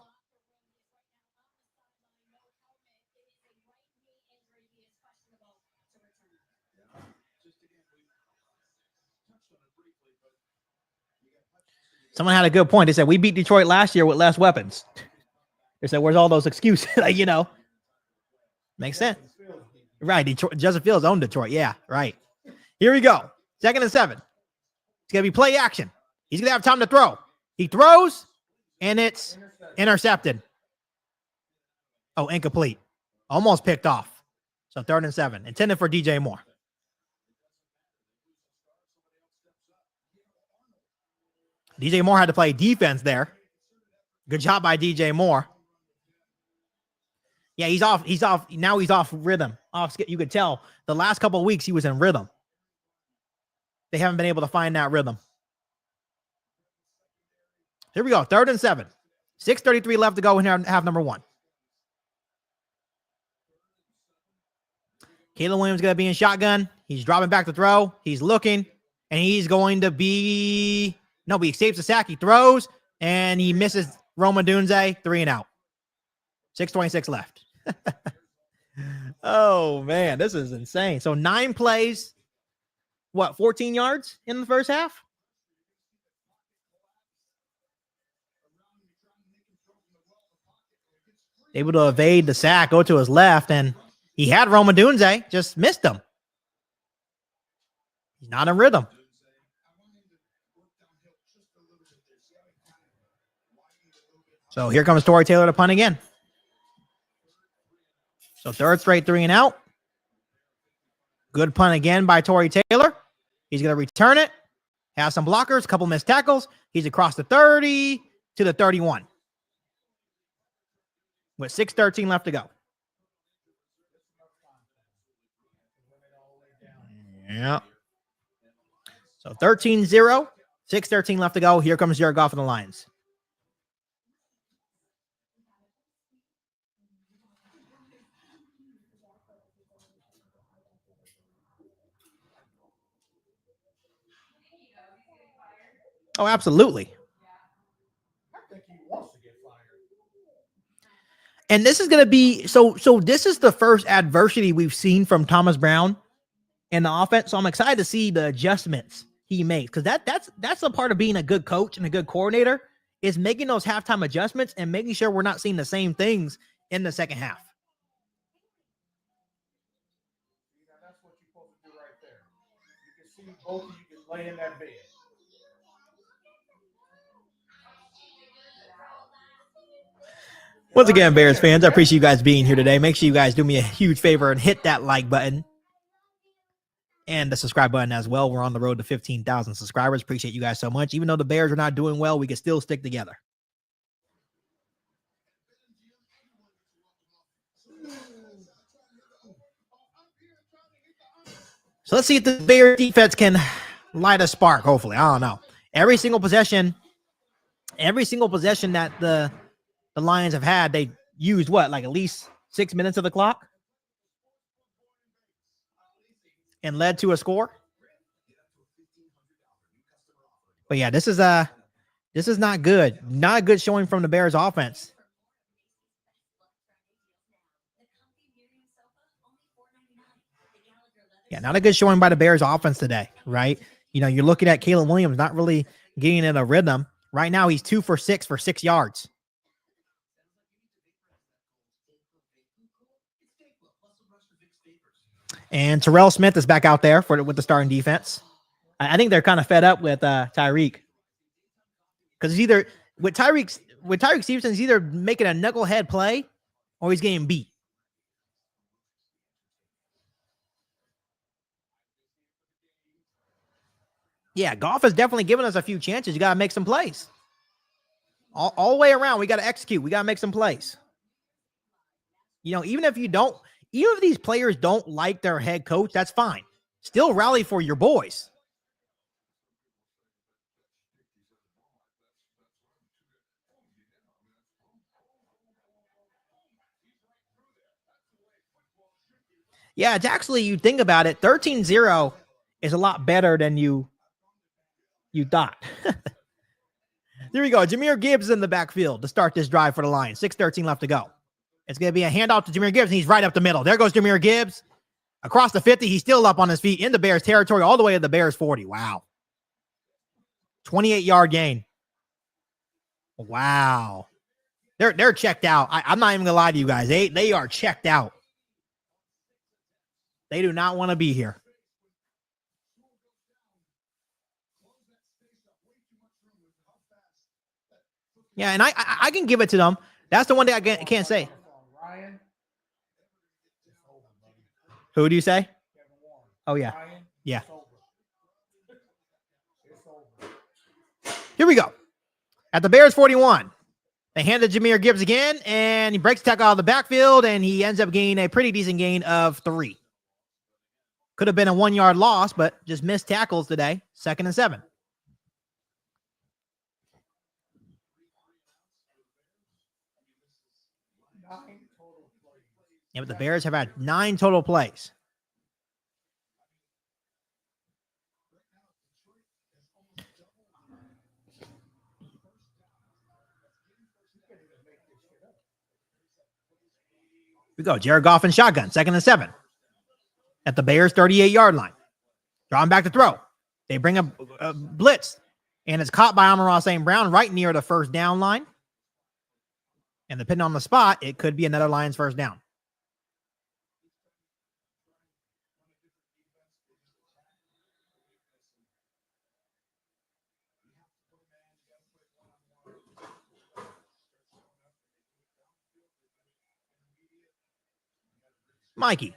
Someone had a good point. They said, we beat Detroit last year with less weapons. They said, where's all those excuses? Like, makes sense. Right. Detroit, Justin Fields owned Detroit. Yeah, right. Here we go. 2nd and 7. It's going to be play action. He's going to have time to throw. He throws, and it's intercepted. Oh, incomplete. Almost picked off. So 3rd and 7, intended for DJ Moore. DJ Moore had to play defense there. Good job by DJ Moore. Yeah, he's off. He's off. Now he's off rhythm. You could tell the last couple of weeks he was in rhythm. They haven't been able to find that rhythm. Here we go. 3rd and 7. 6:33 left to go in half number 1. Caleb Williams going to be in shotgun. He's dropping back to throw. He's looking, and he's going to be... No, but he escapes the sack. He throws, and he misses Roma Dunze. 3 and out. 6:26 left. Oh, man, this is insane. So 9 plays, 14 yards in the first half? Able to evade the sack, go to his left, and he had Roma Dunze, just missed him. He's not in rhythm. So here comes Tory Taylor to punt again. So 3rd straight 3 and out. Good punt again by Tory Taylor. He's going to return it. Has some blockers, a couple missed tackles. He's across the 30 to the 31. With 6:13 left to go. Yeah. So 13-0, 6:13 left to go. Here comes Jared Goff and the Lions. Oh, absolutely. I think he wants to get fired. And this is going to be so this is the first adversity we've seen from Thomas Brown in the offense. So I'm excited to see the adjustments he makes, because that's a part of being a good coach and a good coordinator, is making those halftime adjustments and making sure we're not seeing the same things in the second half. Yeah, that's what you're supposed to do right there. You can see both of you can lay in that bed. Once again, Bears fans, I appreciate you guys being here today. Make sure you guys do me a huge favor and hit that like button and the subscribe button as well. We're on the road to 15,000 subscribers. Appreciate you guys so much. Even though the Bears are not doing well, we can still stick together. So let's see if the Bears defense can light a spark, hopefully. I don't know. Every single possession that the Lions have had, they used like at least 6 minutes of the clock and led to a score. But yeah, this is not good. Not a good showing from the Bears offense. Yeah, not a good showing by the Bears offense today, right? You know, you're looking at Caleb Williams not really getting in a rhythm. Right now, he's 2 for 6 for 6 yards. And Terrell Smith is back out there with the starting defense. I think they're kind of fed up with Tyreek, because it's either with Tyreek Stevenson, he's either making a knucklehead play or he's getting beat. Yeah, Goff has definitely given us a few chances. You got to make some plays. All the way around, we got to execute. We got to make some plays. You know, even if these players don't like their head coach, that's fine. Still rally for your boys. Yeah, it's actually, you think about it, 13-0 is a lot better than you thought. There we go. Jahmyr Gibbs in the backfield to start this drive for the Lions. 6:13 left to go. It's going to be a handoff to Jahmyr Gibbs, and he's right up the middle. There goes Jahmyr Gibbs. Across the 50, he's still up on his feet in the Bears territory, all the way to the Bears 40. Wow. 28-yard gain. Wow. They're checked out. I'm not even going to lie to you guys. They are checked out. They do not want to be here. Yeah, and I can give it to them. That's the one thing I can't say. Who do you say? Kevin Warren. Oh, yeah. Ryan, Yeah. It's over. It's over. Here we go. At the Bears 41, they hand it to Jahmyr Gibbs again, and he breaks the tackle out of the backfield, and he ends up gaining a pretty decent gain of 3. Could have been a 1-yard loss, but just missed tackles today. 2nd and 7. Yeah, but the Bears have had 9 total plays. We go. Jared Goff in shotgun. 2nd and 7. At the Bears 38-yard line. Drawing back to throw. They bring a blitz. And it's caught by Amon-Ra St. Brown right near the first down line. And depending on the spot, it could be another Lions first down. Mikey,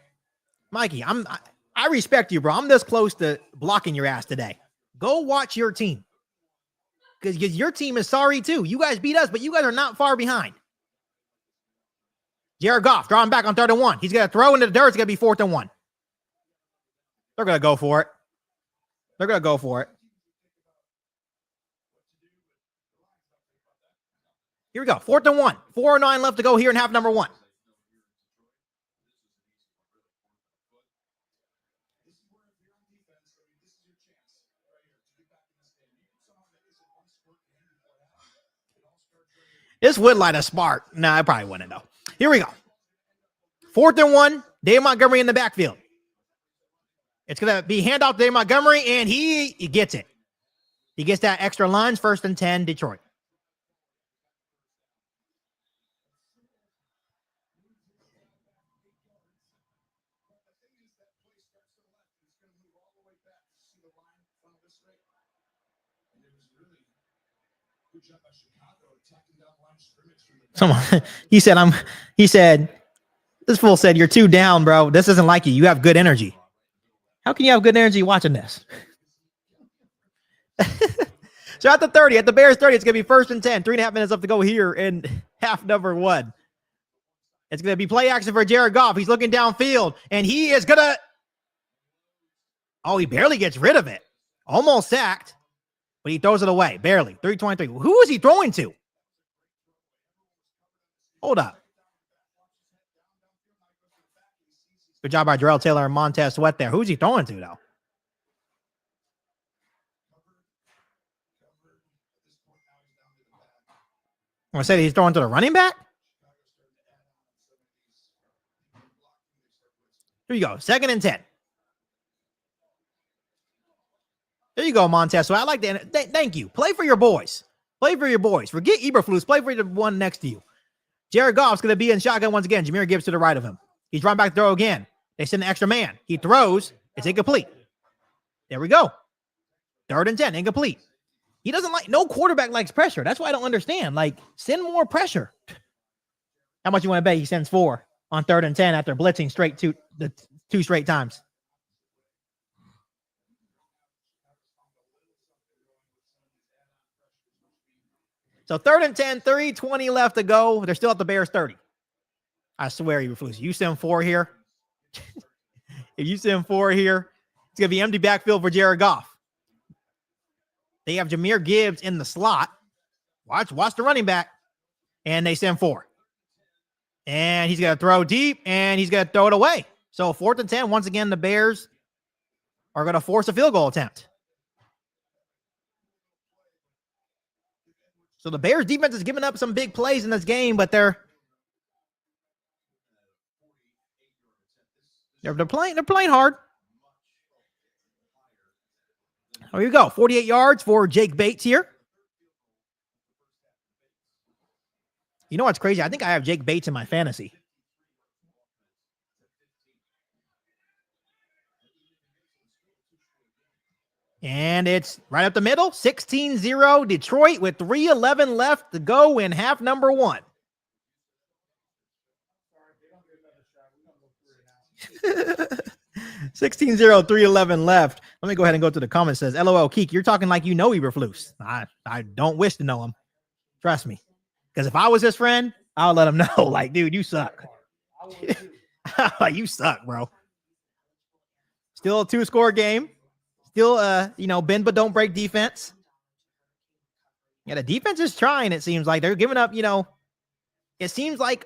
I respect you, bro. I'm this close to blocking your ass today. Go watch your team. Because your team is sorry too. You guys beat us, but you guys are not far behind. Jared Goff drawing back on 3rd and 1. He's going to throw into the dirt. It's going to be 4th and 1. They're going to go for it. They're going to go for it. Here we go. 4th and 1. 4:09 left to go here in half number 1. This would light a spark. No, I probably wouldn't, though. Here we go. 4th and 1. Dave Montgomery in the backfield. It's going to be handoff to Dave Montgomery, and he gets it. He gets that extra lines. 1st and 10, Detroit. Someone he said this fool said, "You're too down, bro. This isn't like you. You have good energy." How can you have good energy watching this? So at the 30, at the Bears 30, it's gonna be 1st and 10. 3.5 minutes left to go here in half number 1. It's gonna be play action for Jared Goff. He's looking downfield, and he is gonna. Oh, he barely gets rid of it. Almost sacked, but he throws it away. Barely. 323. Who is he throwing to? Hold up. Good job by Darrell Taylor and Montez Sweat there. Who's he throwing to, though? I'm going to say he's throwing to the running back? Here you go. 2nd and 10. There you go, Montez. So I like that. Thank you. Play for your boys. Play for your boys. Forget Eberflus. Play for the one next to you. Jared Goff's going to be in shotgun once again. Jahmyr Gibbs to the right of him. He's running back to throw again. They send an extra man. He throws. It's incomplete. There we go. 3rd and 10. Incomplete. He doesn't like, no quarterback likes pressure. That's why I don't understand. Like, send more pressure. How much you want to bet he sends 4 on 3rd and 10 after blitzing two straight times? So 3rd and 10, 3:20 left to go. They're still at the Bears 30. I swear, Eberflus, you send 4 here. If you send 4 here, it's going to be empty backfield for Jared Goff. They have Jahmyr Gibbs in the slot. Watch the running back. And they send 4. And he's going to throw deep, and he's going to throw it away. So 4th and 10, once again, the Bears are going to force a field goal attempt. So the Bears defense has given up some big plays in this game, but they're playing hard. Here you go. 48 yards for Jake Bates here. You know what's crazy? I think I have Jake Bates in my fantasy. And it's right up the middle. 16-0 Detroit with 3:11 left to go in half number 1. 16-0, 3:11 left. Let me go ahead and go to the comments. Says, LOL, KIEQ, you're talking like you know Eberflus. I don't wish to know him. Trust me. Because if I was his friend, I'll let him know. Like, dude, you suck. Like, you suck, bro. Still a 2-score game. Still, bend but don't break defense. Yeah, the defense is trying, it seems like. They're giving up, it seems like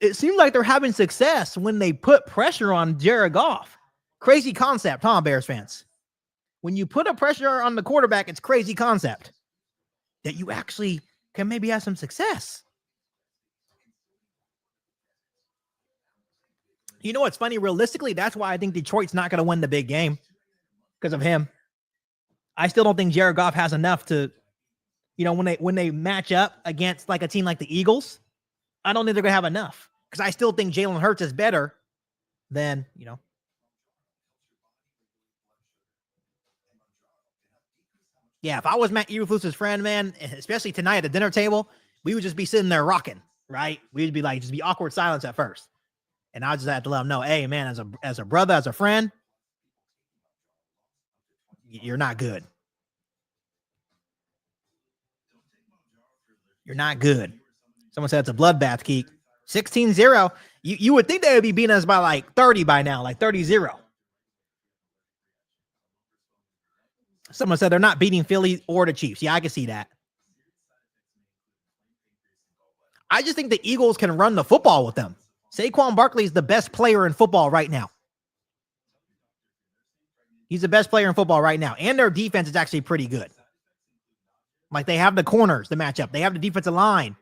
they're having success when they put pressure on Jared Goff. Crazy concept, huh, Bears fans? When you put a pressure on the quarterback, it's crazy concept that you actually can maybe have some success. You know what's funny? Realistically, that's why I think Detroit's not going to win the big game because of him. I still don't think Jared Goff has enough to, when they match up against like a team like the Eagles, I don't think they're going to have enough because I still think Jalen Hurts is better than, Yeah, if I was Matt Eberflus's friend, man, especially tonight at the dinner table, we would just be sitting there rocking, right? We'd be like, just be awkward silence at first. And I just have to let him know, hey, man, as a brother, as a friend, you're not good. You're not good. Someone said it's a bloodbath, KIEQ. 16-0. You would think they would be beating us by like 30 by now, like 30-0. Someone said they're not beating Philly or the Chiefs. Yeah, I can see that. I just think the Eagles can run the football with them. Saquon Barkley is the best player in football right now. He's the best player in football right now. And their defense is actually pretty good. Like, they have the corners to match up. They have the defensive line.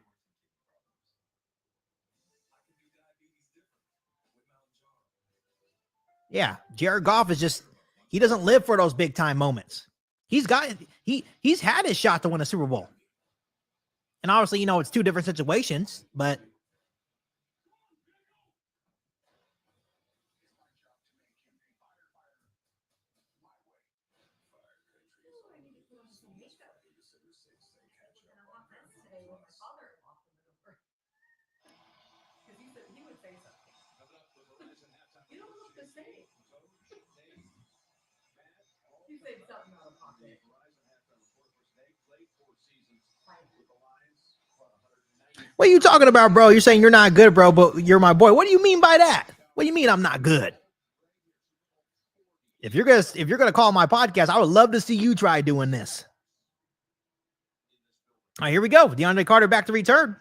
Yeah, Jared Goff is just, he doesn't live for those big time moments. He's had his shot to win a Super Bowl. And obviously, it's two different situations, but what are you talking about, bro? You're saying you're not good, bro, but you're my boy. What do you mean by that? What do you mean I'm not good? If you're gonna call my podcast, I would love to see you try doing this. All right, here we go. DeAndre Carter back to return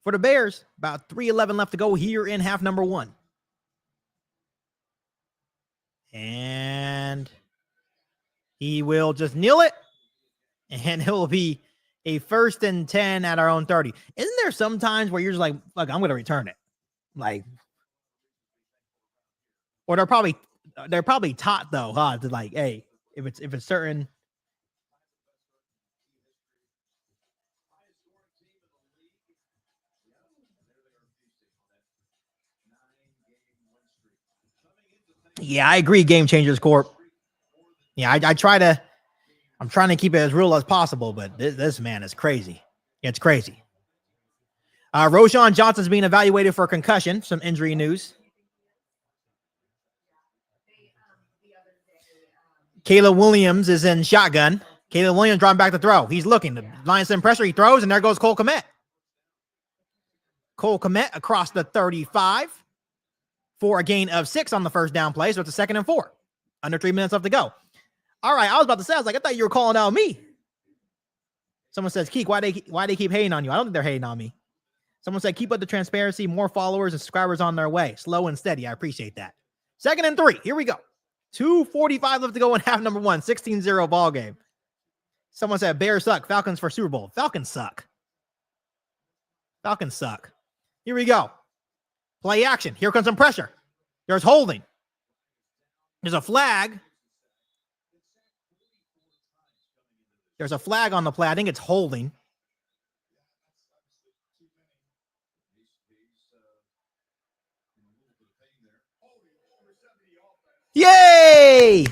for the Bears. About 3:11 left to go here in half number 1. And he will just kneel it, and it will be a 1st and 10 at our own 30. Isn't there some times where you're just like, look, I'm going to return it? Like, or they're probably taught though, huh? To like, hey, if it's certain. Yeah, I agree. Game Changers Corp. Yeah, I'm trying to keep it as real as possible, but this man is crazy. It's crazy. Roshan Johnson's being evaluated for concussion. Some injury news. Caleb Williams is in shotgun. Caleb Williams dropping back to throw. He's looking. The Lions send pressure. He throws, and there goes Cole Kmet. Cole Kmet across the 35 for a gain of 6 on the first down play. So it's a 2nd and 4. Under 3 minutes left to go. All right, I was about to say, I thought you were calling out me. Someone says, KIEQ, why they keep hating on you? I don't think they're hating on me. Someone said, keep up the transparency, more followers and subscribers on their way. Slow and steady. I appreciate that. 2nd and 3. Here we go. 2:45 left to go in half number 1. 16-0 ball game. Someone said, Bears suck. Falcons for Super Bowl. Falcons suck. Falcons suck. Here we go. Play action. Here comes some pressure. There's holding. There's a flag. There's a flag on the play. I think it's holding. Yay!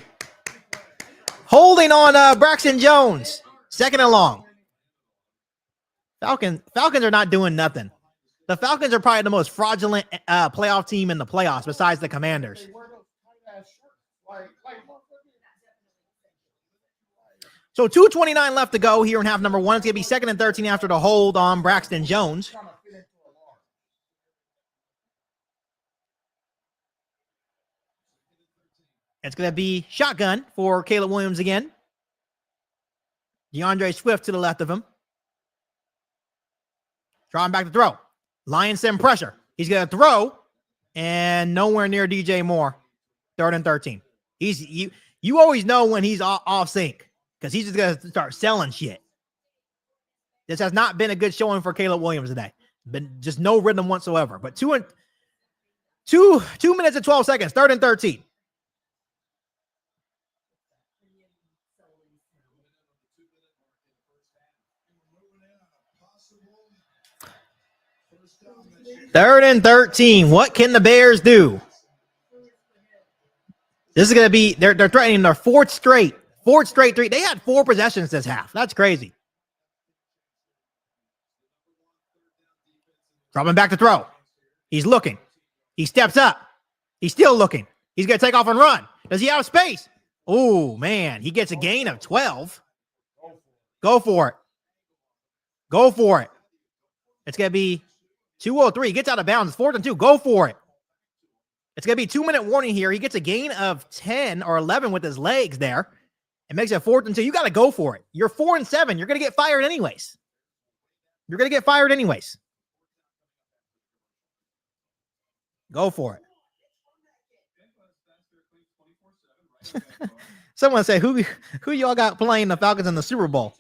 Holding on Braxton Jones. 2nd and long. Falcons are not doing nothing. The Falcons are probably the most fraudulent playoff team in the playoffs besides the Commanders. So 2:29 left to go here in half number one. It's going to be 2nd and 13 after the hold on Braxton Jones. Trying to fit into a lar. It's going to be shotgun for Caleb Williams again. DeAndre Swift to the left of him. Drawing back to throw. Lions send pressure. He's going to throw, and nowhere near DJ Moore. 3rd and 13. You always know when he's off sync because he's just going to start selling shit. This has not been a good showing for Caleb Williams today. Been just no rhythm whatsoever. But 2 minutes and 12 seconds. 3rd and 13. Third and 13. What can the Bears do? This is going to be, they're threatening their fourth straight three. They had 4 possessions this half. That's crazy. Dropping back to throw. He's looking. He steps up. He's still looking. He's going to take off and run. Does he have space? Oh, man. He gets a gain of 12. Go for it. Go for it. It's going to be 2:03. He gets out of bounds. 4th and 2. Go for it. It's going to be 2-minute warning here. He gets a gain of 10 or 11 with his legs there. It makes it 4th and 2. You got to go for it. You're 4 and 7. You're going to get fired anyways. You're going to get fired anyways. Go for it. Someone say, who y'all got playing the Falcons in the Super Bowl?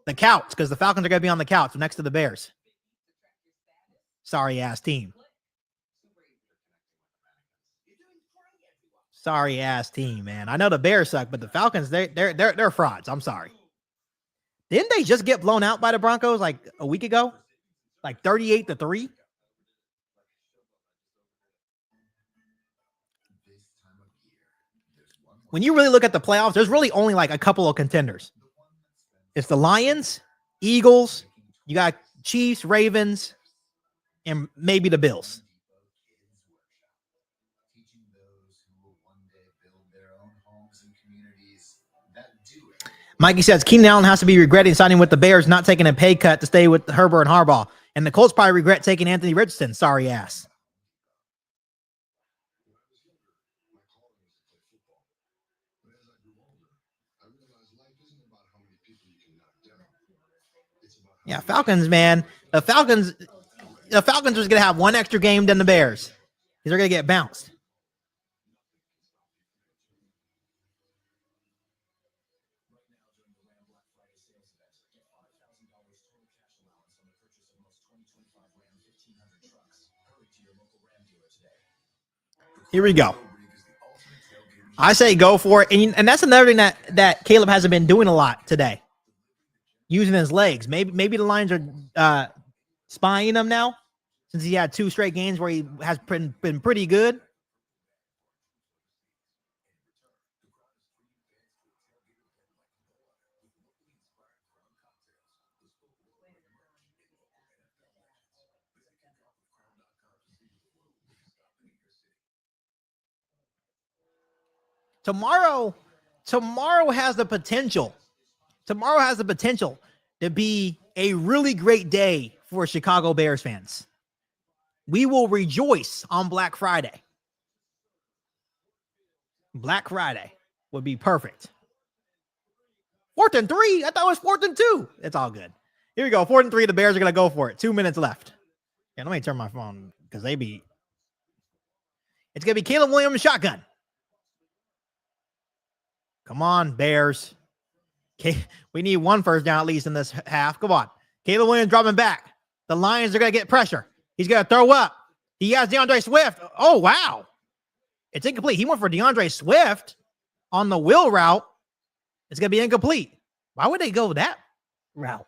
The couch, because the Falcons are going to be on the couch next to the Bears. Sorry ass team. Sorry ass team, man. I know the Bears suck, but the Falcons, they're frauds. I'm sorry. Didn't they just get blown out by the Broncos like a week ago? Like 38-3? When you really look at the playoffs, there's really only like a couple of contenders. It's the Lions, Eagles, you got Chiefs, Ravens, and maybe the Bills. Mikey says Keenan Allen has to be regretting signing with the Bears, not taking a pay cut to stay with Herbert and Harbaugh. And the Colts probably regret taking Anthony Richardson. Sorry ass. Yeah, Falcons, man. The Falcons was going to have one extra game than the Bears. They're going to get bounced. Here we go. I say go for it. And that's another thing that Caleb hasn't been doing a lot today. Using his legs. Maybe the Lions are spying him now since he had 2 straight games where he has been pretty good. Tomorrow has the potential. Tomorrow has the potential to be a really great day for Chicago Bears fans. We will rejoice on Black Friday. Black Friday would be perfect. 4th and 3. I thought it was 4th and 2. It's all good. Here we go. 4th and 3. The Bears are going to go for it. 2 minutes left. Yeah, let me turn my phone because it's going to be Caleb Williams shotgun. Come on, Bears. Okay, we need 1 first down at least in this half. Come on. Caleb Williams dropping back. The Lions are going to get pressure. He's going to throw up. He has DeAndre Swift. Oh, wow. It's incomplete. He went for DeAndre Swift on the wheel route. It's going to be incomplete. Why would they go that route?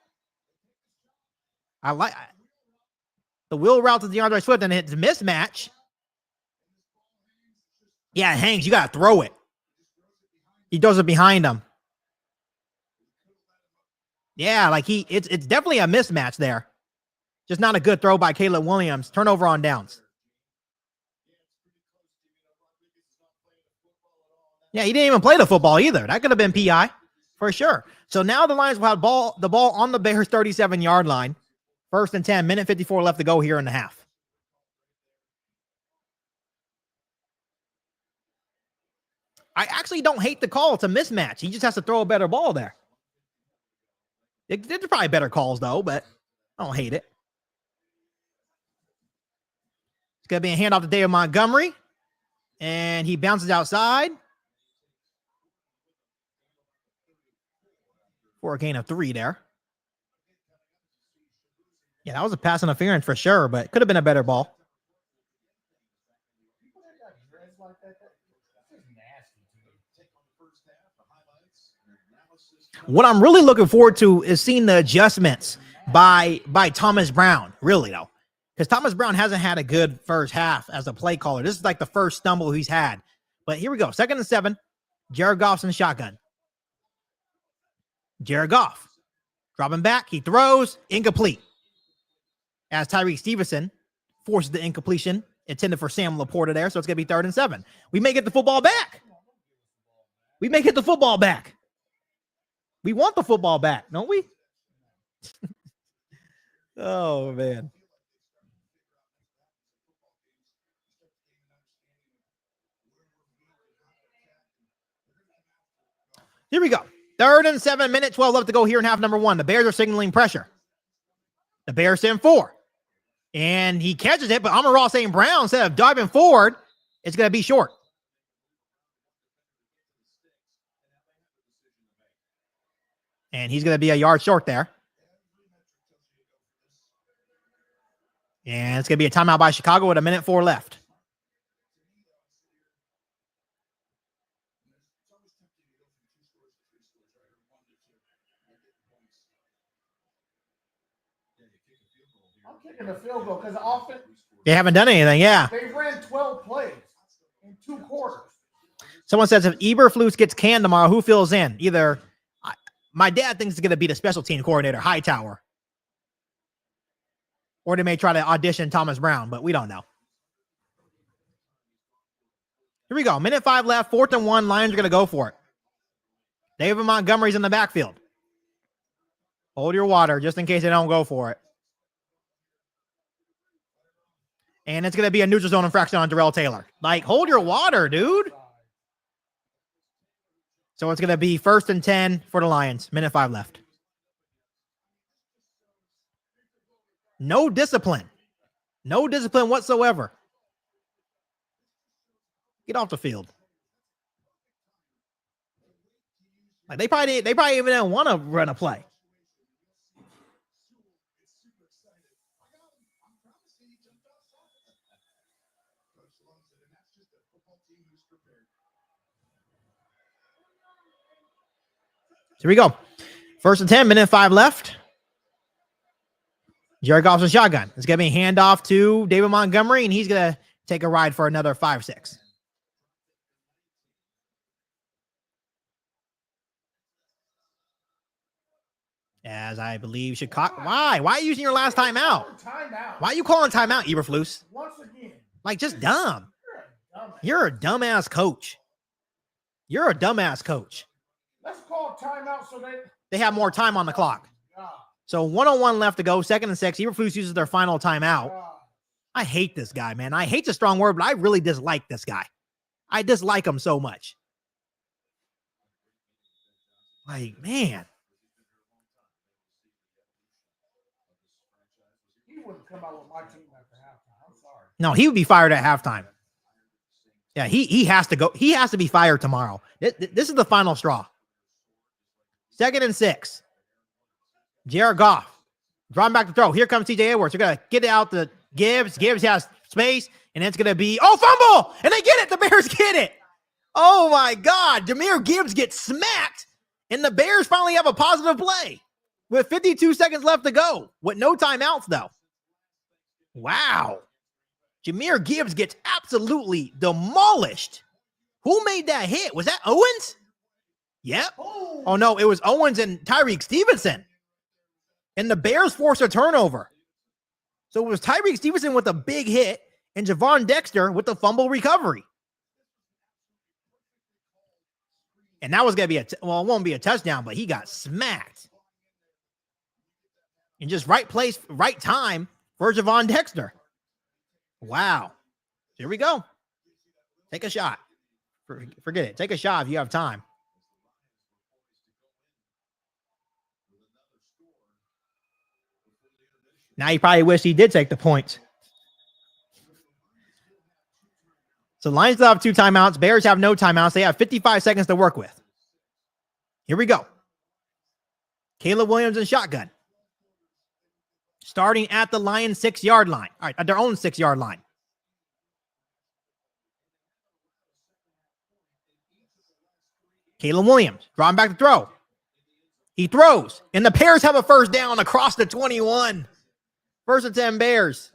I like the wheel route to DeAndre Swift, and it's a mismatch. Yeah, it hangs. You got to throw it. He throws it behind him. Yeah, like it's definitely a mismatch there. Just not a good throw by Caleb Williams. Turnover on downs. Yeah, he didn't even play the football either. That could have been PI For sure. So now the Lions will have the ball on the Bears 37-yard line. 1st and 10, minute 54 left to go here in the half. I actually don't hate the call. It's a mismatch. He just has to throw a better ball there. There's probably better calls, though, but I don't hate it. It's going to be a handoff to David Montgomery, and he bounces outside for a gain of 3 there. Yeah, that was a pass interference for sure, but could have been a better ball. What I'm really looking forward to is seeing the adjustments by Thomas Brown, really, though. Because Thomas Brown hasn't had a good first half as a play caller. This is like the first stumble he's had. But here we go. 2nd and 7. Jared Goff's in shotgun. Jared Goff. Dropping back. He throws. Incomplete. As Tyreek Stevenson forces the incompletion intended for Sam Laporta there. So it's going to be 3rd and 7. We may get the football back. We may get the football back. We want the football back, don't we? Oh, man. Here we go. 3rd and 7, minute 12 left to go here in half number 1. The Bears are signaling pressure. The Bears send 4. And he catches it, but Amon-Ra St. Brown, instead of diving forward, it's going to be short. And he's going to be a yard short there. And it's going to be a timeout by Chicago with 1:04 left. I'm kicking the field goal because the offense. They haven't done anything, yeah. They ran 12 plays in 2 quarters. Someone says if Eberflus gets canned tomorrow, who fills in? Either my dad thinks it's going to be the special team coordinator, Hightower. Or they may try to audition Thomas Brown, but we don't know. Here we go. 1:05 left. 4th and 1. Lions are going to go for it. David Montgomery's in the backfield. Hold your water just in case they don't go for it. And it's going to be a neutral zone infraction on Darrell Taylor. Like, hold your water, dude. So it's going to be 1st and 10 for the Lions. 1:05 left. No discipline. No discipline whatsoever. Get off the field. Like they probably even didn't want to run a play. Here we go. 1st and 10, 1:05 left. Jared Goff's in shotgun. It's going to be a handoff to David Montgomery, and he's going to take a ride for another 5-6. As I believe shcok. Why? Why are you using your last timeout? Why are you calling timeout, Eberflus? Once again. Like, just dumb. You're a dumbass coach. You're a dumbass coach. Let's call timeout so they have more time on the clock. So 1:01 left to go, 2nd and 6. Eberflus uses their final timeout. I hate this guy, man. I hate's a strong word, but I really dislike this guy. I dislike him so much. Like, man. He wouldn't come out with my team after halftime. I'm sorry. No, he would be fired at halftime. Yeah, he has to go. He has to be fired tomorrow. This is the final straw. 2nd and 6. Jared Goff. Drawing back to throw. Here comes TJ Edwards. They're going to get it out to Gibbs. Gibbs has space, and it's going to be, fumble! And they get it. The Bears get it. Oh, my God. Jahmyr Gibbs gets smacked, and the Bears finally have a positive play with 52 seconds left to go with no timeouts, though. Wow. Jahmyr Gibbs gets absolutely demolished. Who made that hit? Was that Owens? Yep. Oh, no, it was Owens and Tyreek Stevenson. And the Bears forced a turnover. So it was Tyreek Stevenson with a big hit and Javon Dexter with the fumble recovery. And that was going to be well, it won't be a touchdown, but he got smacked. In just right place, right time for Javon Dexter. Wow. Here we go. Take a shot. Forget it. Take a shot if you have time. Now you probably wish he did take the points. So Lions still have 2 timeouts. Bears have no timeouts. They have 55 seconds to work with. Here we go. Caleb Williams in shotgun. Starting at the Lions 6-yard line. All right, at their own 6-yard line. Caleb Williams drawing back to throw. He throws, and the Bears have a first down across the 21. First and 10 Bears.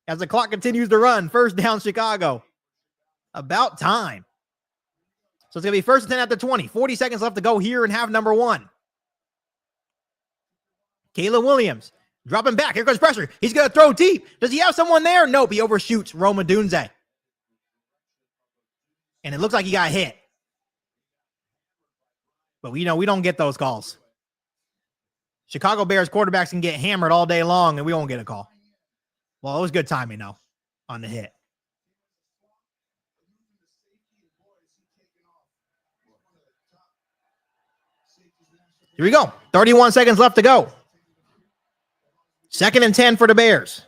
As the clock continues to run, first down Chicago. About time. So it's going to be first and 10 at the 20. 40 seconds left to go here in half number 1. Caleb Williams dropping back. Here comes pressure. He's going to throw deep. Does he have someone there? Nope. He overshoots Roma Dunze. And it looks like he got hit. But we don't get those calls. Chicago Bears quarterbacks can get hammered all day long, and we won't get a call. Well, it was good timing, though, on the hit. Here we go. 31 seconds left to go. Second and 10 for the Bears.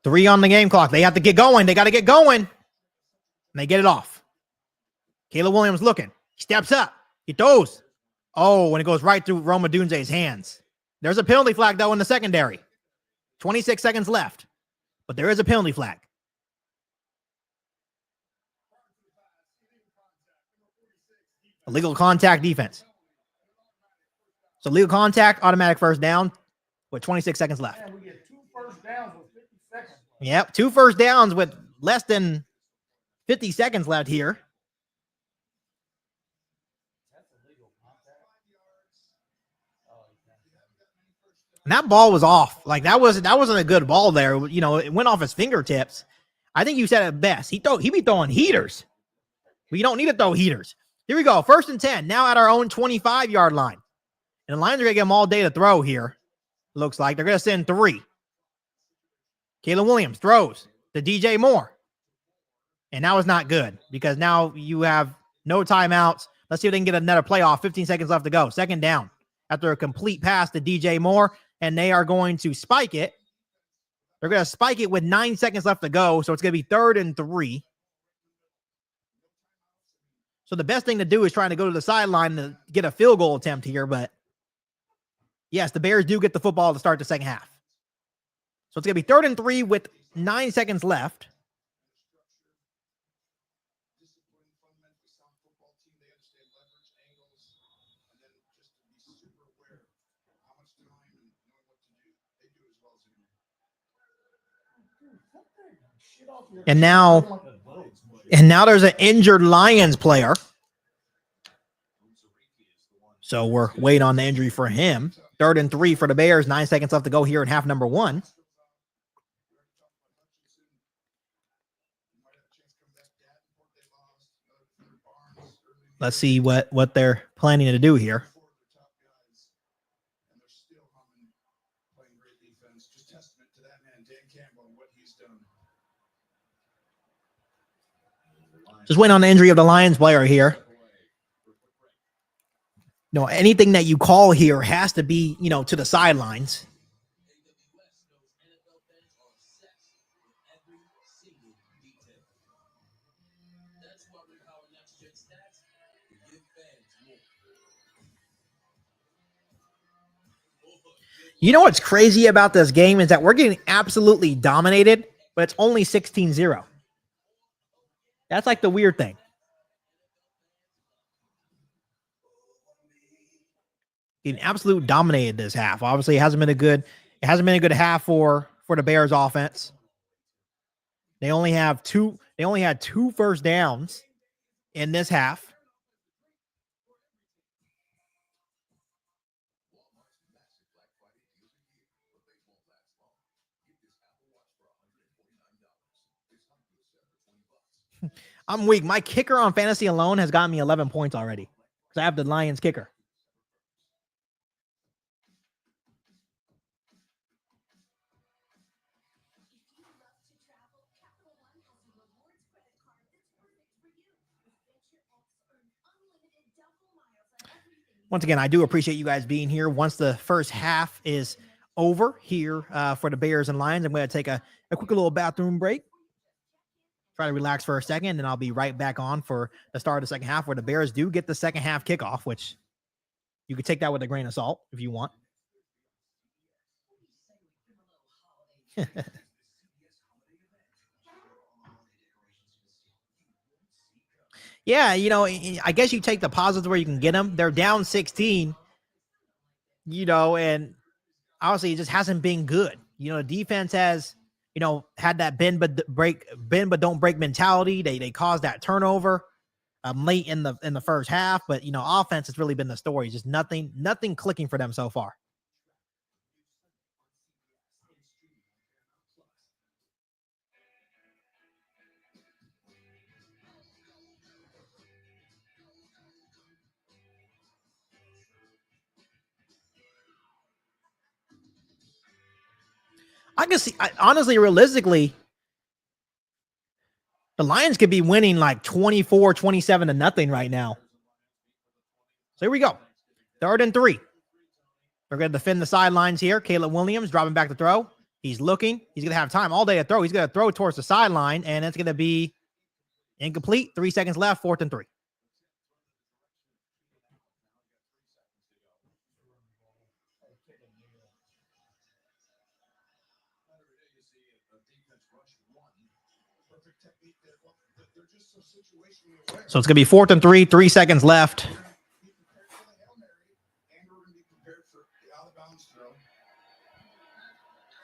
Three on the game clock. They have to get going. They got to get going. And they get it off. Caleb Williams looking. He steps up. He throws. Oh, and it goes right through Roma Dunze's hands. There's a penalty flag, though, in the secondary. 26 seconds left. But there is a penalty flag. Illegal contact defense. So legal contact, automatic first down with 26 seconds left. Man, we get 2 first downs with 50 seconds. Yep, 2 first downs with less than 50 seconds left here. And that ball was off. Like that wasn't a good ball there. You know, it went off his fingertips. I think you said it best. He be throwing heaters. We don't need to throw heaters. Here we go. First and 10. Now at our own 25-yard line. And the Lions are going to get them all day to throw here. Looks like they're going to send 3. Caleb Williams throws to DJ Moore. And now it's not good because now you have no timeouts. Let's see if they can get another playoff. 15 seconds left to go. Second down after a complete pass to DJ Moore. And they are going to spike it. They're going to spike it with 9 seconds left to go. So it's going to be 3rd and 3. So the best thing to do is trying to go to the sideline to get a field goal attempt here. But yes, the Bears do get the football to start the second half. So it's going to be 3rd and 3 with 9 seconds left. And now there's an injured Lions player. So we're waiting on the injury for him. 3rd and 3 for the Bears. 9 seconds left to go here in half number 1. Let's see what they're planning to do here. Just waiting on the injury of the Lions player here. You know, anything that you call here has to be, you know, to the sidelines. You know what's crazy about this game is that we're getting absolutely dominated, but it's only 16-0. That's like the weird thing. Getting absolute dominated this half. Obviously, it hasn't been a good half for the Bears offense. They only had 2 first downs in this half. I'm weak. My kicker on fantasy alone has gotten me 11 points already because I have the Lions kicker. Once again, I do appreciate you guys being here. Once the first half is over here for the Bears and Lions, I'm going to take a quick little bathroom break. Try to relax for a second, and I'll be right back on for the start of the second half where the Bears do get the second half kickoff, which you could take that with a grain of salt if you want. Yeah, you know, I guess you take the positives where you can get them. They're down 16, you know, and obviously it just hasn't been good. You know, the defense has, you know, had that bend but don't break mentality. They caused that turnover late in the first half, but you know, offense has really been the story. Just nothing clicking for them so far. I can see, honestly, realistically, the Lions could be winning like 24-27 right now. So here we go. 3rd and 3. We're going to defend the sidelines here. Caleb Williams dropping back to throw. He's looking. He's going to have time all day to throw. He's going to throw towards the sideline, and it's going to be incomplete. 3 seconds left, 4th and 3. So it's going to be 4th and 3, 3 seconds left.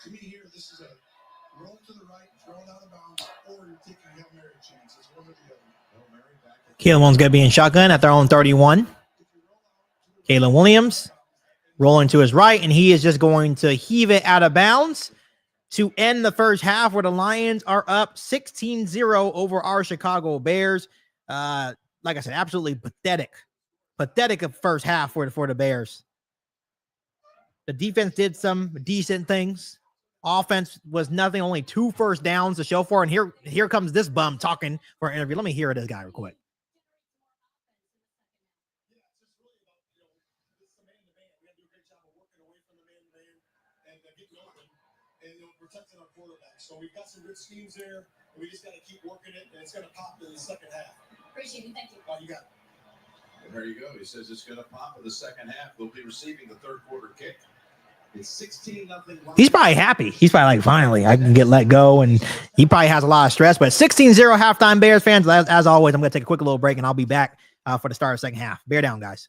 To me here, this is a roll to the right, throw it out of bounds, or you're taking a Hail Mary chance. It's one or the other. Caleb Williams going to be in shotgun at their own 31. Caleb Williams rolling to his right, and he is just going to heave it out of bounds to end the first half where the Lions are up 16-0 over our Chicago Bears. Like I said, absolutely pathetic first half for the Bears. The defense did some decent things. Offense was nothing, only 2 first downs to show for. And here comes this bum talking for an interview. Let me hear this guy real quick. Protecting our quarterback. So we've got some good schemes there, and we just got to keep working it, and it's going to pop in the second half. Appreciate it. Thank you. Oh, you got it. And there you go. He says it's going to pop in the second half. They'll be receiving the third quarter kick. It's 16-0. He's probably happy. He's probably like, finally, I can get let go, and he probably has a lot of stress. But 16-0 halftime, Bears fans. As always, I'm going to take a quick little break, and I'll be back for the start of the second half. Bear down, guys.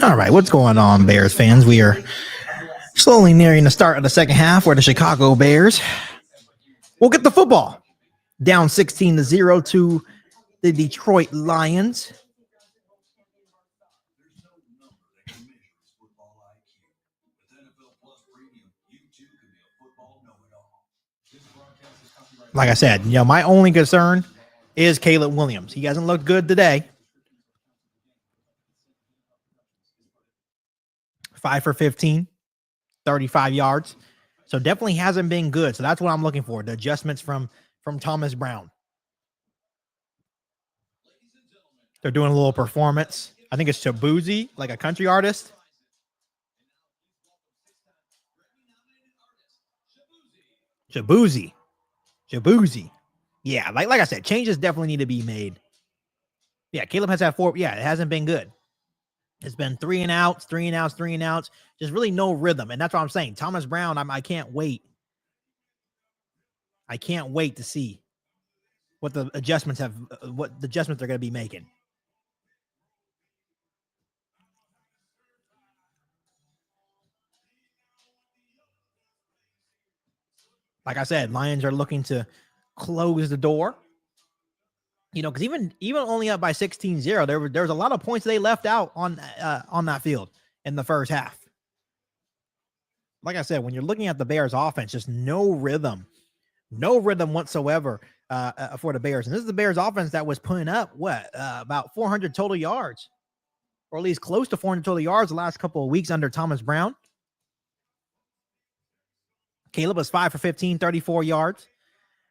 All right, what's going on, Bears fans? We are slowly nearing the start of the second half where the Chicago Bears will get the football down 16-0 to the Detroit Lions. Like I said, my only concern is Caleb Williams. He hasn't looked good today. 5 for 15, 35 yards. So definitely hasn't been good. So that's what I'm looking for, the adjustments from Thomas Brown. They're doing a little performance. I think it's Shabuzi, like a country artist. Shabuzi. Yeah, like I said, changes definitely need to be made. Yeah, Caleb has had 4. Yeah, it hasn't been good. It's been 3 and outs. Just really no rhythm. And that's what I'm saying. Thomas Brown, I can't wait. I can't wait to see what the adjustments they're going to be making. Like I said, Lions are looking to close the door. Because even only up by 16-0, there was a lot of points they left out on that field in the first half. Like I said, when you're looking at the Bears offense, just no rhythm whatsoever for the Bears. And this is the Bears offense that was putting up about 400 total yards, or at least close to 400 total yards the last couple of weeks under Thomas Brown. Caleb was 5 for 15, 34 yards.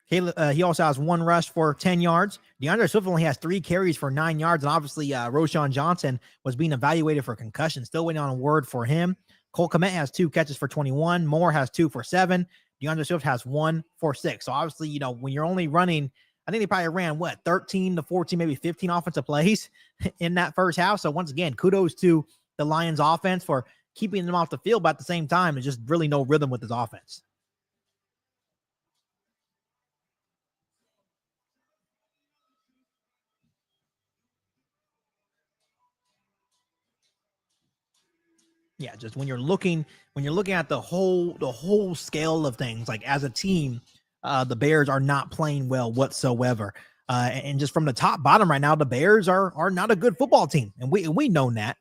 He also has 1 rush for 10 yards. DeAndre Swift only has 3 carries for 9 yards. And obviously, Roschon Johnson was being evaluated for concussion. Still waiting on a word for him. Cole Kmet has 2 catches for 21. Moore has 2 for 7. DeAndre Swift has 1 for 6. So obviously, when you're only running, I think they probably ran 13 to 14, maybe 15 offensive plays in that first half. So once again, kudos to the Lions offense for keeping them off the field, but at the same time, there's just really no rhythm with this offense. Yeah, just when you're looking at the whole scale of things, like as a team, the Bears are not playing well whatsoever. And just from the top bottom right now, the Bears are not a good football team, and we've known that.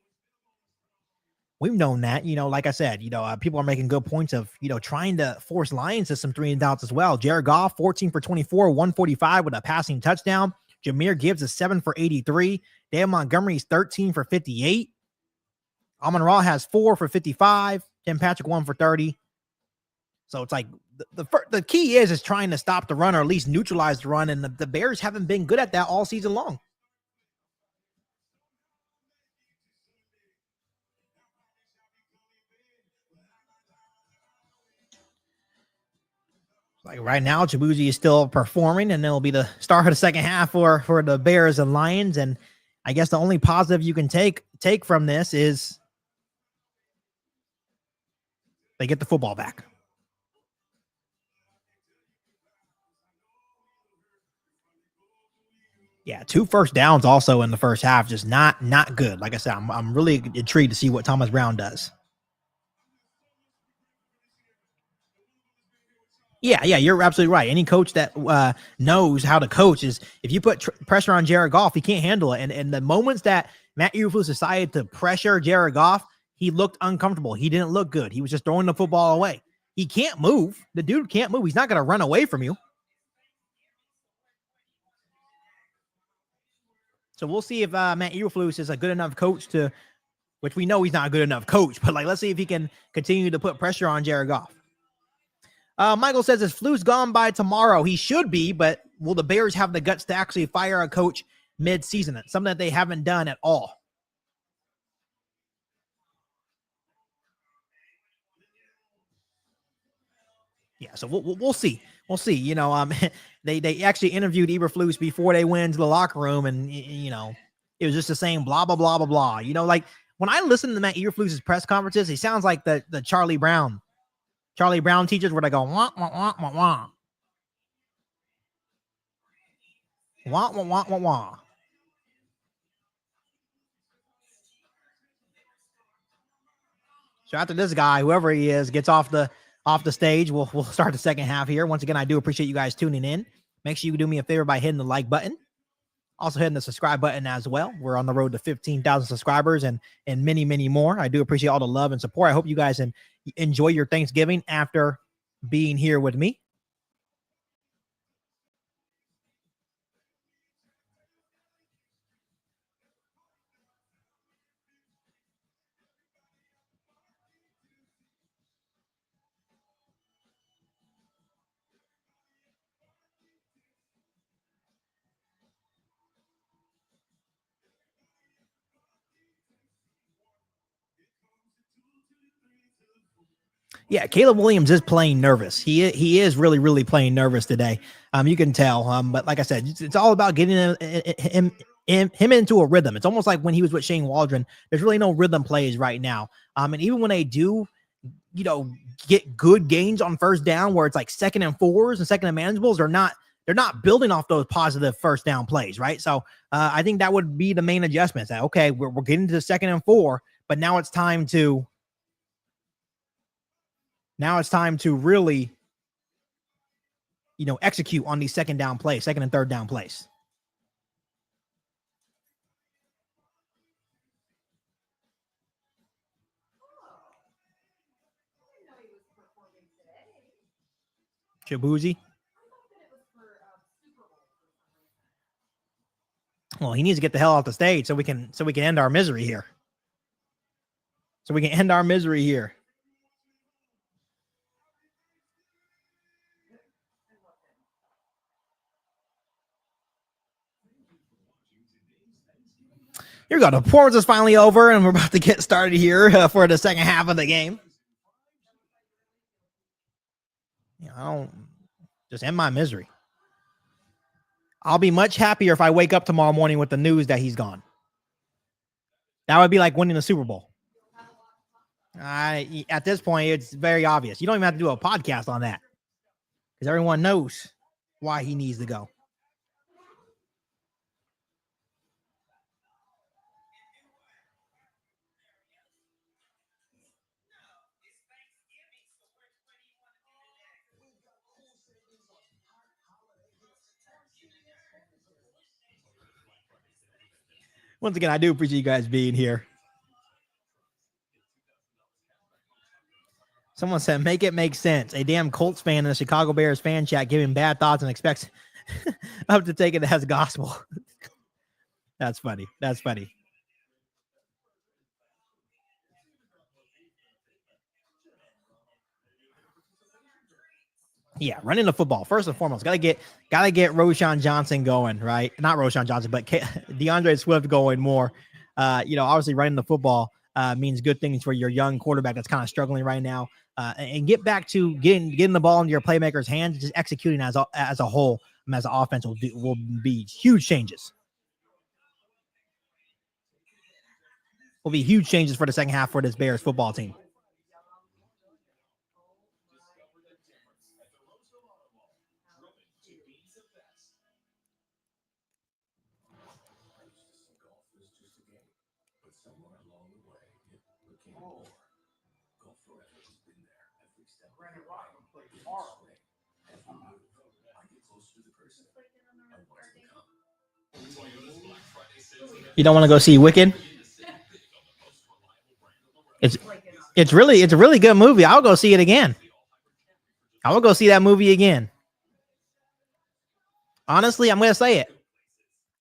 We've known that. Like I said, people are making good points of trying to force Lions to some 3 and outs as well. Jared Goff, 14 for 24, 145 with a passing touchdown. Jahmyr Gibbs is 7 for 83. Dan Montgomery's 13 for 58. Amon-Ra has 4 for 55. Tim Patrick 1 for 30. So it's like the key is trying to stop the run, or at least neutralize the run. And the Bears haven't been good at that all season long. Like right now, Chibuzi is still performing, and it'll be the start of the second half for the Bears and Lions. And I guess the only positive you can take from this is they get the football back. Yeah, 2 first downs also in the first half, just not good. Like I said, I'm really intrigued to see what Thomas Brown does. Yeah, you're absolutely right. Any coach that knows how to coach is, if you put pressure on Jared Goff, he can't handle it. And the moments that Matt Eberflus decided to pressure Jared Goff, he looked uncomfortable. He didn't look good. He was just throwing the football away. He can't move. The dude can't move. He's not going to run away from you. So we'll see if Matt Eberflus is a good enough coach which we know he's not a good enough coach, but let's see if he can continue to put pressure on Jared Goff. Michael says, is Flus gone by tomorrow? He should be, but will the Bears have the guts to actually fire a coach mid-season? That's something that they haven't done at all. Yeah, so we'll see. We'll see. They actually interviewed Eberflus before they went into the locker room, and it was just the same blah blah blah blah blah. Like when I listen to Matt Eberflus's press conferences, he sounds like the Charlie Brown teachers, where they go wah wah wah wah wah wah wah wah wah wah. So after this guy, whoever he is, gets off the stage, we'll start the second half here. Once again, I do appreciate you guys tuning in. Make sure you do me a favor by hitting the like button. Also hitting the subscribe button as well. We're on the road to 15,000 subscribers and many, many more. I do appreciate all the love and support. I hope you guys enjoy your Thanksgiving after being here with me. Yeah, Caleb Williams is playing nervous. He is really, really playing nervous today. You can tell. But like I said, it's all about getting him into a rhythm. It's almost like when he was with Shane Waldron. There's really no rhythm plays right now. And even when they do, get good gains on first down, where it's like 2nd and 4s and 2nd and manageables, they're not building off those positive first down plays, right? So I think that would be the main adjustments. That okay, we're getting to the 2nd and 4, but now it's time to. Now it's time to really, execute on these 2nd down plays, 2nd and 3rd down plays. Shabuzi. Well, he needs to get the hell off the stage so we can end our misery here. Here we go. The performance is finally over, and we're about to get started here for the second half of the game. I don't just end my misery. I'll be much happier if I wake up tomorrow morning with the news that he's gone. That would be like winning the Super Bowl. At this point, it's very obvious. You don't even have to do a podcast on that because everyone knows why he needs to go. Once again, I do appreciate you guys being here. Someone said, make it make sense. A damn Colts fan in the Chicago Bears fan chat giving bad thoughts and expects up to take it as gospel. That's funny. Yeah, running the football first and foremost. Gotta get Roshan Johnson going, right? Not Roshan Johnson, but DeAndre Swift going more. Obviously running the football means good things for your young quarterback that's kind of struggling right now. And get back to getting the ball into your playmakers' hands, just executing as a whole, as an offense will be huge changes. Will be huge changes for the second half for this Bears football team. You don't want to go see Wicked? It's a really good movie. I'll go see it again. I will go see that movie again. Honestly, I'm going to say it.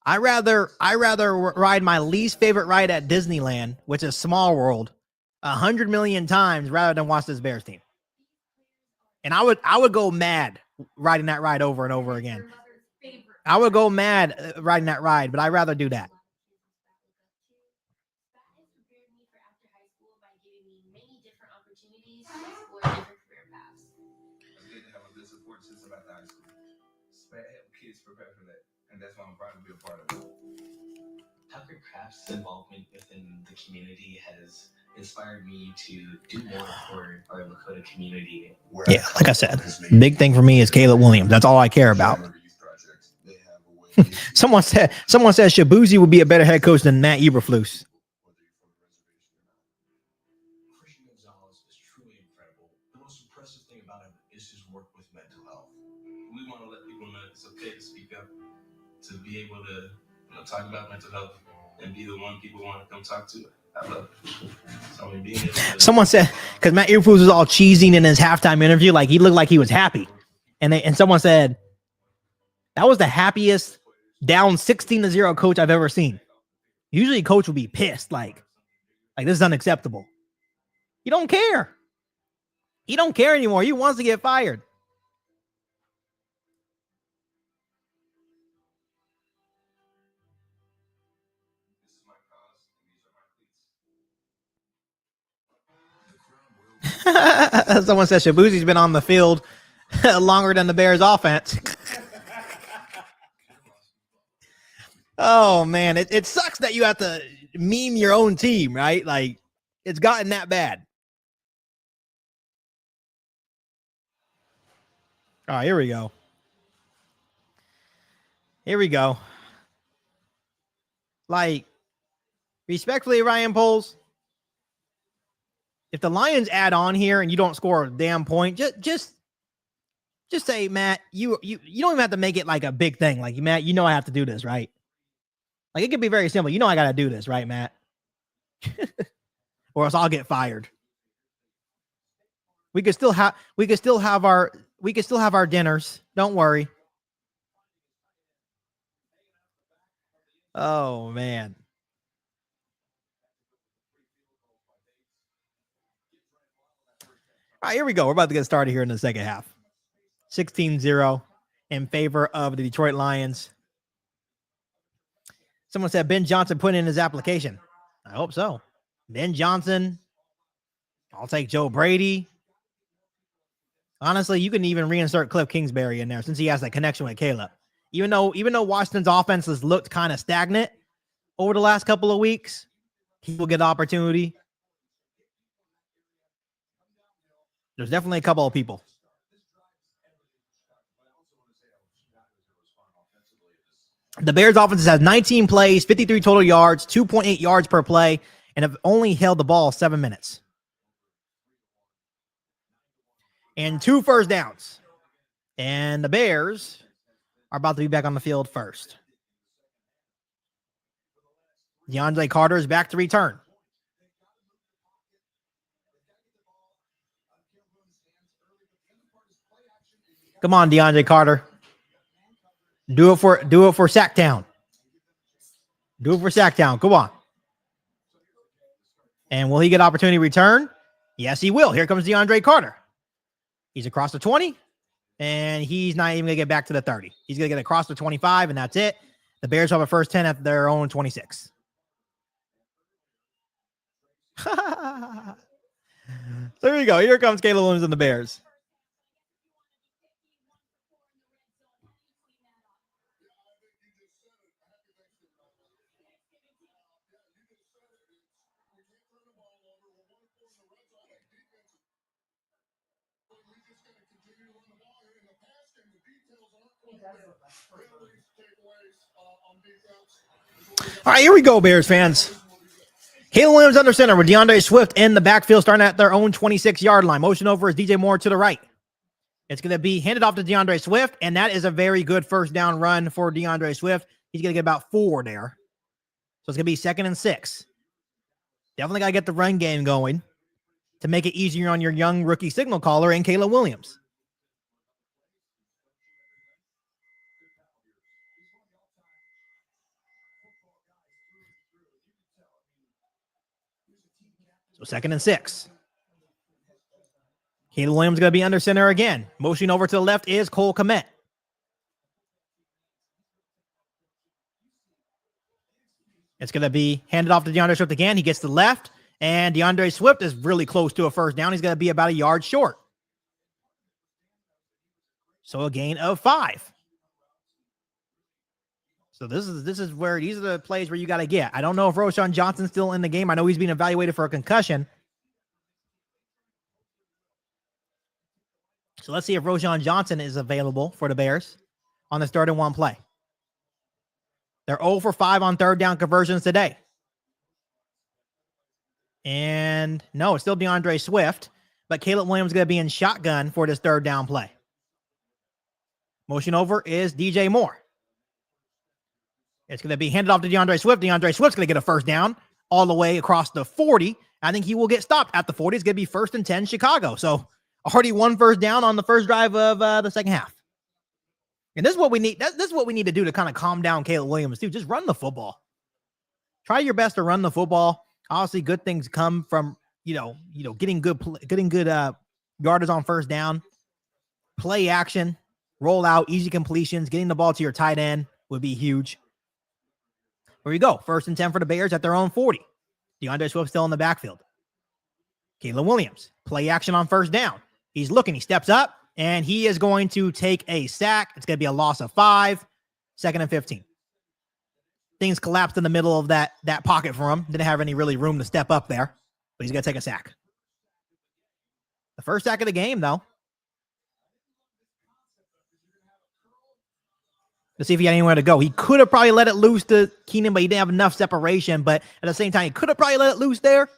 I rather ride my least favorite ride at Disneyland, which is Small World, 100 million times rather than watch this Bears team. And I would go mad riding that ride over and over again. I would go mad riding that ride, but I'd rather do that. Tucker Craft's involvement within the community has inspired me to do more for our Lakota community. Yeah, like I said, big thing for me is Caleb Williams. That's all I care about. Someone says Shabuzi would be a better head coach than Matt Eberflus. be able to talk about mental health and be the one people want to come talk to. I love it. So, I mean, being able to, Someone said, because Matt Eberflus was all cheesing in his halftime interview, like he looked like he was happy. And someone said, that was the happiest down 16-0 coach I've ever seen. Usually a coach would be pissed, like this is unacceptable. You don't care. He don't care anymore. He wants to get fired. Someone says Shabuzi's been on the field longer than the Bears offense. Oh, man. It sucks that you have to meme your own team, right? Like, it's gotten that bad. All right, here we go. Here we go. Like, respectfully, Ryan Poles, if the Lions add on here and you don't score a damn point, just say, Matt, you don't even have to make it like a big thing. Like, Matt, you know I have to do this, right? Like, it could be very simple. You know I got to do this, right, Matt? Or else I'll get fired. We could still have our dinners. Don't worry. Oh, man. All right, here we go. We're about to get started here in the second half. 16-0 in favor of the Detroit Lions. Someone said Ben Johnson put in his application. I hope so. Ben Johnson. I'll take Joe Brady. Honestly, you can even reinsert Cliff Kingsbury in there since he has that connection with Caleb. Even though Washington's offense has looked kind of stagnant over the last couple of weeks, he will get opportunity. There's definitely a couple of people. The Bears offense has 19 plays, 53 total yards, 2.8 yards per play, and have only held the ball 7 minutes. And 2 first downs. And the Bears are about to be back on the field first. DeAndre Carter is back to return. Come on, DeAndre Carter. Do it for Sacktown. Do it for Sacktown. Come on. And will he get opportunity to return? Yes, he will. Here comes DeAndre Carter. He's across the 20, and he's not even going to get back to the 30. He's going to get across the 25, and that's it. The Bears have a first 10 at their own 26. So there you go. Here comes Caleb Williams and the Bears. All right, here we go, Bears fans. Caleb Williams under center with DeAndre Swift in the backfield starting at their own 26-yard line. Motion over is DJ Moore to the right. It's going to be handed off to DeAndre Swift, and that is a very good first down run for DeAndre Swift. He's going to get about 4 there. So it's going to be 2nd and 6. Definitely got to get the run game going to make it easier on your young rookie signal caller and Caleb Williams. So 2nd and 6. Caleb Williams going to be under center again. Motion over to the left is Cole Kmet. It's going to be handed off to DeAndre Swift again. He gets to the left, and DeAndre Swift is really close to a first down. He's going to be about a yard short. So a gain of 5. So this is where these are the plays where you got to get. I don't know if Roschon Johnson's still in the game. I know he's being evaluated for a concussion. So let's see if Roschon Johnson is available for the Bears on this 3rd and 1 play. They're 0 for 5 on 3rd down conversions today. And no, it's still DeAndre Swift, but Caleb Williams is going to be in shotgun for this 3rd down play. Motion over is DJ Moore. It's going to be handed off to DeAndre Swift. DeAndre Swift's going to get a first down all the way across the 40. I think he will get stopped at the 40. It's going to be 1st and 10 Chicago. So already 1 first down on the first drive of the second half. And this is what we need. This is what we need to do to kind of calm down Caleb Williams too. Just run the football. Try your best to run the football. Obviously, good things come from getting good yardage on first down, play action, roll out, easy completions, getting the ball to your tight end would be huge. Here we go. 1st and 10 for the Bears at their own 40. DeAndre Swift still in the backfield. Caleb Williams, play action on first down. He's looking. He steps up, and he is going to take a sack. It's going to be a loss of 5. 2nd and 15. Things collapsed in the middle of that pocket for him. Didn't have any really room to step up there, but he's going to take a sack. The first sack of the game, though. Let's see if he had anywhere to go. He could have probably let it loose to Keenan, but he didn't have enough separation. But at the same time, he could have probably let it loose there,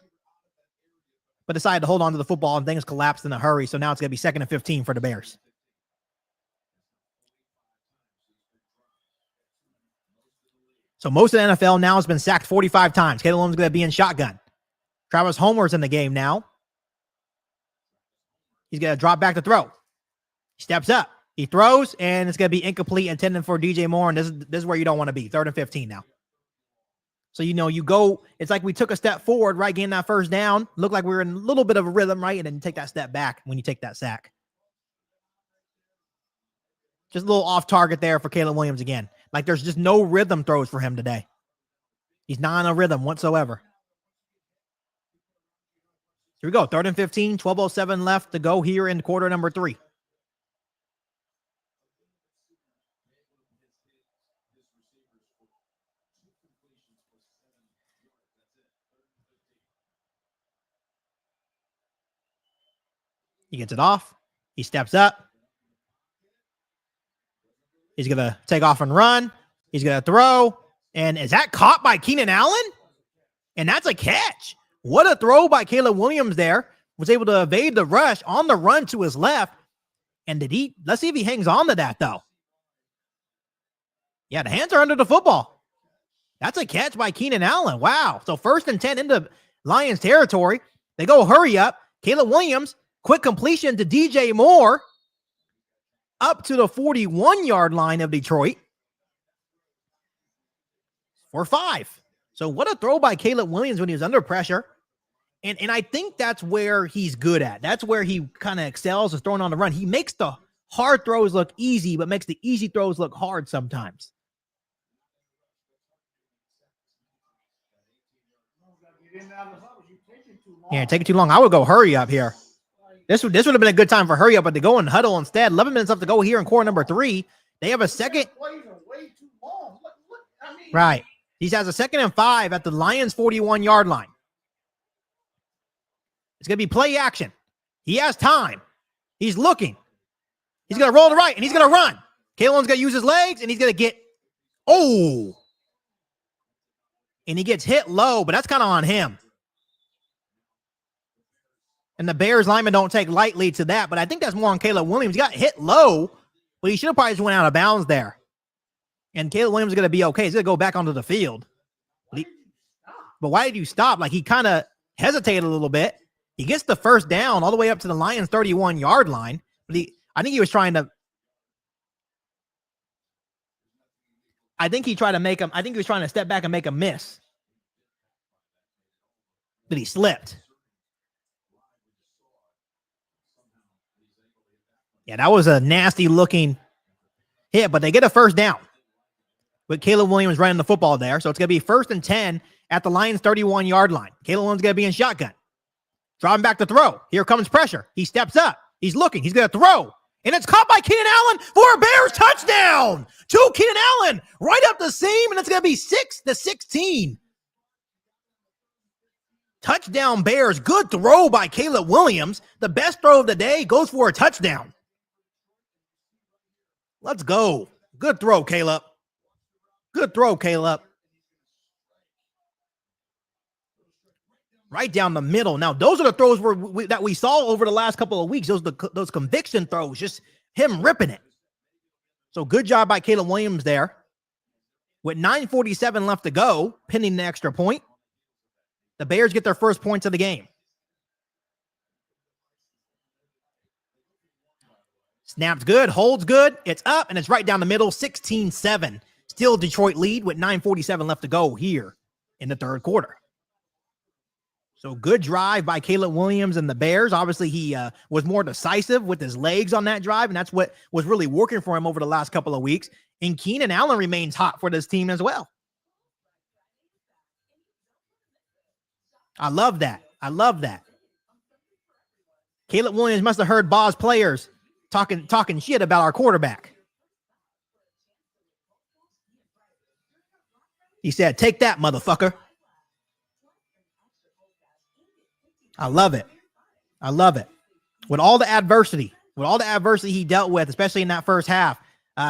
but decided to hold on to the football, and things collapsed in a hurry. So now it's going to be 2nd and 15 for the Bears. So most of the NFL now has been sacked 45 times. Caleb Williams is going to be in shotgun. Travis Homer's in the game now. He's going to drop back to throw. He steps up. He throws, and it's going to be incomplete, intended for DJ Moore, and this is where you don't want to be. 3rd and 15 now. So, you go, it's like we took a step forward, right, getting that first down. Looked like we were in a little bit of a rhythm, right, and then you take that step back when you take that sack. Just a little off target there for Caleb Williams again. Like there's just no rhythm throws for him today. He's not in a rhythm whatsoever. Here we go. 3rd and 15, 12:07 left to go here in quarter number 3. He gets it off. He steps up. He's going to take off and run. He's going to throw. And is that caught by Keenan Allen? And that's a catch. What a throw by Caleb Williams there. Was able to evade the rush on the run to his left. And let's see if he hangs on to that, though. Yeah, the hands are under the football. That's a catch by Keenan Allen. Wow. So 1st and 10 into Lions territory. They go hurry up. Caleb Williams, quick completion to DJ Moore. Up to the 41-yard line of Detroit. For 5. So what a throw by Caleb Williams when he was under pressure. And I think that's where he's good at. That's where he kind of excels, is throwing on the run. He makes the hard throws look easy, but makes the easy throws look hard sometimes. Yeah, taking too long. I would go hurry up here. This would have been a good time for hurry up, but they go and huddle instead. 11 minutes left to go here in quarter number 3. They have a second. Right. He has a 2nd and 5 at the Lions 41-yard line. It's going to be play action. He has time. He's looking. He's going to roll to right, and he's going to run. Kalen's going to use his legs, and he's going to get, and he gets hit low, but that's kind of on him. And the Bears linemen don't take lightly to that, but I think that's more on Caleb Williams. He got hit low, but he should have probably just went out of bounds there. And Caleb Williams is going to be okay. He's going to go back onto the field. But why did you stop? Like, he kind of hesitated a little bit. He gets the first down all the way up to the Lions 31-yard line. But I think he was trying to step back and make a miss. But he slipped. Yeah, that was a nasty looking hit, but they get a first down with Caleb Williams running the football there. So it's going to be 1st and 10 at the Lions 31-yard line. Caleb Williams going to be in shotgun. Driving back to throw. Here comes pressure. He steps up. He's looking. He's going to throw. And it's caught by Keenan Allen for a Bears touchdown. To Keenan Allen. Right up the seam, and it's going to be 6-16. Touchdown Bears. Good throw by Caleb Williams. The best throw of the day goes for a touchdown. Let's go. Good throw, Caleb. Good throw, Caleb. Right down the middle. Now, those are the throws that we saw over the last couple of weeks. Those conviction throws, just him ripping it. So good job by Caleb Williams there. With 9:47 left to go, pending the extra point, the Bears get their first points of the game. Snaps good, holds good, it's up, and it's right down the middle, 16-7. Still Detroit lead with 9:47 left to go here in the third quarter. So good drive by Caleb Williams and the Bears. Obviously, he was more decisive with his legs on that drive, and that's what was really working for him over the last couple of weeks. And Keenan Allen remains hot for this team as well. I love that. I love that. Caleb Williams must have heard Boz players talking shit about our quarterback. He said, "Take that, motherfucker." I love it. I love it. With all the adversity he dealt with, especially in that first half,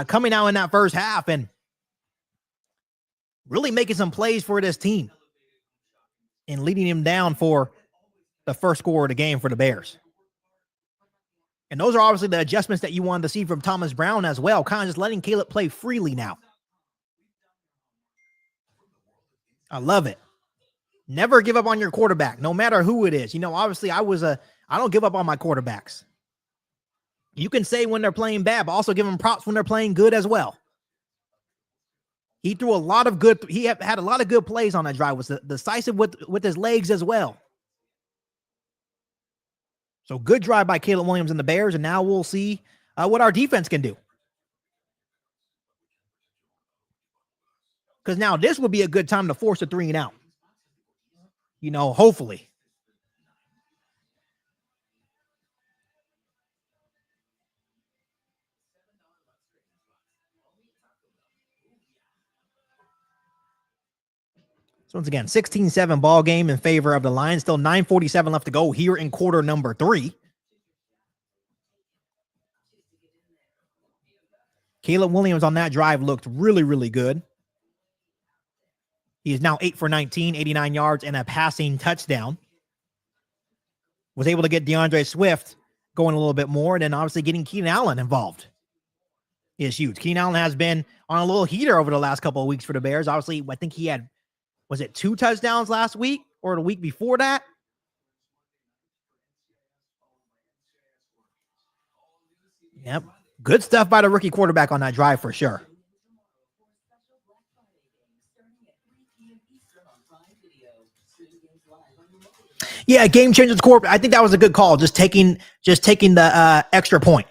coming out in that first half and really making some plays for this team and leading him down for the first score of the game for the Bears. And those are obviously the adjustments that you wanted to see from Thomas Brown as well, kind of just letting Caleb play freely now. I love it. Never give up on your quarterback, no matter who it is. You know, obviously I don't give up on my quarterbacks. You can say when they're playing bad, but also give them props when they're playing good as well. He threw he had a lot of good plays on that drive, was decisive with his legs as well. So good drive by Caleb Williams and the Bears, and now we'll see what our defense can do. Because now this would be a good time to force a 3 and out. You know, hopefully. So once again, 16-7 ball game in favor of the Lions. Still 9:47 left to go here in quarter number 3. Caleb Williams on that drive looked really, really good. He is now 8 for 19, 89 yards, and a passing touchdown. Was able to get DeAndre Swift going a little bit more, and then obviously getting Keenan Allen involved is huge. Keenan Allen has been on a little heater over the last couple of weeks for the Bears. Obviously, I think he had, was it 2 touchdowns last week or the week before that? Yep. Good stuff by the rookie quarterback on that drive for sure. Yeah, Game Changers Corp. I think that was a good call. Just taking the extra point.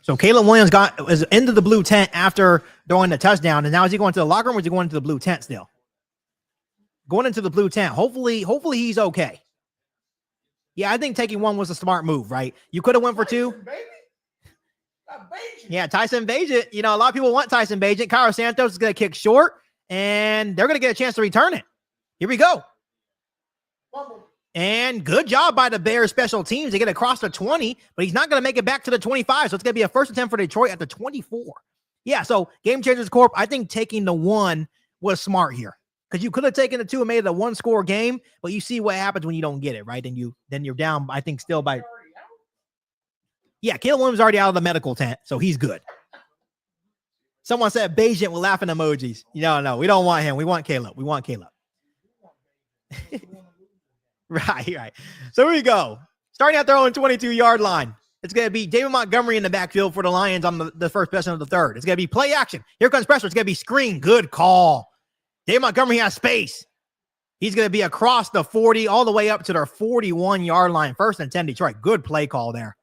So Caleb Williams was into the blue tent after throwing the touchdown, and now is he going to the locker room or is he going into the blue tent still? Going into the blue tent. Hopefully he's okay. Yeah, I think taking 1 was a smart move, right? You could have went for 2. Yeah, Tyson Bagent. You know, a lot of people want Tyson Bagent. Cairo Santos is going to kick short, and they're going to get a chance to return it. Here we go. And good job by the Bears special teams. They get across the 20, but he's not going to make it back to the 25, so it's going to be a first attempt for Detroit at the 24. Yeah, so Game Changers Corp, I think taking the 1 was smart here. Because you could have taken the 2 and made it a 1-score game, but you see what happens when you don't get it, right? Then you're down, I think, still by... Yeah, Caleb Williams is already out of the medical tent, so he's good. Someone said Bagent with laughing emojis. No, we don't want him. We want Caleb. Right. So here we go. Starting at their own 22-yard line. It's going to be David Montgomery in the backfield for the Lions on the first possession of the third. It's going to be play action. Here comes pressure. It's going to be screen. Good call. David Montgomery has space. He's going to be across the 40 all the way up to their 41-yard line. First and 10, Detroit. Good play call there.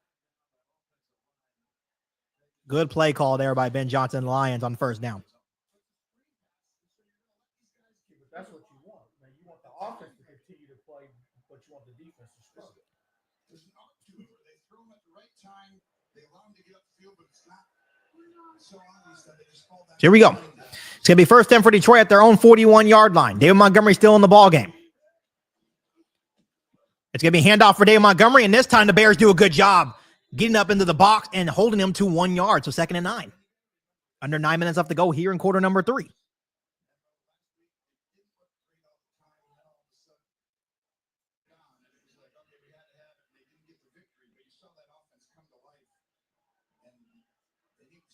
Good play call there by Ben Johnson and the Lions on first down. That's what you want. Man, you want the offense to continue to play, but you want the defense to struggle. There's an opportunity where they throw him at the right time. They allow him to get upfield, but it's not so obvious that they just fall back. Here we go. It's going to be first 10 for Detroit at their own 41-yard line. David Montgomery still in the ball game. It's going to be a handoff for David Montgomery, and this time the Bears do a good job getting up into the box and holding him to 1 yard, so 2nd and 9. Under 9 minutes left to go here in quarter number 3.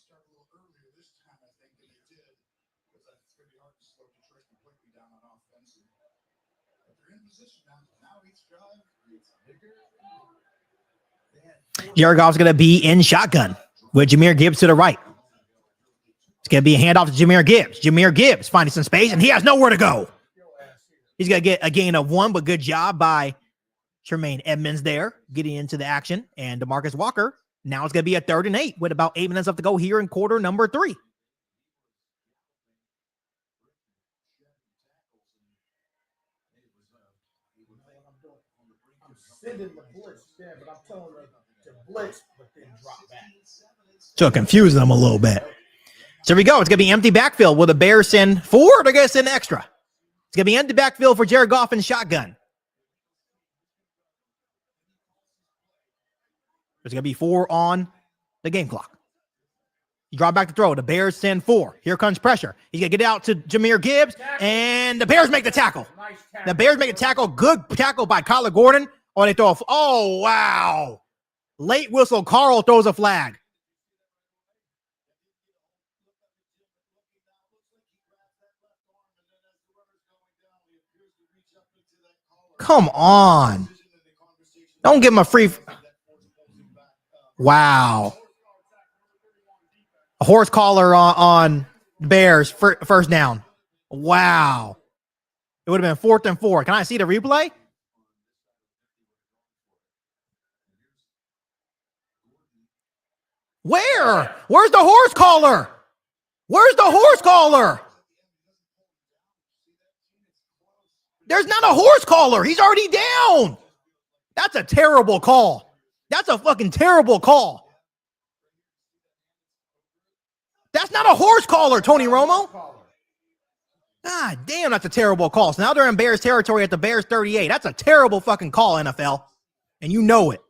start a little earlier this time, I think, than they did, because it's going to be hard to slow Detroit completely down on offense. But they're in position now. Now each drive creates a bigger. Jared Goff's going to be in shotgun with Jahmyr Gibbs to the right. It's going to be a handoff to Jahmyr Gibbs. Jahmyr Gibbs finding some space, and he has nowhere to go. He's going to get a gain of 1, but good job by Tremaine Edmonds there getting into the action. And DeMarcus Walker, now it's going to be a 3rd and 8 with about 8 minutes left to go here in quarter number 3. I'm sending the blitz there, but I'm telling them to blitz, but then drop back. So confusing them a little bit. So here we go. It's going to be empty backfield. Will the Bears send 4 or they're going to send extra? It's going to be empty backfield for Jared Goff in shotgun. There's going to be 4 on the game clock. You draw back to throw. The Bears send 4. Here comes pressure. He's going to get it out to Jahmyr Gibbs, and the Bears make the tackle. The Bears make a tackle. Good tackle by Kyler Gordon. Oh, they throw a oh, wow. Late whistle. Carl throws a flag. Come on. Don't give him a free. Wow. A horse collar on Bears first down. Wow. It would have been 4th and 4. Can I see the replay? Where? Where's the horse collar? Where's the horse collar? There's not a horse collar. He's already down. That's a terrible call. That's a fucking terrible call. That's not a horse collar, Tony Romo. God damn, that's a terrible call. So now they're in Bears territory at the Bears 38. That's a terrible fucking call, NFL. And you know it.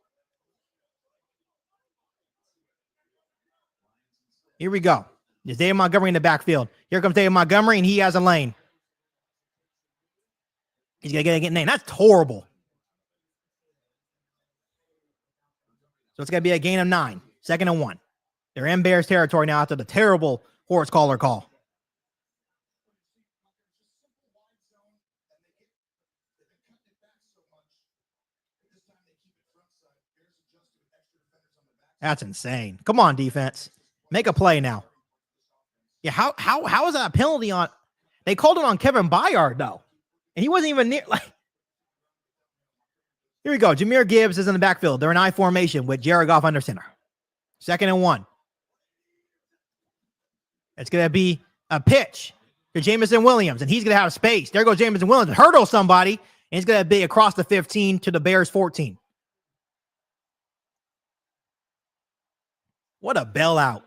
Here we go. There's David Montgomery in the backfield. Here comes David Montgomery, and he has a lane. He's going to get a name. That's horrible. So it's going to be a gain of 9. 2nd and 1. They're in Bears territory now after the terrible horse collar call. That's insane. Come on, defense. Make a play now. Yeah, how is that a penalty on? They called it on Kevin Byard, though. And he wasn't even near. Like, here we go. Jahmyr Gibbs is in the backfield. They're in I formation with Jared Goff under center. 2nd and 1. It's going to be a pitch to Jameson Williams, and he's going to have space. There goes Jameson Williams. Hurdle somebody, and it's going to be across the 15 to the Bears 14. What a bailout.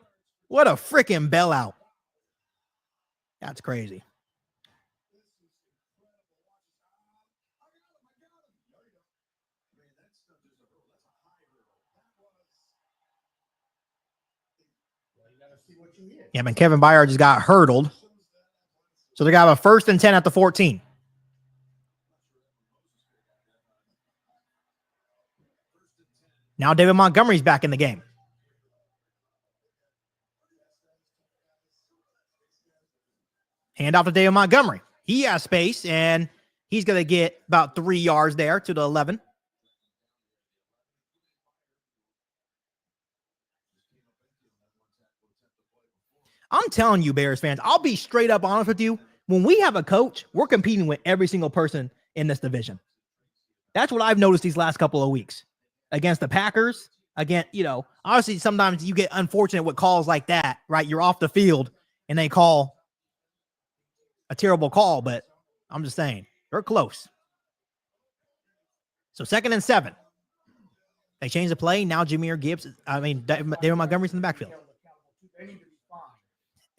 What a freaking bailout. That's crazy. Yeah, man, Kevin Byard just got hurdled. So they're going to have a 1st and 10 at the 14. Now David Montgomery's back in the game. Hand off to David Montgomery. He has space, and he's going to get about 3 yards there to the 11. I'm telling you, Bears fans, I'll be straight up honest with you. When we have a coach, we're competing with every single person in this division. That's what I've noticed these last couple of weeks. Against the Packers, again, obviously sometimes you get unfortunate with calls like that, right? You're off the field, and they call a terrible call, but I'm just saying, they're close. So 2nd and 7. They changed the play. Now David Montgomery's in the backfield.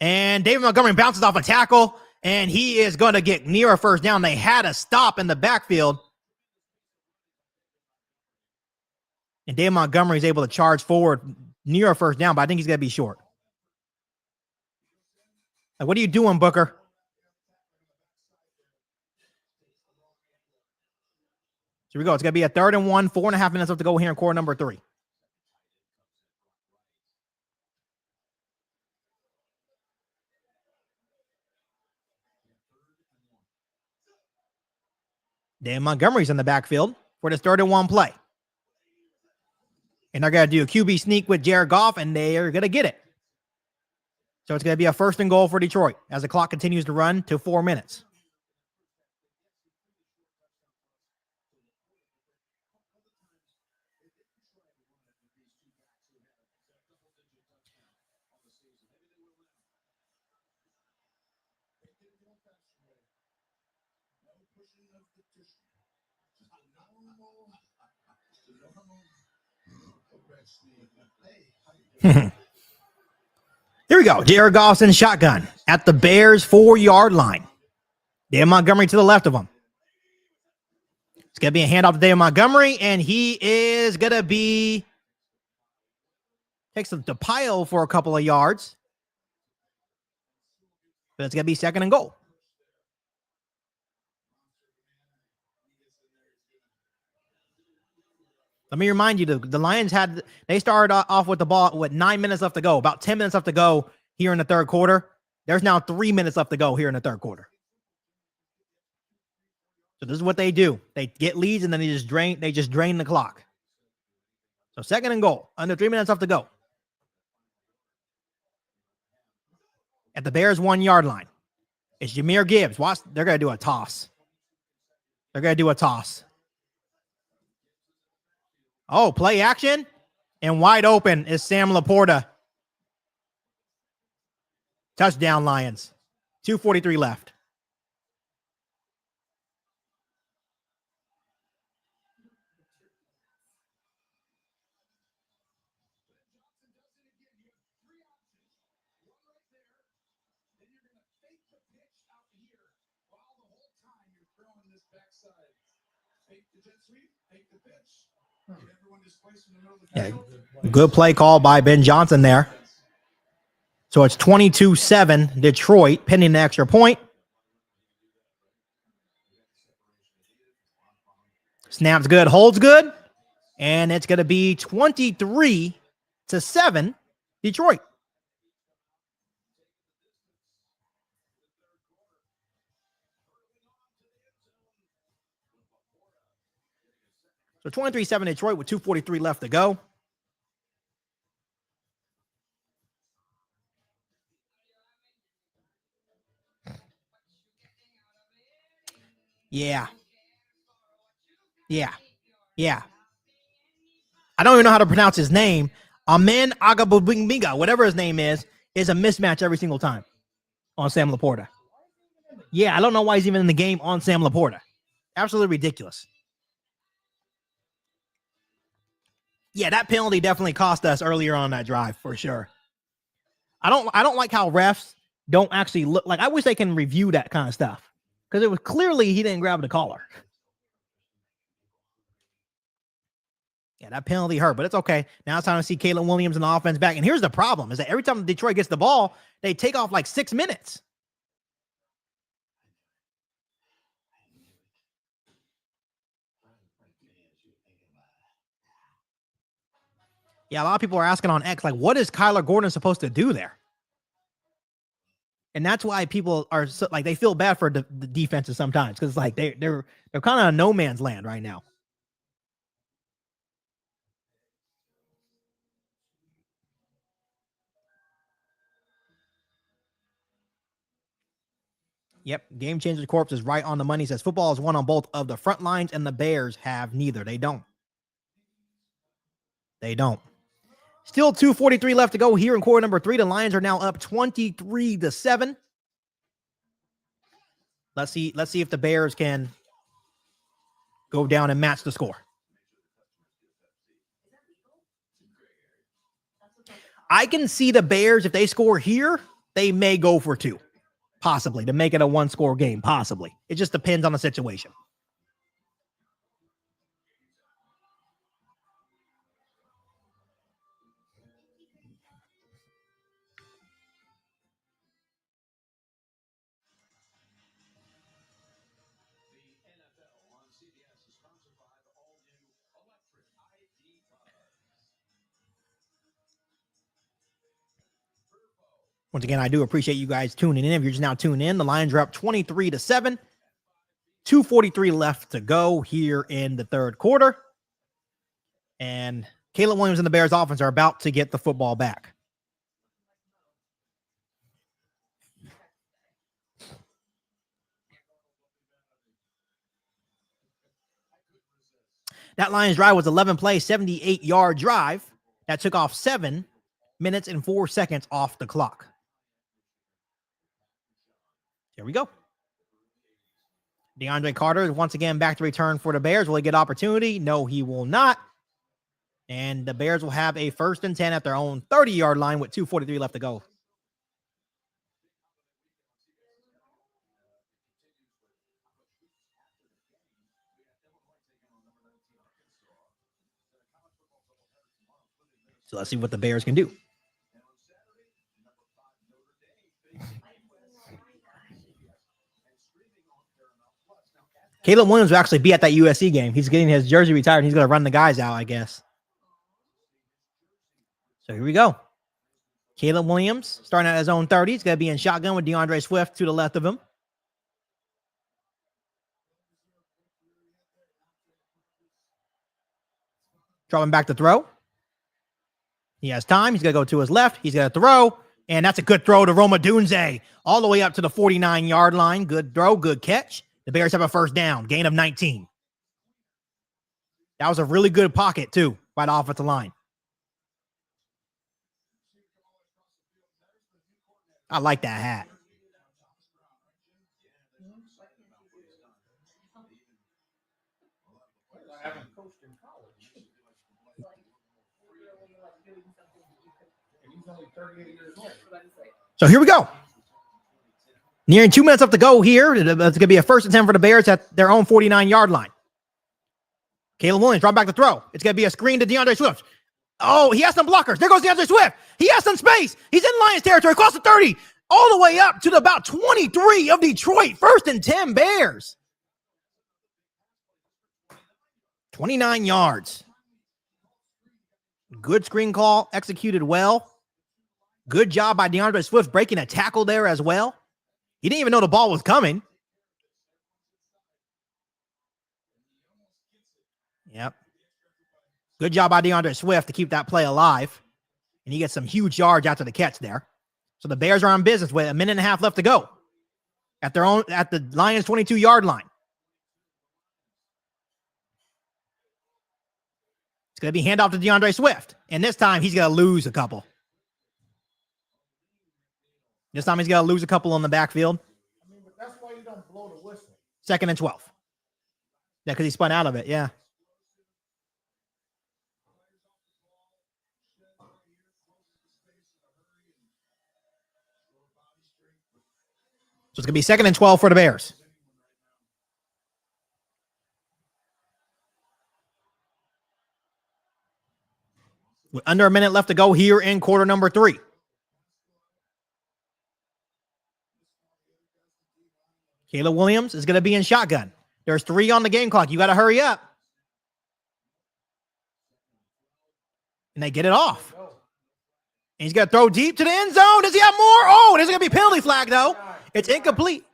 And David Montgomery bounces off a tackle, and he is going to get near a 1st down. They had a stop in the backfield. And David Montgomery is able to charge forward near a 1st down, but I think he's going to be short. Like, what are you doing, Booker? Here we go. It's going to be a 3rd and 1, 4.5 minutes left to go here in quarter number 3. Dan Montgomery's in the backfield for this 3rd-and-1 play. And they're going to do a QB sneak with Jared Goff, and they are going to get it. So it's going to be a 1st and goal for Detroit as the clock continues to run to 4 minutes. Here we go. Jared Goff's in shotgun at the Bears 4-yard line. Dan Montgomery to the left of him. It's going to be a handoff to Dan Montgomery, and he is going to be takes the pile for a couple of yards. But it's going to be 2nd and goal. Let me remind you, the Lions they started off with the ball with 9 minutes left to go, about 10 minutes left to go here in the 3rd quarter. There's now 3 minutes left to go here in the 3rd quarter. So this is what they do. They get leads and then they just drain the clock. So 2nd and goal, under 3 minutes left to go. At the Bears 1-yard line. It's Jahmyr Gibbs. Watch, they're going to do a toss. Oh, play action. And wide open is Sam Laporta. Touchdown, Lions. 2:43 left. Yeah, good play call by Ben Johnson there. So it's 22-7 Detroit, pending the extra point. Snaps good, holds good, and it's going to be 23-7 Detroit. So 23-7 Detroit with 2:43 left to go. Yeah. I don't even know how to pronounce his name. Amen Agabubinga, whatever his name is a mismatch every single time on Sam Laporta. Yeah, I don't know why he's even in the game on Sam Laporta. Absolutely ridiculous. Yeah, that penalty definitely cost us earlier on that drive for sure. I don't like how refs don't actually look like. I wish they can review that kind of stuff because it was clearly he didn't grab the collar. Yeah, that penalty hurt, but it's okay. Now it's time to see Caleb Williams and the offense back. And here's the problem: is that every time Detroit gets the ball, they take off like 6 minutes. Yeah, a lot of people are asking on X, like, what is Kyler Gordon supposed to do there? And that's why people are so, like, they feel bad for the defenses sometimes because like they're kind of in no man's land right now. Yep, Game Changer Corpse is right on the money. He says football is won on both of the front lines, and the Bears have neither. They don't. Still 2:43 left to go here in quarter number 3. The Lions are now up 23-7. Let's see if the Bears can go down and match the score. I can see the Bears, if they score here, they may go for 2. Possibly, to make it a 1-score game. Possibly. It just depends on the situation. Once again, I do appreciate you guys tuning in. If you're just now tuning in, the Lions are up 23-7. 2:43 left to go here in the third quarter. And Caleb Williams and the Bears offense are about to get the football back. That Lions drive was 11 play, 78-yard drive that took off 7 minutes and 4 seconds off the clock. Here we go. DeAndre Carter is once again back to return for the Bears. Will he get opportunity? No, he will not. And the Bears will have a 1st and 10 at their own 30-yard line with 2:43 left to go. So let's see what the Bears can do. Caleb Williams will actually be at that USC game. He's getting his jersey retired. And he's going to run the guys out, I guess. So here we go. Caleb Williams starting at his own 30. He's going to be in shotgun with DeAndre Swift to the left of him. Dropping back to throw. He has time. He's going to go to his left. He's going to throw. And that's a good throw to Roma Dunze. All the way up to the 49-yard line. Good throw. Good catch. The Bears have a 1st down. Gain of 19. That was a really good pocket, too, by the offensive line. I like that hat. I haven't coached in college. And he's only 38 years old. So here we go. Nearing 2 minutes left to go here. It's going to be a 1st and 10 for the Bears at their own 49-yard line. Caleb Williams, drop back to throw. It's going to be a screen to DeAndre Swift. Oh, he has some blockers. There goes DeAndre Swift. He has some space. He's in Lions territory, across the 30, all the way up to the about 23 of Detroit. 1st and 10 Bears. 29 yards. Good screen call, executed well. Good job by DeAndre Swift breaking a tackle there as well. He didn't even know the ball was coming. Yep. Good job by DeAndre Swift to keep that play alive. And he gets some huge yards after the catch there. So the Bears are on business with a minute and a half left to go at the Lions 22-yard line. It's going to be handoff to DeAndre Swift. And this time he's going to lose a couple. This time he's going to lose a couple on the backfield. I mean, but that's why you don't blow the whistle. 2nd and 12. Yeah, because he spun out of it. Yeah. So it's going to be 2nd and 12 for the Bears. With under a minute left to go here in quarter number 3. Caleb Williams is going to be in shotgun. There's 3 on the game clock. You got to hurry up. And they get it off. And he's going to throw deep to the end zone. Does he have more? Oh, there's going to be a penalty flag, though. It's incomplete.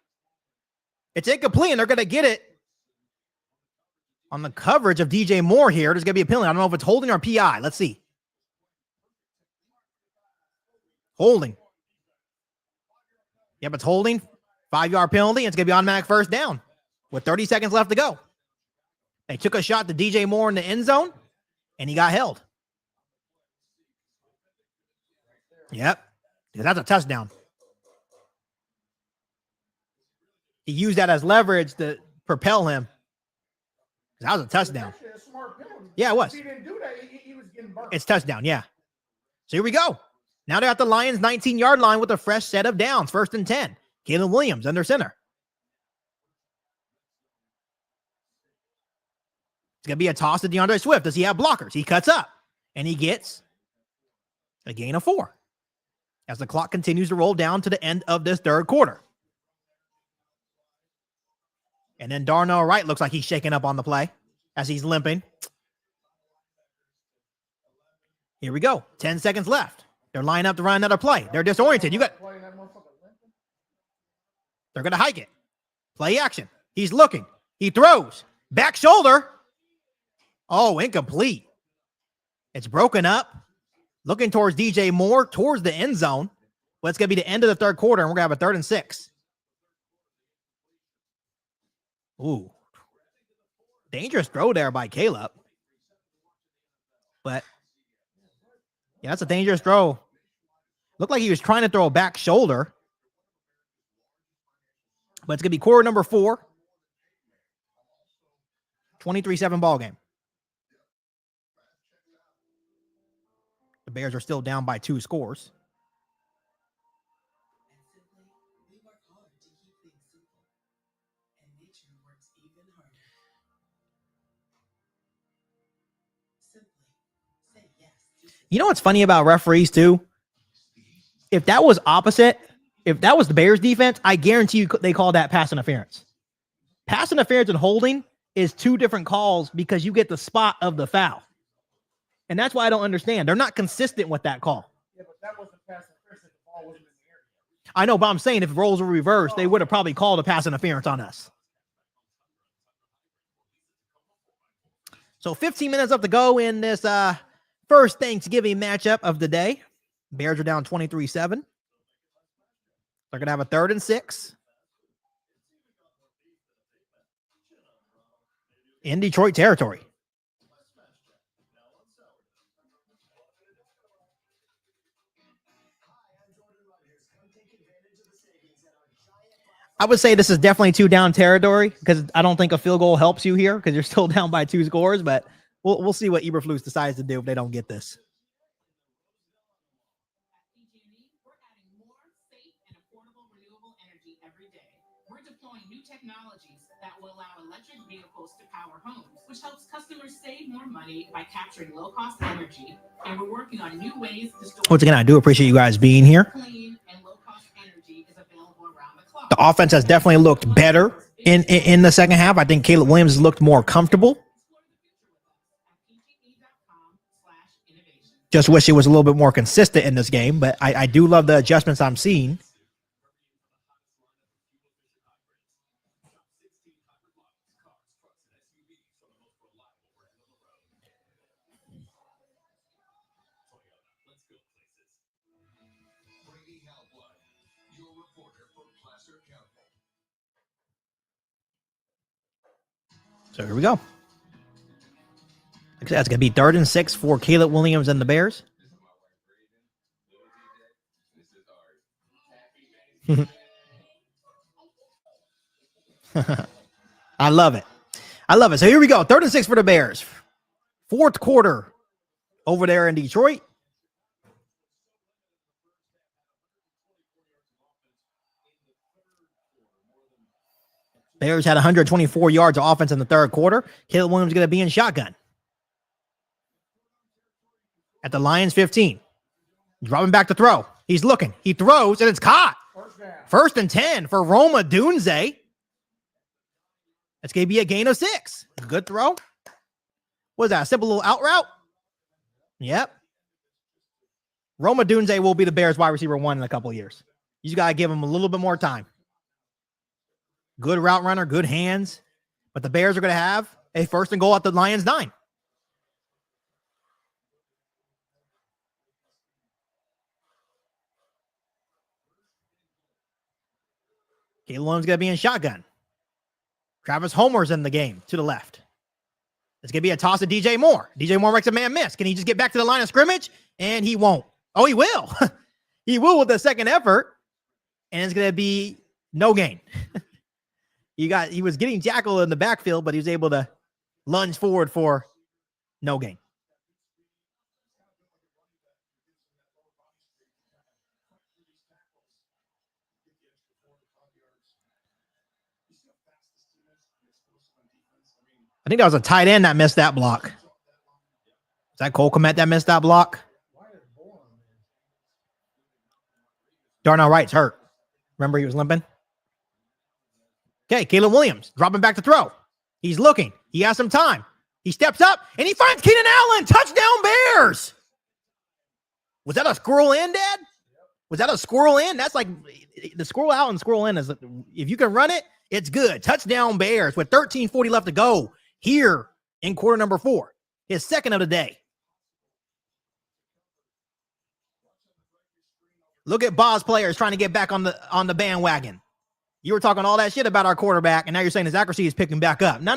It's incomplete, and they're going to get it on the coverage of DJ Moore here. There's going to be a penalty. I don't know if it's holding or PI. Let's see. Holding. Yep, it's holding. 5-yard penalty. It's going to be automatic 1st down with 30 seconds left to go. They took a shot to DJ Moore in the end zone, and he got held. Yep. That's a touchdown. He used that as leverage to propel him. That was a touchdown. It was actually a smart penalty. Yeah, it was. If he didn't do that, he was getting burnt. It's touchdown, yeah. So here we go. Now they're at the Lions 19-yard line with a fresh set of downs. 1st and 10. Caleb Williams under center. It's going to be a toss to DeAndre Swift. Does he have blockers? He cuts up, and he gets a gain of 4 as the clock continues to roll down to the end of this third quarter. And then Darnell Wright looks like he's shaking up on the play as he's limping. Here we go. 10 seconds left. They're lining up to run another play. They're disoriented. They're going to hike it. Play action. He's looking. He throws. Back shoulder. Oh, incomplete. It's broken up. Looking towards DJ Moore, towards the end zone. Well, it's going to be the end of the third quarter, and we're going to have a 3rd and 6. Ooh. Dangerous throw there by Caleb. But, yeah, that's a dangerous throw. Looked like he was trying to throw a back shoulder. But it's going to be quarter number 4. 23-7 ball game. The Bears are still down by 2 scores. And simply, we work hard to keep things simple. And nature works even harder. Simply, say yes to simple. You know what's funny about referees, too? If that was opposite, if that was the Bears defense, I guarantee you they call that pass interference. Pass interference and holding is 2 different calls because you get the spot of the foul. And that's why I don't understand. They're not consistent with that call. Yeah, but that wasn't pass interference. The ball wasn't in the area. I know, but I'm saying if roles were reversed, they would have probably called a pass interference on us. So 15 minutes left to go in this first Thanksgiving matchup of the day. Bears are down 23-7. They're going to have a 3rd and 6. In Detroit territory. I would say this is definitely 2 down territory because I don't think a field goal helps you here because you're still down by 2 scores, but we'll see what Eberflus decides to do if they don't get this. We're adding more safe and affordable renewable energy every day. We're deploying new technologies that will allow electric vehicles to power homes, which helps customers save more money by capturing low-cost energy. And we're working on new ways to store. Once again, I do appreciate you guys being here. Clean and low-cost energy is available around the clock. The offense has definitely looked better in the second half. I think Caleb Williams has looked more comfortable. Just wish it was a little bit more consistent in this game, but I do love the adjustments I'm seeing. So here we go. That's going to be 3rd and 6 for Caleb Williams and the Bears. I love it. I love it. So here we go. 3rd and 6 for the Bears. 4th quarter over there in Detroit. Bears had 124 yards of offense in the 3rd quarter. Caleb Williams is going to be in shotgun. At the Lions 15. Dropping back to throw. He's looking. He throws, and it's caught. 1st and 10 for Roma Dunze. That's going to be a gain of 6. Good throw. What is that? A simple little out route? Yep. Roma Dunze will be the Bears wide receiver 1 in a couple of years. You just got to give him a little bit more time. Good route runner, good hands. But the Bears are going to have a 1st and goal at the Lions 9. Caleb Williams going to be in shotgun. Travis Homer's in the game to the left. It's going to be a toss to DJ Moore. DJ Moore makes a man miss. Can he just get back to the line of scrimmage? And he won't. Oh, he will. He will with the second effort. And it's going to be no gain. He was getting tackled in the backfield, but he was able to lunge forward for no gain. I think that was a tight end that missed that block. Is that Cole Kmet that missed that block? Darnell Wright's hurt. Remember he was limping? Okay, Caleb Williams dropping back to throw. He's looking. He has some time. He steps up, and he finds Keenan Allen. Touchdown, Bears! Was that a squirrel in, Dad? Was that a squirrel in? That's like the squirrel out and squirrel in is if you can run it, It's good. Touchdown Bears with 13:40 left to go here in quarter number 4. His second of the day. Look at Boz players trying to get back on the bandwagon. You were talking all that shit about our quarterback, and now you're saying his accuracy is picking back up. No.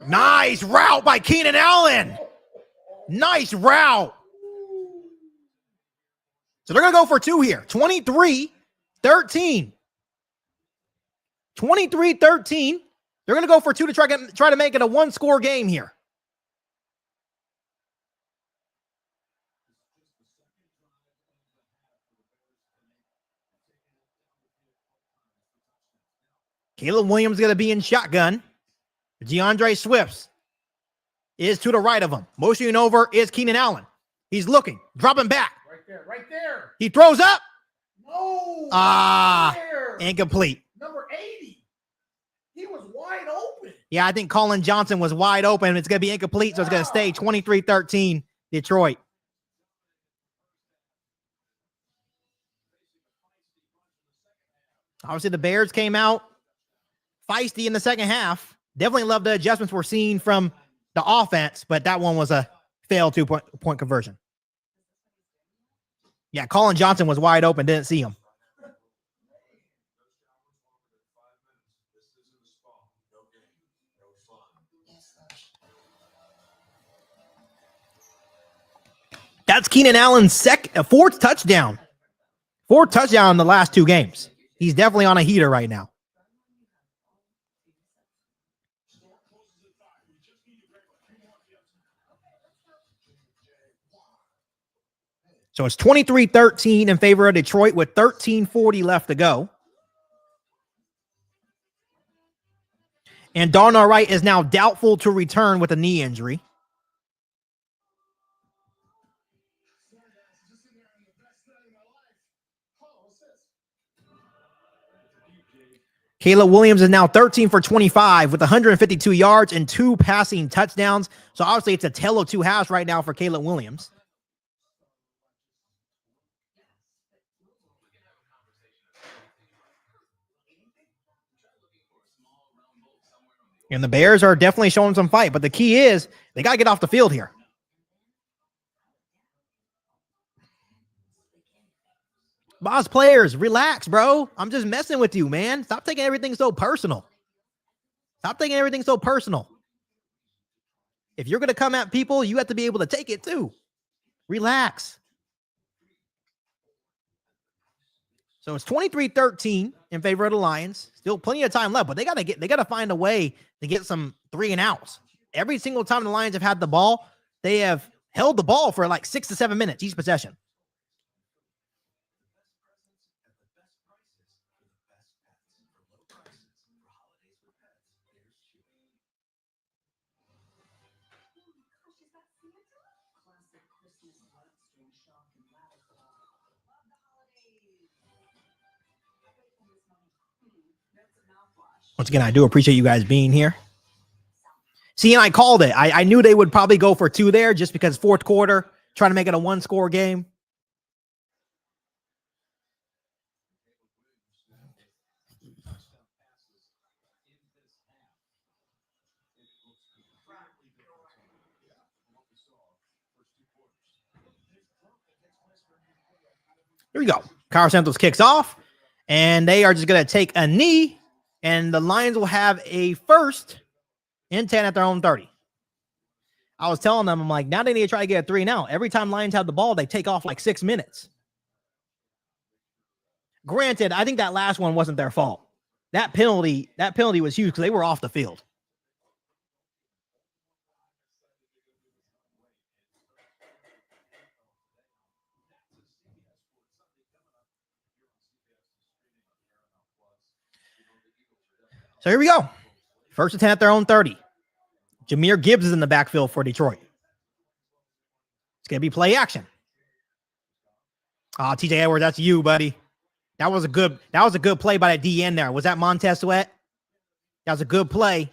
Nice route by Keenan Allen. Nice route. So they're going to go for 2 here. 23-13. 23-13. They're going to go for 2 to try to make it a 1-score game here. Caleb Williams is going to be in shotgun. DeAndre Swift is to the right of him. Motioning over is Keenan Allen. He's looking, dropping back. Right there. He throws up. No. There. Incomplete. Number 80. He was wide open. Yeah, I think Colin Johnson was wide open. It's going to be incomplete, so it's going to stay 23-13 Detroit. Obviously, the Bears came out feisty in the second half. Definitely love the adjustments we're seeing from the offense, but that one was a failed 2-point conversion. Yeah, Colin Johnson was wide open, didn't see him. That's Keenan Allen's fourth touchdown. 4th touchdown in the last 2 games. He's definitely on a heater right now. So it's 23-13 in favor of Detroit with 13:40 left to go. And Darnell Wright is now doubtful to return with a knee injury. Caleb Williams is now 13 for 25 with 152 yards and 2 passing touchdowns. So obviously it's a tale of 2 halves right now for Caleb Williams. And the Bears are definitely showing some fight, but the key is they got to get off the field here. Boss players, relax, bro. I'm just messing with you, man. Stop taking everything so personal. Stop taking everything so personal. If you're going to come at people, you have to be able to take it too. Relax. So it's 23-13 in favor of the Lions. Still plenty of time left, but they gotta find a way to get some 3 and outs. Every single time the Lions have had the ball, they have held the ball for like 6 to 7 minutes each possession. Once again, I do appreciate you guys being here. See, and I called it. I knew they would probably go for 2 there just because 4th quarter, trying to make it a 1-score game. Here we go. Kyle Santos kicks off, and they are just going to take a knee, and the Lions will have a 1st and 10 at their own 30. I was telling them, I'm like, now they need to try to get a 3 now. Every time Lions have the ball, they take off like 6 minutes. Granted, I think that last one wasn't their fault. That penalty was huge because they were off the field. So here we go. 1st and 10 at their own 30. Jahmyr Gibbs is in the backfield for Detroit. It's going to be play action. TJ Edwards, that's you, buddy. That was a good play by that DN there. Was that Montez Sweat? That was a good play.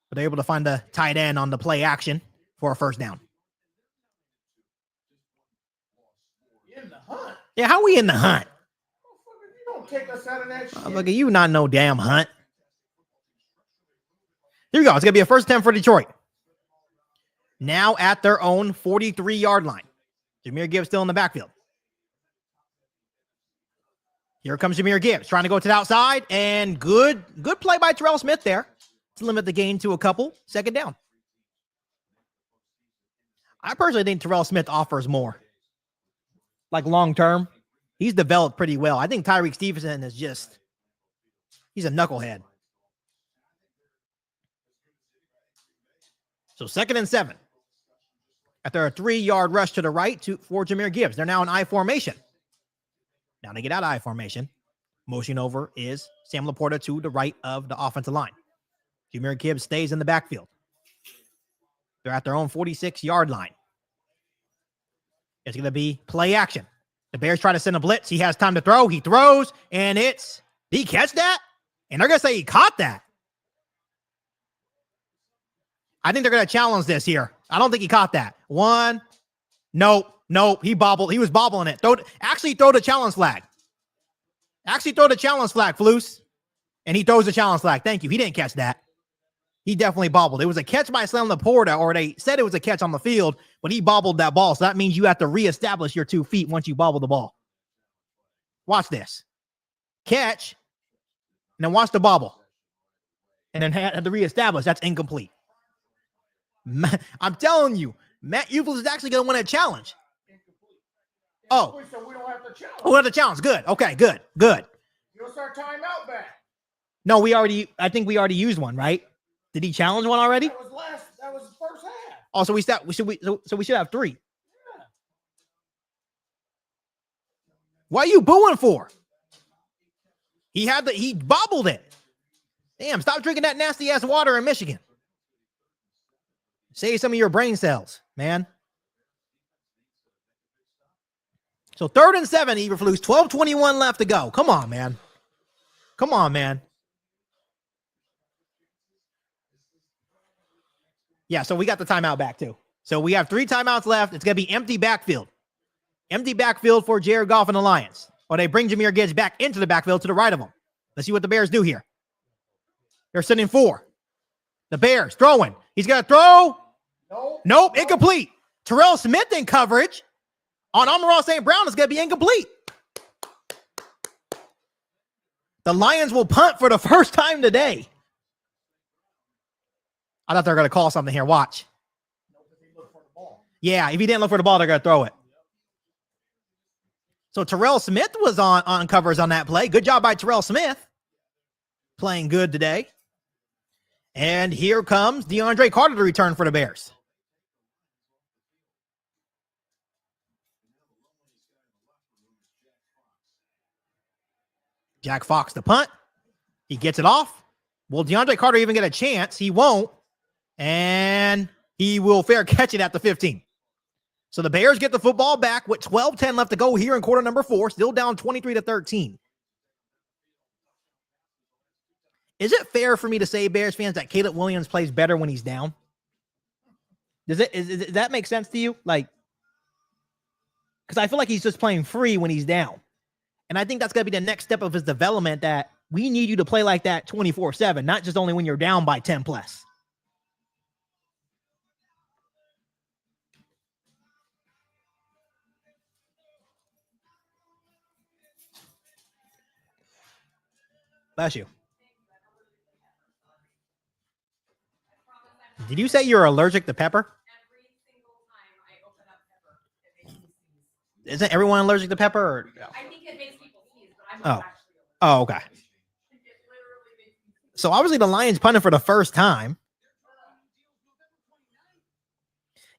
But they're able to find the tight end on the play action for a 1st down. In the hunt. Yeah, how are we in the hunt? take us out of that shit. Look at you, not no damn hunt. Here we go. It's going to be a first attempt for Detroit. Now at their own 43-yard line. Jahmyr Gibbs still in the backfield. Here comes Jahmyr Gibbs trying to go to the outside, and good play by Terrell Smith there to limit the gain to a couple. Second down. I personally think Terrell Smith offers more. Like long term, he's developed pretty well. I think Tyreek Stevenson is he's a knucklehead. So 2nd and 7. After a 3-yard rush to the right for Jahmyr Gibbs. They're now in I formation. Now they get out of I formation. Motion over is Sam Laporta to the right of the offensive line. Jahmyr Gibbs stays in the backfield. They're at their own 46-yard line. It's going to be play action. The Bears try to send a blitz. He has time to throw. He throws, and did he catch that? And they're going to say he caught that. I think they're going to challenge this here. I don't think he caught that. One. Nope. He bobbled. He was bobbling it. Actually throw the challenge flag. Flus. And he throws the challenge flag. Thank you. He didn't catch that. He definitely bobbled. It was a catch by Sam Laporta, or they said it was a catch on the field, but he bobbled that ball. So that means you have to reestablish your 2 feet once you bobble the ball. Watch this. Catch, and then watch the bobble. And then have to reestablish. That's incomplete. I'm telling you, Matt Eufels is actually going to win a challenge. Oh. So we don't have to challenge. We have to challenge. Good. Okay, good. You'll start timeout back. No, I think we already used one, right? Did he challenge one already? That was the first half. Oh, so we should have 3. Yeah. What are you booing for? He bobbled it. Damn, stop drinking that nasty ass water in Michigan. Save some of your brain cells, man. So 3rd and 7, Eberflus. 12:21 left to go. Come on, man. Yeah, so we got the timeout back too. So we have 3 timeouts left. It's going to be empty backfield. Empty backfield for Jared Goff and the Lions. Or they bring Jahmyr Gibbs back into the backfield to the right of them. Let's see what the Bears do here. They're sending 4. The Bears throwing. He's going to throw. Nope, incomplete. Terrell Smith in coverage on Amon-Ra St. Brown is going to be incomplete. The Lions will punt for the first time today. I thought they were going to call something here. Watch. Yeah, if he didn't look for the ball, they're going to throw it. So Terrell Smith was on covers on that play. Good job by Terrell Smith. Playing good today. And here comes DeAndre Carter to return for the Bears. Jack Fox the punt. He gets it off. Will DeAndre Carter even get a chance? He won't. And he will fair catch it at the 15. So the Bears get the football back with 12:10 left to go here in quarter number 4. Still down 23-13. Is it fair for me to say, Bears fans, that Caleb Williams plays better when he's down? Does that make sense to you? Like, because I feel like he's just playing free when he's down. And I think that's going to be the next step of his development, that we need you to play like that 24/7, not just only when you're down by 10 plus. Bless you. Did you say you're allergic to pepper? Every single time I open up pepper, it makes me sneeze. Isn't everyone allergic to pepper? Or no? I think it makes people sneeze, but I'm Oh. not actually allergic. Oh, okay. It literally makes me sneeze. So obviously the Lions punted for the first time.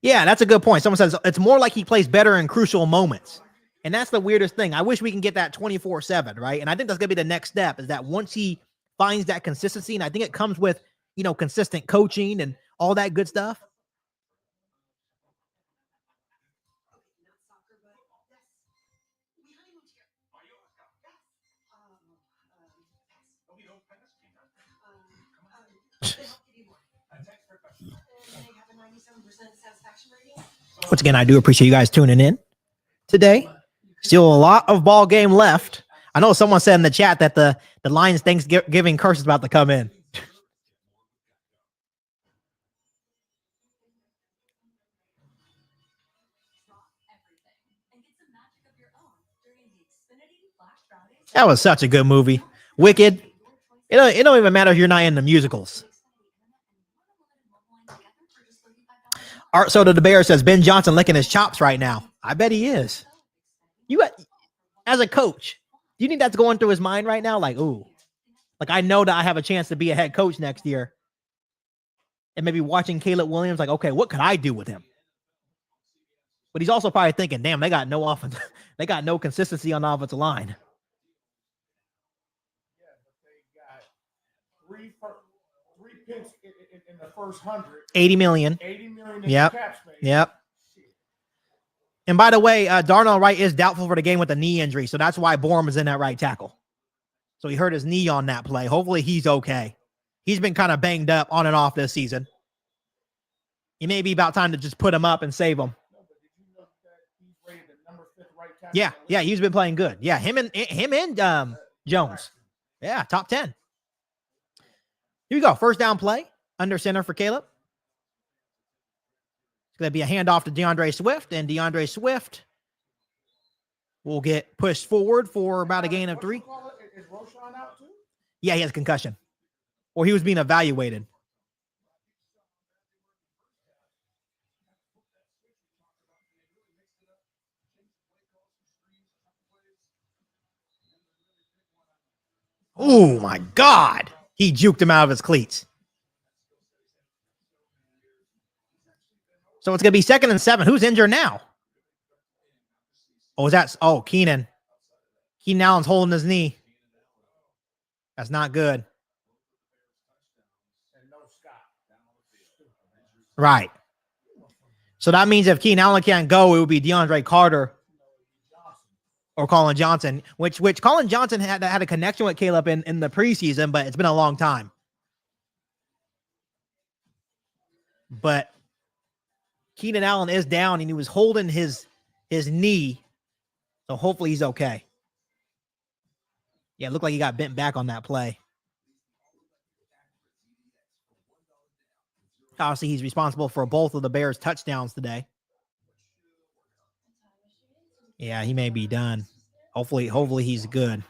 Yeah, that's a good point. Someone says it's more like he plays better in crucial moments. And that's the weirdest thing. I wish we can get that 24/7, right? And I think that's going to be the next step, is that once he finds that consistency, and I think it comes with, consistent coaching and all that good stuff. Once again, I do appreciate you guys tuning in today. Still a lot of ball game left. I know someone said in the chat that the Lions Thanksgiving curse is about to come in. That was such a good movie. Wicked. It don't even matter if you're not in the musicals. Art Soda the Bear says Ben Johnson licking his chops right now. I bet he is. As a coach, do you think that's going through his mind right now? Like, ooh, like I know that I have a chance to be a head coach next year. And maybe watching Caleb Williams, like, okay, what could I do with him? But he's also probably thinking, damn, they got no offense. They got no consistency on the offensive line. Yeah, but they got three picks in the first 100. 80 million. 80 million in Yep. the cap space. Yep. And by the way, Darnell Wright is doubtful for the game with a knee injury, so that's why Bourne is in that right tackle. So he hurt his knee on that play. Hopefully he's okay. He's been kind of banged up on and off this season. It may be about time to just put him up and save him. No, but did you know that he's rated the number 5th right tackle? Yeah, he's been playing good. Yeah, him and Jones. Yeah, top 10. Here we go. First down play under center for Caleb. It's going to be a handoff to DeAndre Swift, and DeAndre Swift will get pushed forward for about a gain of 3. Is Roshan out too? Yeah, he has a concussion. Or he was being evaluated. Oh, my God. He juked him out of his cleats. So it's going to be 2nd and 7. Who's injured now? Keenan. Keenan Allen's holding his knee. That's not good. Right. So that means if Keenan Allen can't go, it would be DeAndre Carter or Colin Johnson, which Colin Johnson had a connection with Caleb in the preseason, but it's been a long time. But Keenan Allen is down, and he was holding his knee, so hopefully he's okay. Yeah, it looked like he got bent back on that play. Obviously, he's responsible for both of the Bears' touchdowns today. Yeah, he may be done. Hopefully he's good.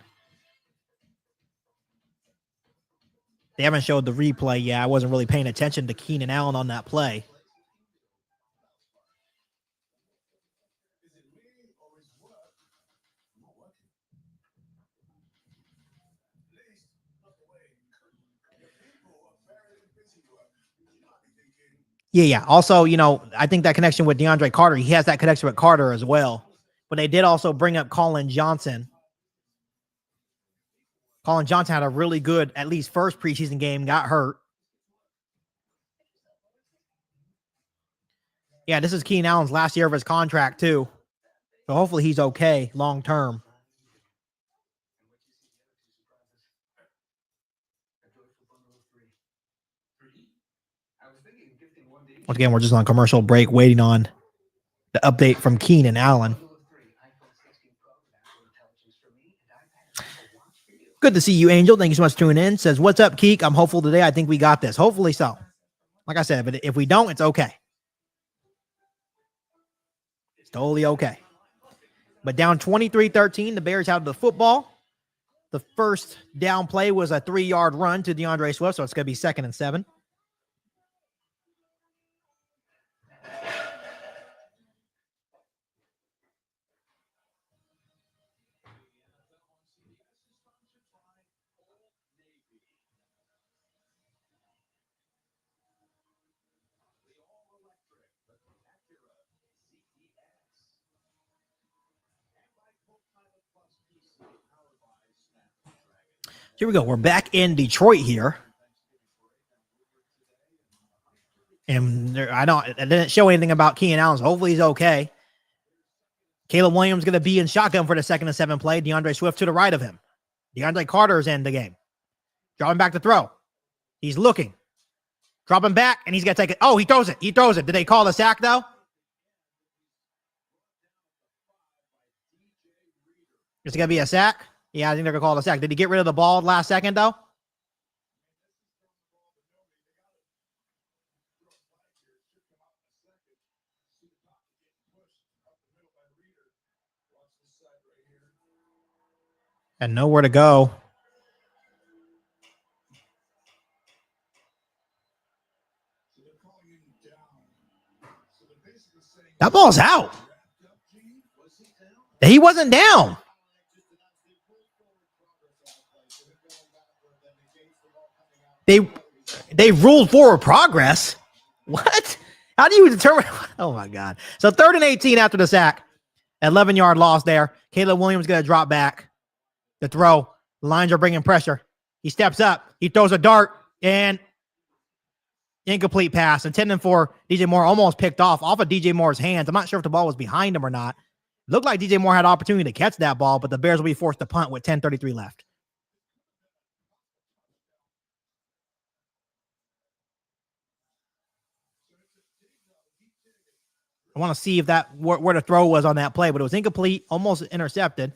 They haven't showed the replay yet. I wasn't really paying attention to Keenan Allen on that play. Yeah. Also, I think that connection with DeAndre Carter, he has that connection with Carter as well. But they did also bring up Colin Johnson. Colin Johnson had a really good, at least first preseason game, got hurt. Yeah, this is Keenan Allen's last year of his contract, too. So hopefully he's okay long term. Once again, we're just on commercial break waiting on the update from Keenan Allen. Good to see you, Angel. Thank you so much for tuning in. Says, what's up, KIEQ? I'm hopeful today. I think we got this. Hopefully so. Like I said, but if we don't, it's okay. It's totally okay. But down 23-13, the Bears have the football. The first down play was a 3-yard run to DeAndre Swift, so it's going to be 2nd and 7. Here we go. We're back in Detroit here. And it didn't show anything about Keenan Allen, so hopefully he's okay. Caleb Williams going to be in shotgun for the 2nd and 7 play. DeAndre Swift to the right of him. DeAndre Carter is in the game. Dropping back to throw. He's looking. Dropping back, and he's going to take it. Oh, he throws it. He throws it. Did they call the sack, though? Is it going to be a sack? Yeah, I think they're going to call it a sack. Did he get rid of the ball last second, though? And nowhere to go. That ball's out. He wasn't down. They ruled forward progress. What? How do you determine? Oh, my God. So 3rd and 18 after the sack. 11-yard loss there. Caleb Williams going to drop back. The throw. The Lions are bringing pressure. He steps up. He throws a dart. And incomplete pass. Intended for DJ Moore, almost picked off of DJ Moore's hands. I'm not sure if the ball was behind him or not. It looked like DJ Moore had opportunity to catch that ball, but the Bears will be forced to punt with 10:33 left. I want to see if that where the throw was on that play, but it was incomplete, almost intercepted.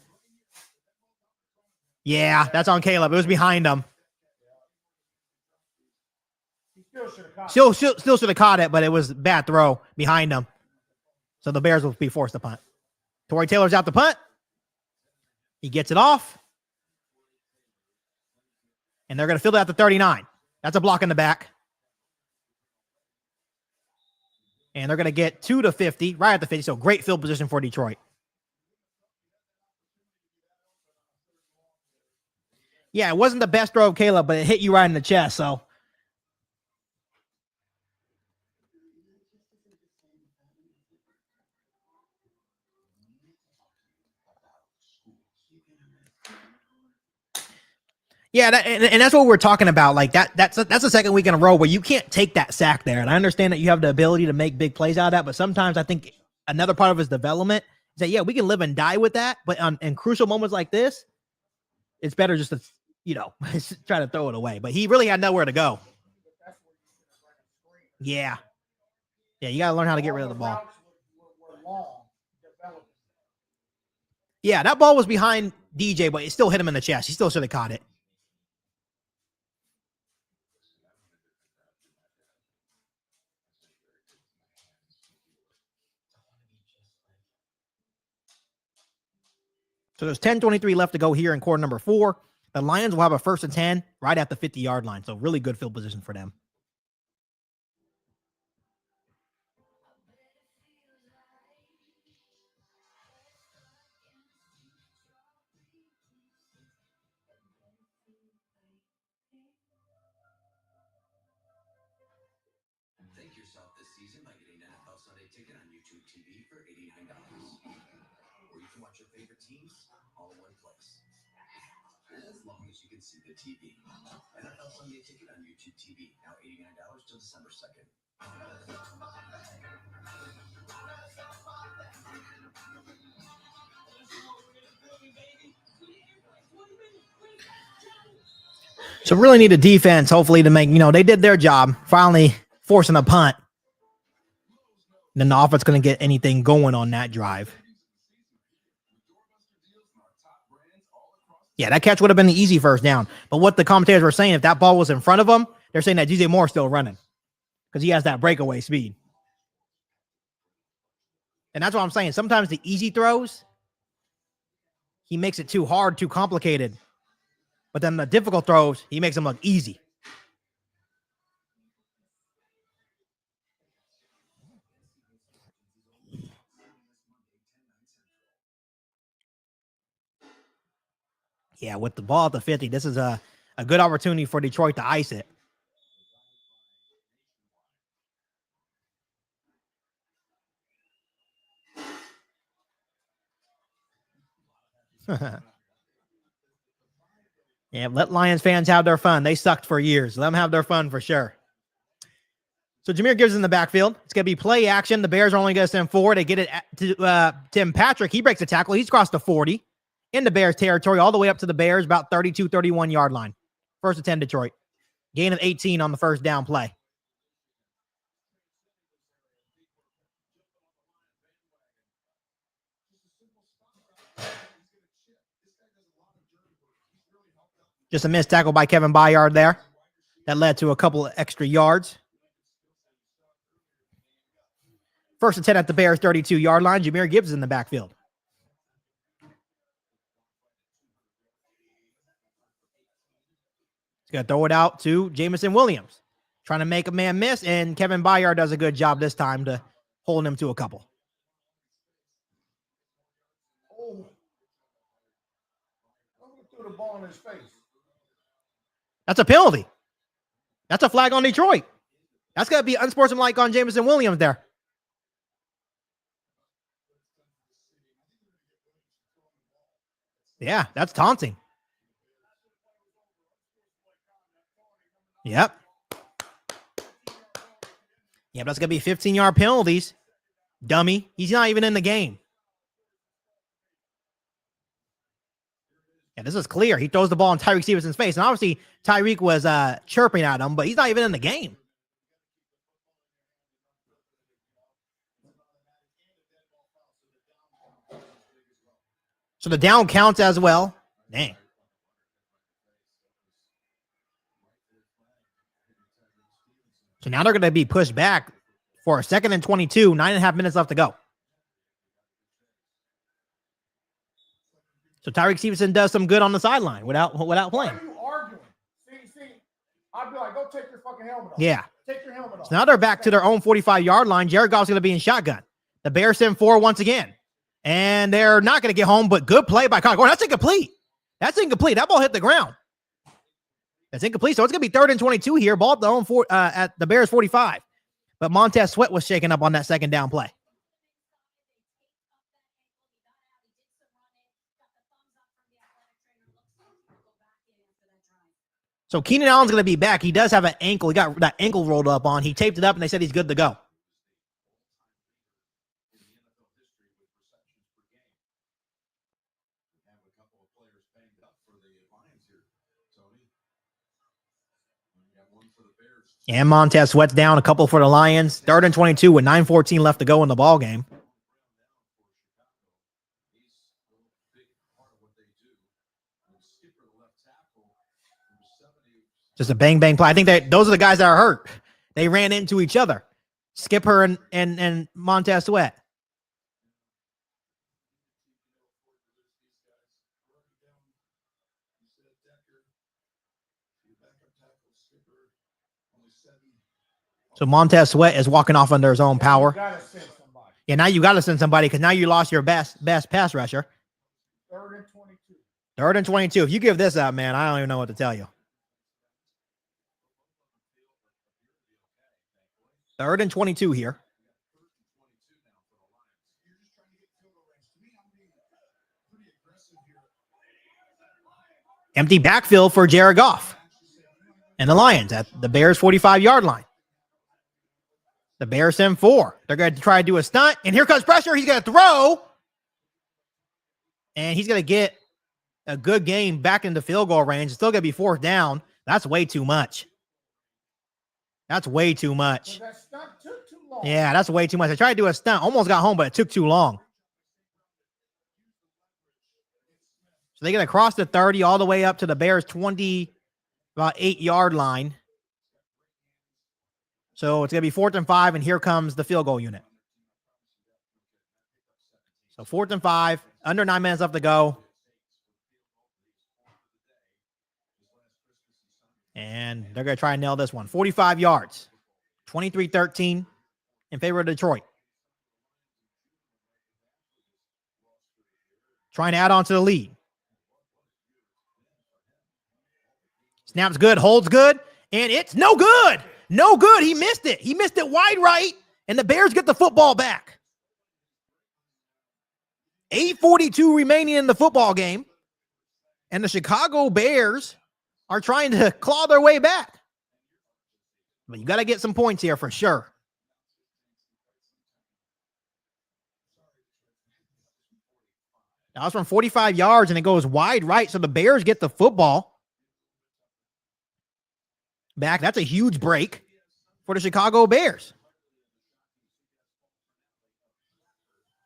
Yeah, that's on Caleb. It was behind him. Still should have caught it, but it was a bad throw behind him. So the Bears will be forced to punt. Torrey Taylor's out the punt. He gets it off. And they're going to field it at the 39. That's a block in the back. And they're going to get 2 to 50, right at the 50. So great field position for Detroit. Yeah, it wasn't the best throw of Caleb, but it hit you right in the chest. So yeah, and that's what we're talking about. Like that's the second week in a row where you can't take that sack there. And I understand that you have the ability to make big plays out of that, but sometimes I think another part of his development is that, yeah, we can live and die with that. But in crucial moments like this, it's better just to, try to throw it away. But he really had nowhere to go. Yeah. Yeah, you got to learn how to get rid of the ball. Yeah, that ball was behind DJ, but it still hit him in the chest. He still should have caught it. So there's 10:23 left to go here in quarter number 4. The Lions will have a 1st and 10 right at the 50-yard line. So really good field position for them. Thank yourself this season by getting an NFL Sunday ticket on YouTube TV for $89. Or you can watch your favorite teams all in one place. As long as you can see the TV. NFL Sunday ticket on YouTube TV, now $89 till December 2nd. So really need a defense, hopefully, to make, they did their job, finally forcing a punt. And then the offense going to get anything going on that drive. Yeah, that catch would have been the easy first down. But what the commentators were saying, if that ball was in front of him, they're saying that DJ Moore's still running because he has that breakaway speed. And that's what I'm saying. Sometimes the easy throws, he makes it too hard, too complicated. But then the difficult throws, he makes them look easy. Yeah, with the ball at the 50, this is a good opportunity for Detroit to ice it. Yeah, let Lions fans have their fun. They sucked for years. Let them have their fun for sure. So Jahmyr Gibbs in the backfield. It's going to be play action. The Bears are only going to send 4. They get it to Tim Patrick. He breaks a tackle. He's crossed the 40 in the Bears territory all the way up to the Bears, about 32, 31-yard line. 1st and 10 Detroit. Gain of 18 on the first down play. Just a missed tackle by Kevin Byard there. That led to a couple of extra yards. First and 10 at the Bears 32-yard line. Jahmyr Gibbs is in the backfield. He's going to throw it out to Jamison Williams. Trying to make a man miss, and Kevin Byard does a good job this time to hold him to a couple. Oh. Threw the ball in his face. That's a penalty. That's a flag on Detroit. That's going to be unsportsmanlike on Jamison Williams there. Yeah, that's taunting. Yep. Yeah, but that's going to be 15-yard penalties. Dummy. He's not even in the game. Yeah, this is clear. He throws the ball in Tyreek Stevenson's face. And obviously, Tyreek was chirping at him, but he's not even in the game. So the down counts as well. Dang. So now they're going to be pushed back for a 2nd and 22, 9.5 minutes left to go. So Tyreek Stevenson does some good on the sideline without playing. Why are you arguing? See, I'd be like, go take your fucking helmet off. Yeah. Take your helmet off. So now they're back to their own 45-yard line. Jared Goff's going to be in shotgun. The Bears send 4 once again. And they're not going to get home, but good play by Connor Gordon. That's incomplete. That's incomplete. That ball hit the ground. That's incomplete. So it's going to be 3rd and 22 here. Ball at the own at the Bears 45. But Montez Sweat was shaken up on that second down play. So Keenan Allen's going to be back. He does have an ankle. He got that ankle rolled up on. He taped it up, and they said he's good to go. And Montez Sweat's down, a couple for the Lions. 3rd and 22 with 9:14 left to go in the ball game. Just a bang play. I think those are the guys that are hurt. They ran into each other. Skipper and Montez Sweat. So Montez Sweat is walking off under his own power. Yeah, now you got to send somebody because now you lost your best pass rusher. 3rd and 22. 3rd and 22. If you give this up, man, I don't even know what to tell you. 3rd and 22 here. Empty backfield for Jared Goff and the Lions at the Bears 45-yard line. The Bears send 4. They're going to try to do a stunt, and here comes pressure. He's going to throw, and he's going to get a good game back into field goal range. It's still going to be 4th down. That's way too much. That's way too much. That stunt took too long. Yeah, that's way too much. I tried to do a stunt. Almost got home, but it took too long. So they're going to cross the 30 all the way up to the Bears 8-yard line. So it's going to be 4th and 5, and here comes the field goal unit. So 4th and 5, under 9 minutes left to go. And they're going to try and nail this one. 45 yards, 23-13 in favor of Detroit. Trying to add on to the lead. Snaps good, holds good, and it's no good. No good. He missed it. He missed it wide right, and the Bears get the football back. 8:42 remaining in the football game, and the Chicago Bears are trying to claw their way back. But you got to get some points here for sure. Now it's from 45 yards, and it goes wide right, so the Bears get the football back. That's a huge break for the Chicago Bears.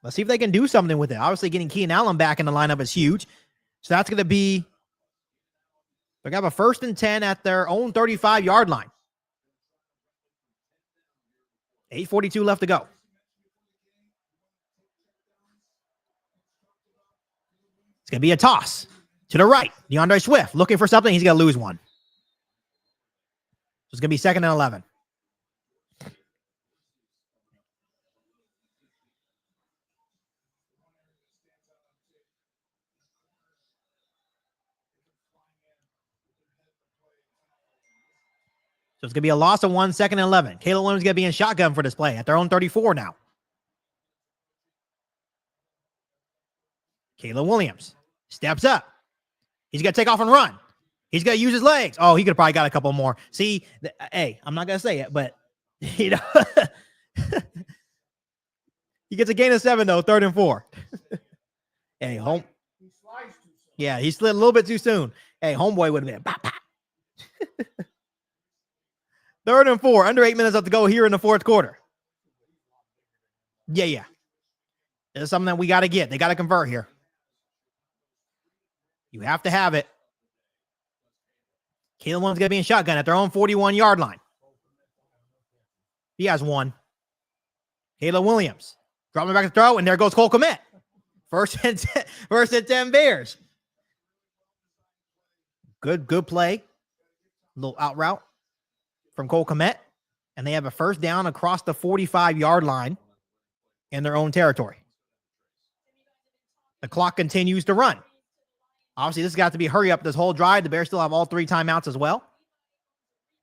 Let's see if they can do something with it. Obviously, getting Keenan Allen back in the lineup is huge. So that's going to be They're going to have a 1st and 10 at their own 35-yard line. 8:42 left to go. It's going to be a toss to the right. DeAndre Swift looking for something. He's going to lose one. So it's going to be 2nd and 11. So it's going to be a loss of 1, 2nd and 11. Caleb Williams going to be in shotgun for this play at their own 34 now. Caleb Williams steps up. He's going to take off and run. He's going to use his legs. Oh, he could have probably got a couple more. See, hey, I'm not going to say it, but, you know, he gets a gain of 7, though, 3rd and 4. Hey, home. Yeah, he slid a little bit too soon. Hey, homeboy would have been. Bop, bop. 3rd and 4, under 8 minutes left to go here in the 4th quarter. Yeah. This is something that we got to get. They got to convert here. You have to have it. Caleb Williams going to be in shotgun at their own 41-yard line. He has 1. Caleb Williams dropping back to throw, and there goes Cole Kmet. 1st and 10 Bears. Good play. Little out route from Cole Kmet, and they have a 1st down across the 45-yard line in their own territory. The clock continues to run. Obviously, this has got to be hurry up this whole drive. The Bears still have all 3 timeouts as well.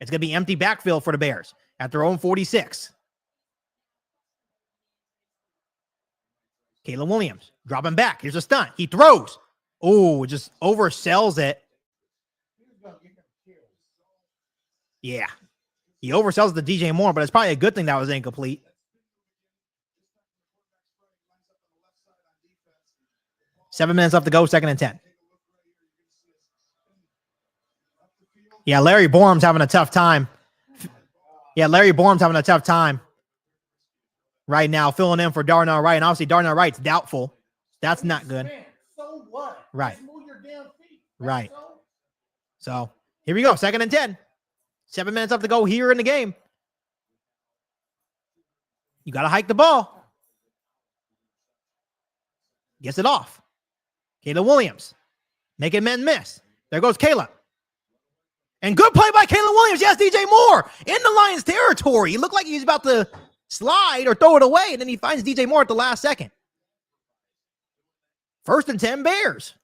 It's going to be empty backfield for the Bears at their own 46. Caleb Williams dropping back. Here's a stunt. He throws. Oh, just oversells it. Yeah. He oversells the DJ Moore, but it's probably a good thing that was incomplete. 7 minutes left to go, 2nd and 10. Yeah, Larry Borum's having a tough time. Right now, filling in for Darnell Wright. And obviously, Darnell Wright's doubtful. That's not good. So what? Right. Just move your damn feet. Right. So, here we go, 2nd and 10. 7 minutes left to go here in the game. You got to hike the ball. Gets it off. Caleb Williams. Making men miss. There goes Caleb. And good play by Caleb Williams. Yes, DJ Moore in the Lions territory. He looked like he was about to slide or throw it away, and then he finds DJ Moore at the last second. 1st and 10 Bears.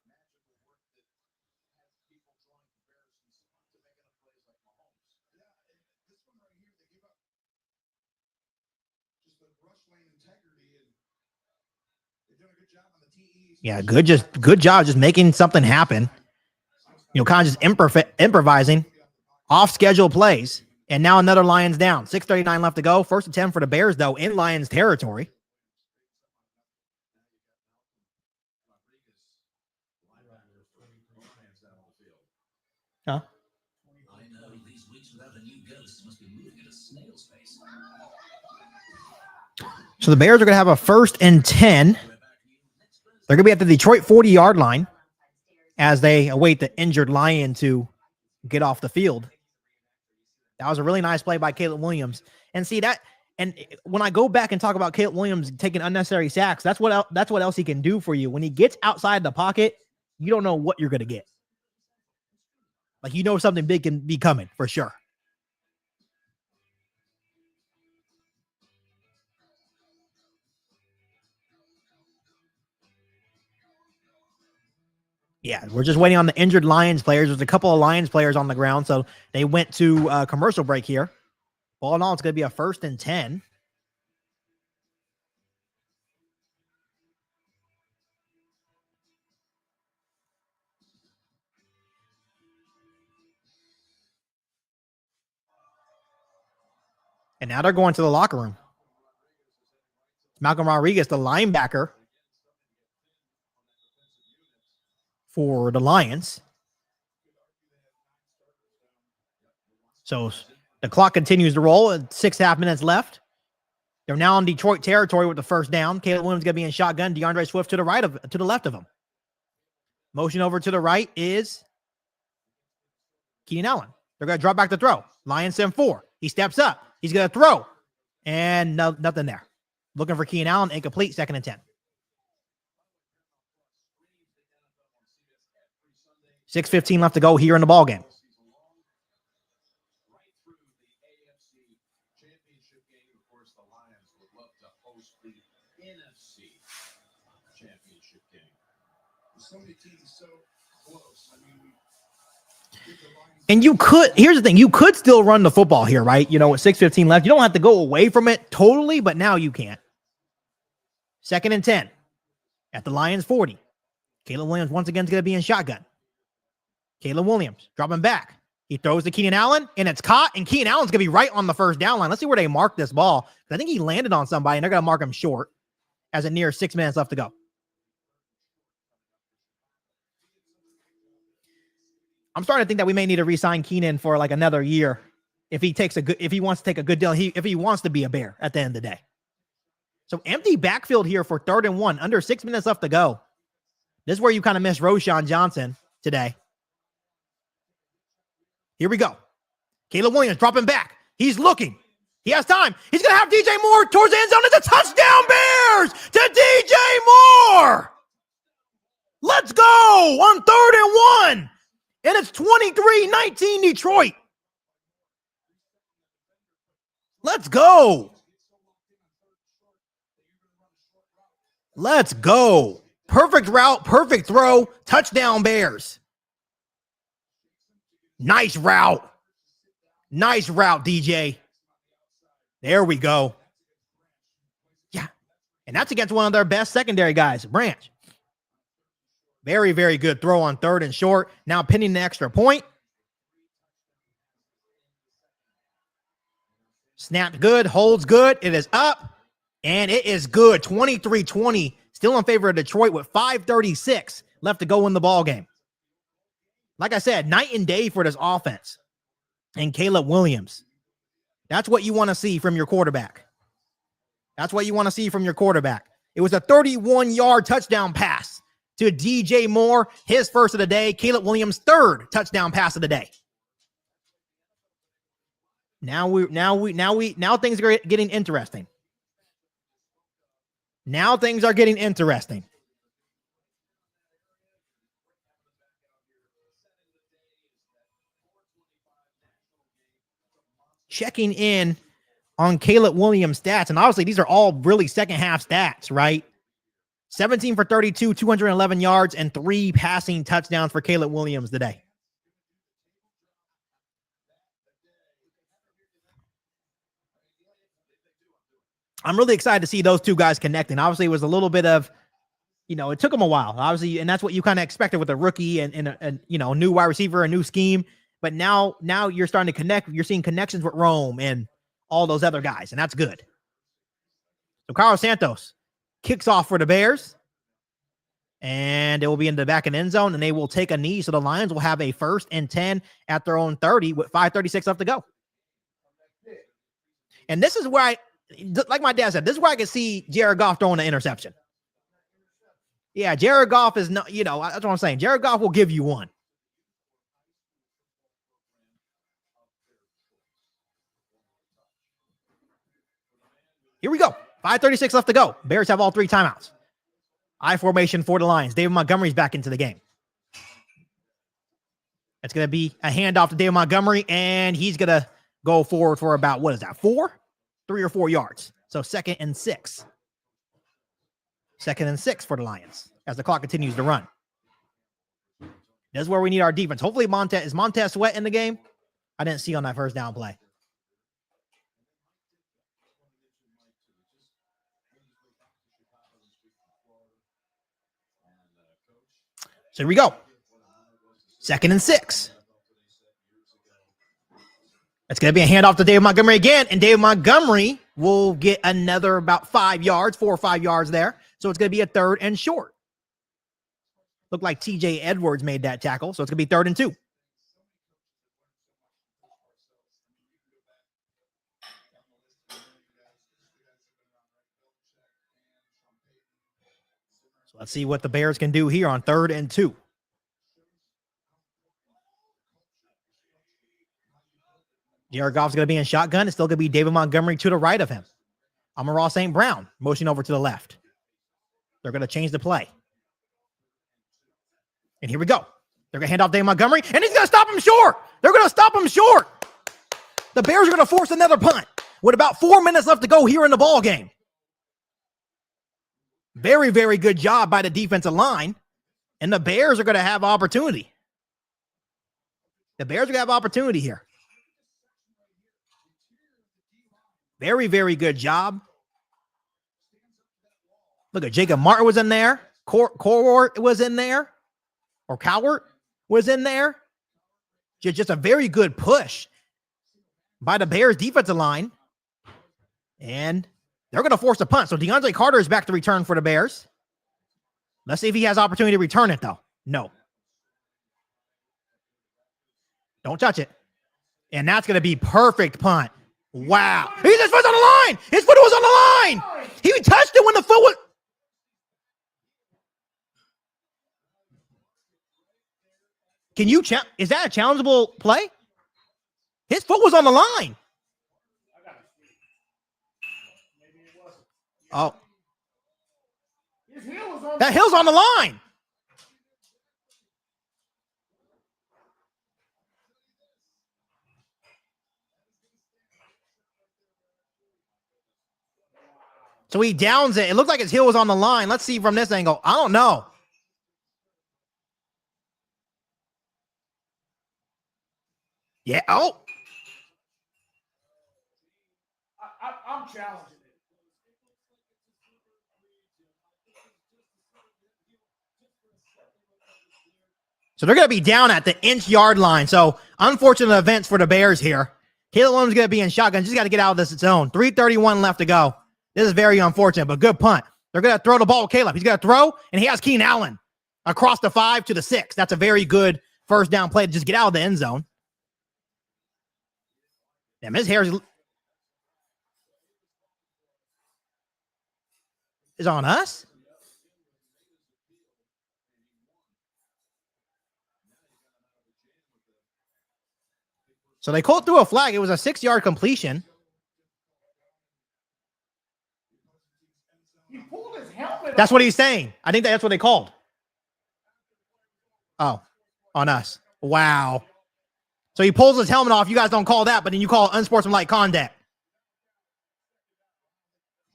Yeah, good job just making something happen. You know, kind of just improvising off-schedule plays. And now another Lions down. 6:39 left to go. 1st and 10 for the Bears, though, in Lions territory. Huh? So the Bears are going to have a 1st and 10. They're going to be at the Detroit 40-yard line as they await the injured Lion to get off the field. That was a really nice play by Caleb Williams. And see that, and when I go back and talk about Caleb Williams taking unnecessary sacks, that's what else he can do for you. When he gets outside the pocket, you don't know what you're going to get. Like, you know something big can be coming for sure. Yeah, we're just waiting on the injured Lions players. There's a couple of Lions players on the ground, so they went to commercial break here. All in all, it's going to be a 1st and 10. And now they're going to the locker room. Malcolm Rodriguez, the linebacker for the Lions. So the clock continues to roll. 6.5 minutes left. They're now in Detroit territory with the 1st down. Caleb Williams going to be in shotgun. DeAndre Swift to the left of him. Motion over to the right is Keenan Allen. They're going to drop back to throw. Lions send 4. He steps up. He's going to throw. And nothing there. Looking for Keenan Allen. Incomplete. 2nd and 10. 6:15 left to go here in the ball game. Championship game, of course, the Lions would love to host the NFC Championship game. So many teams so close. I mean, and you could, here's the thing, you could still run the football here, right? You know, with 6:15 left, you don't have to go away from it totally, but now you can't. 2nd and 10 at the Lions 40. Caleb Williams once again is going to be in shotgun. Caleb Williams dropping back. He throws to Keenan Allen, and it's caught, and Keenan Allen's going to be right on the first down line. Let's see where they mark this ball. I think he landed on somebody, and they're going to mark him short as it nears 6 minutes left to go. I'm starting to think that we may need to re-sign Keenan for like another year if he wants to take a good deal, if he wants to be a Bear at the end of the day. So empty backfield here for 3rd and 1, under 6 minutes left to go. This is where you kind of miss Roschon Johnson today. Here we go. Caleb Williams dropping back. He's looking. He has time. He's going to have DJ Moore towards the end zone. It's a touchdown, Bears to DJ Moore. Let's go on 3rd and 1. And it's 23-19 Detroit. Let's go. Let's go. Perfect route, perfect throw, touchdown Bears. Nice route. Nice route, DJ. There we go. Yeah. And that's against one of their best secondary guys, Branch. Very, very good throw on 3rd and short. Now pinning the extra point. Snapped good, holds good. It is up, and it is good. 23-20, still in favor of Detroit with 5:36 left to go in the ball game. Like I said, night and day for this offense. And Caleb Williams. That's what you want to see from your quarterback. That's what you want to see from your quarterback. It was a 31-yard touchdown pass to DJ Moore, his first of the day. Caleb Williams' 3rd touchdown pass of the day. Now things are getting interesting. Now things are getting interesting. Checking in on Caleb Williams' stats, and obviously these are all really second half stats, right? 17 for 32, 211 yards, and 3 passing touchdowns for Caleb Williams today. I'm really excited to see those two guys connecting. Obviously, it was a little bit of, it took them a while, obviously, and that's what you kind of expected with a rookie and a new wide receiver, a new scheme. But now you're starting to connect. You're seeing connections with Rome and all those other guys, and that's good. So Carlos Santos kicks off for the Bears, and it will be in the back of the end zone, and they will take a knee. So the Lions will have a 1st and 10 at their own 30 with 5:36 left to go. And this is where like my dad said, this is where I can see Jared Goff throwing an interception. Yeah, Jared Goff is not, that's what I'm saying. Jared Goff will give you one. Here we go. 5:36 left to go. Bears have all 3 timeouts. I formation for the Lions. David Montgomery's back into the game. It's going to be a handoff to David Montgomery, and he's going to go forward for about, 3 or 4 yards. So 2nd and 6. 2nd and 6 for the Lions as the clock continues to run. This is where we need our defense. Hopefully is Montez Sweat in the game? I didn't see on that first down play. So here we go. 2nd and 6. It's going to be a handoff to David Montgomery again, and David Montgomery will get another about 5 yards, 4 or 5 yards there. So it's going to be a 3rd and short. Looked like TJ Edwards made that tackle, so it's going to be 3rd and 2. So let's see what the Bears can do here on 3rd and 2. Jared Goff's going to be in shotgun. It's still going to be David Montgomery to the right of him. Amon-Ra St. Brown motioning over to the left. They're going to change the play. And here we go. They're going to hand off David Montgomery, and he's going to stop him short. They're going to stop him short. The Bears are going to force another punt with about 4 minutes left to go here in the ball game. Very, very good job by the defensive line. And the Bears are going to have opportunity. The Bears are going to have opportunity here. Very, very good job. Look at Jacob Martin was in there. Cowart was in there. Or Cowart was in there. Just a very good push by the Bears defensive line. And they're going to force a punt. So DeAndre Carter is back to return for the Bears. Let's see if he has opportunity to return it, though. No. Don't touch it. And that's going to be perfect punt. Wow. His foot's on the line. His foot was on the line. He touched it when the foot was. Can you is that a challengeable play? His foot was on the line. Oh. That hill's on the line. So he downs it. It looked like his heel was on the line. Let's see from this angle. I don't know. Yeah. Oh. I'm challenging it. So they're going to be down at the inch-yard line. So unfortunate events for the Bears here. Caleb Williams is going to be in shotgun. Just got to get out of this zone. 3:31 left to go. This is very unfortunate, but good punt. They're going to throw the ball with Caleb. He's going to throw, and he has Keenan Allen across the 5 to the 6. That's a very good first down play to just get out of the end zone. Damn, his hair is on us. So they called through a flag. It was a 6-yard completion. He pulled his helmet That's off. what he's saying. I think that's what they called. Oh, on us. Wow. So he pulls his helmet off. You guys don't call that, but then you call unsportsmanlike conduct.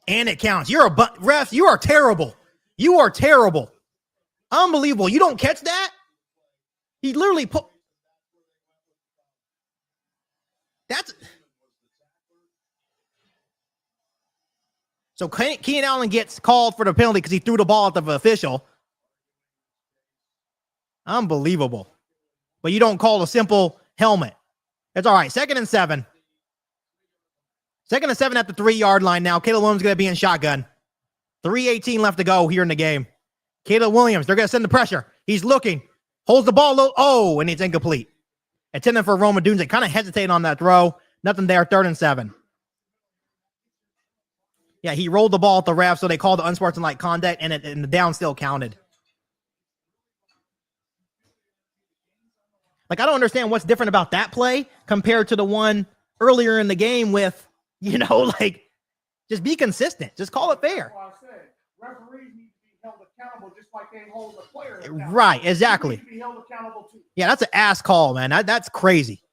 And it counts. You're refs, you are terrible. You are terrible. Unbelievable. You don't catch that? He literally put. That's. So Keenan Allen gets called for the penalty because he threw the ball at the official. Unbelievable. But you don't call a simple helmet. It's all right. 2nd and 7. 2nd and 7 at the 3-yard line now. Caleb Williams is going to be in shotgun. 3:18 left to go here in the game. Caleb Williams, they're going to send the pressure. He's looking. Holds the ball low. Oh, and it's incomplete. Intended for Roma Dunes. They kind of hesitated on that throw. Nothing there. 3rd and 7. Yeah, he rolled the ball at the ref, so they called the unsportsmanlike conduct, and the down still counted. Like, I don't understand what's different about that play compared to the one earlier in the game with, just be consistent. Just call it fair. That's why I said referees need to be held accountable just like they hold the player accountable. Right, exactly. They need to be held accountable too. Yeah, that's an ass call, man. That's crazy.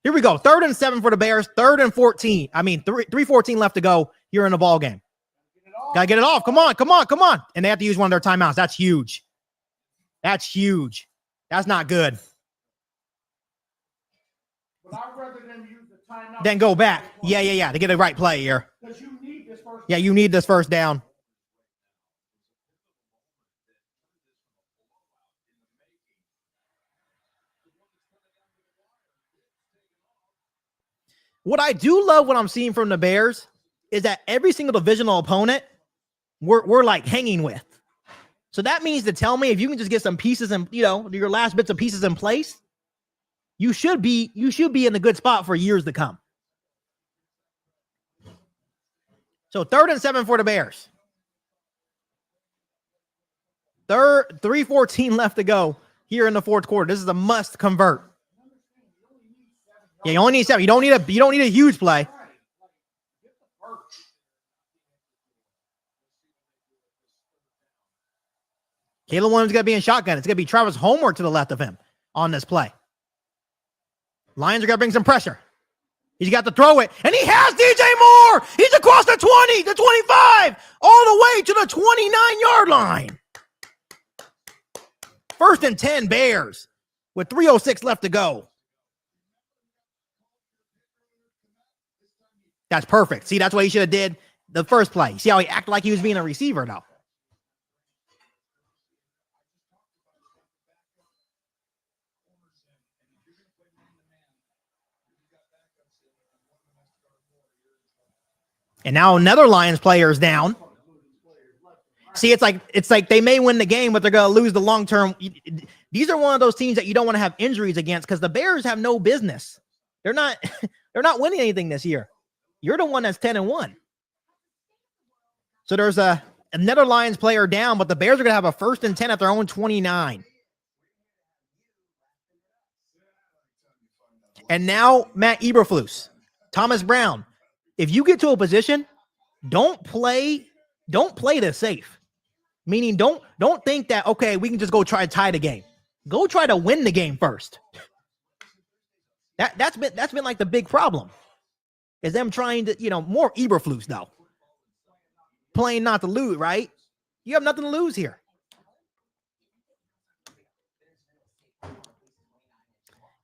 Here we go. 3rd and 7 for the Bears. 3rd and 14. 3:14 left to go here in the ball game. Gotta get it off. Come on. And they have to use one of their timeouts. That's huge. That's not good. But I'd rather them use the timeout. Then go back. Yeah. To get the right play here. Because you need this first. Yeah, you need this first down. What I do love what I'm seeing from the Bears is that every single divisional opponent we're like hanging with. So that means to tell me if you can just get some pieces and your last bits of pieces in place, you should be in a good spot for years to come. So 3rd and 7 for the Bears. 3:14 left to go here in the 4th quarter. This is a must convert. Yeah, you only need 7. You don't need a huge play. Caleb Williams is going to be in shotgun. It's going to be Travis Homer to the left of him on this play. Lions are going to bring some pressure. He's got to throw it, and he has DJ Moore. He's across the 20, the 25, all the way to the 29-yard line. 1st and 10 Bears with 3:06 left to go. That's perfect. See, that's what he should have did the first play. See how he acted like he was being a receiver, though. And now another Lions player is down. See, it's like they may win the game, but they're going to lose the long-term. These are one of those teams that you don't want to have injuries against because the Bears have no business. They're not winning anything this year. You're the one that's 10-1. So there's another Lions player down, but the Bears are going to have a 1st and 10 at their own 29. And now Matt Eberflus, Thomas Brown. If you get to a position, don't play this safe. Meaning don't think that, okay, we can just go try to tie the game. Go try to win the game first. That's been like the big problem. Is them trying to, more Eberflus though. Playing not to lose, right? You have nothing to lose here.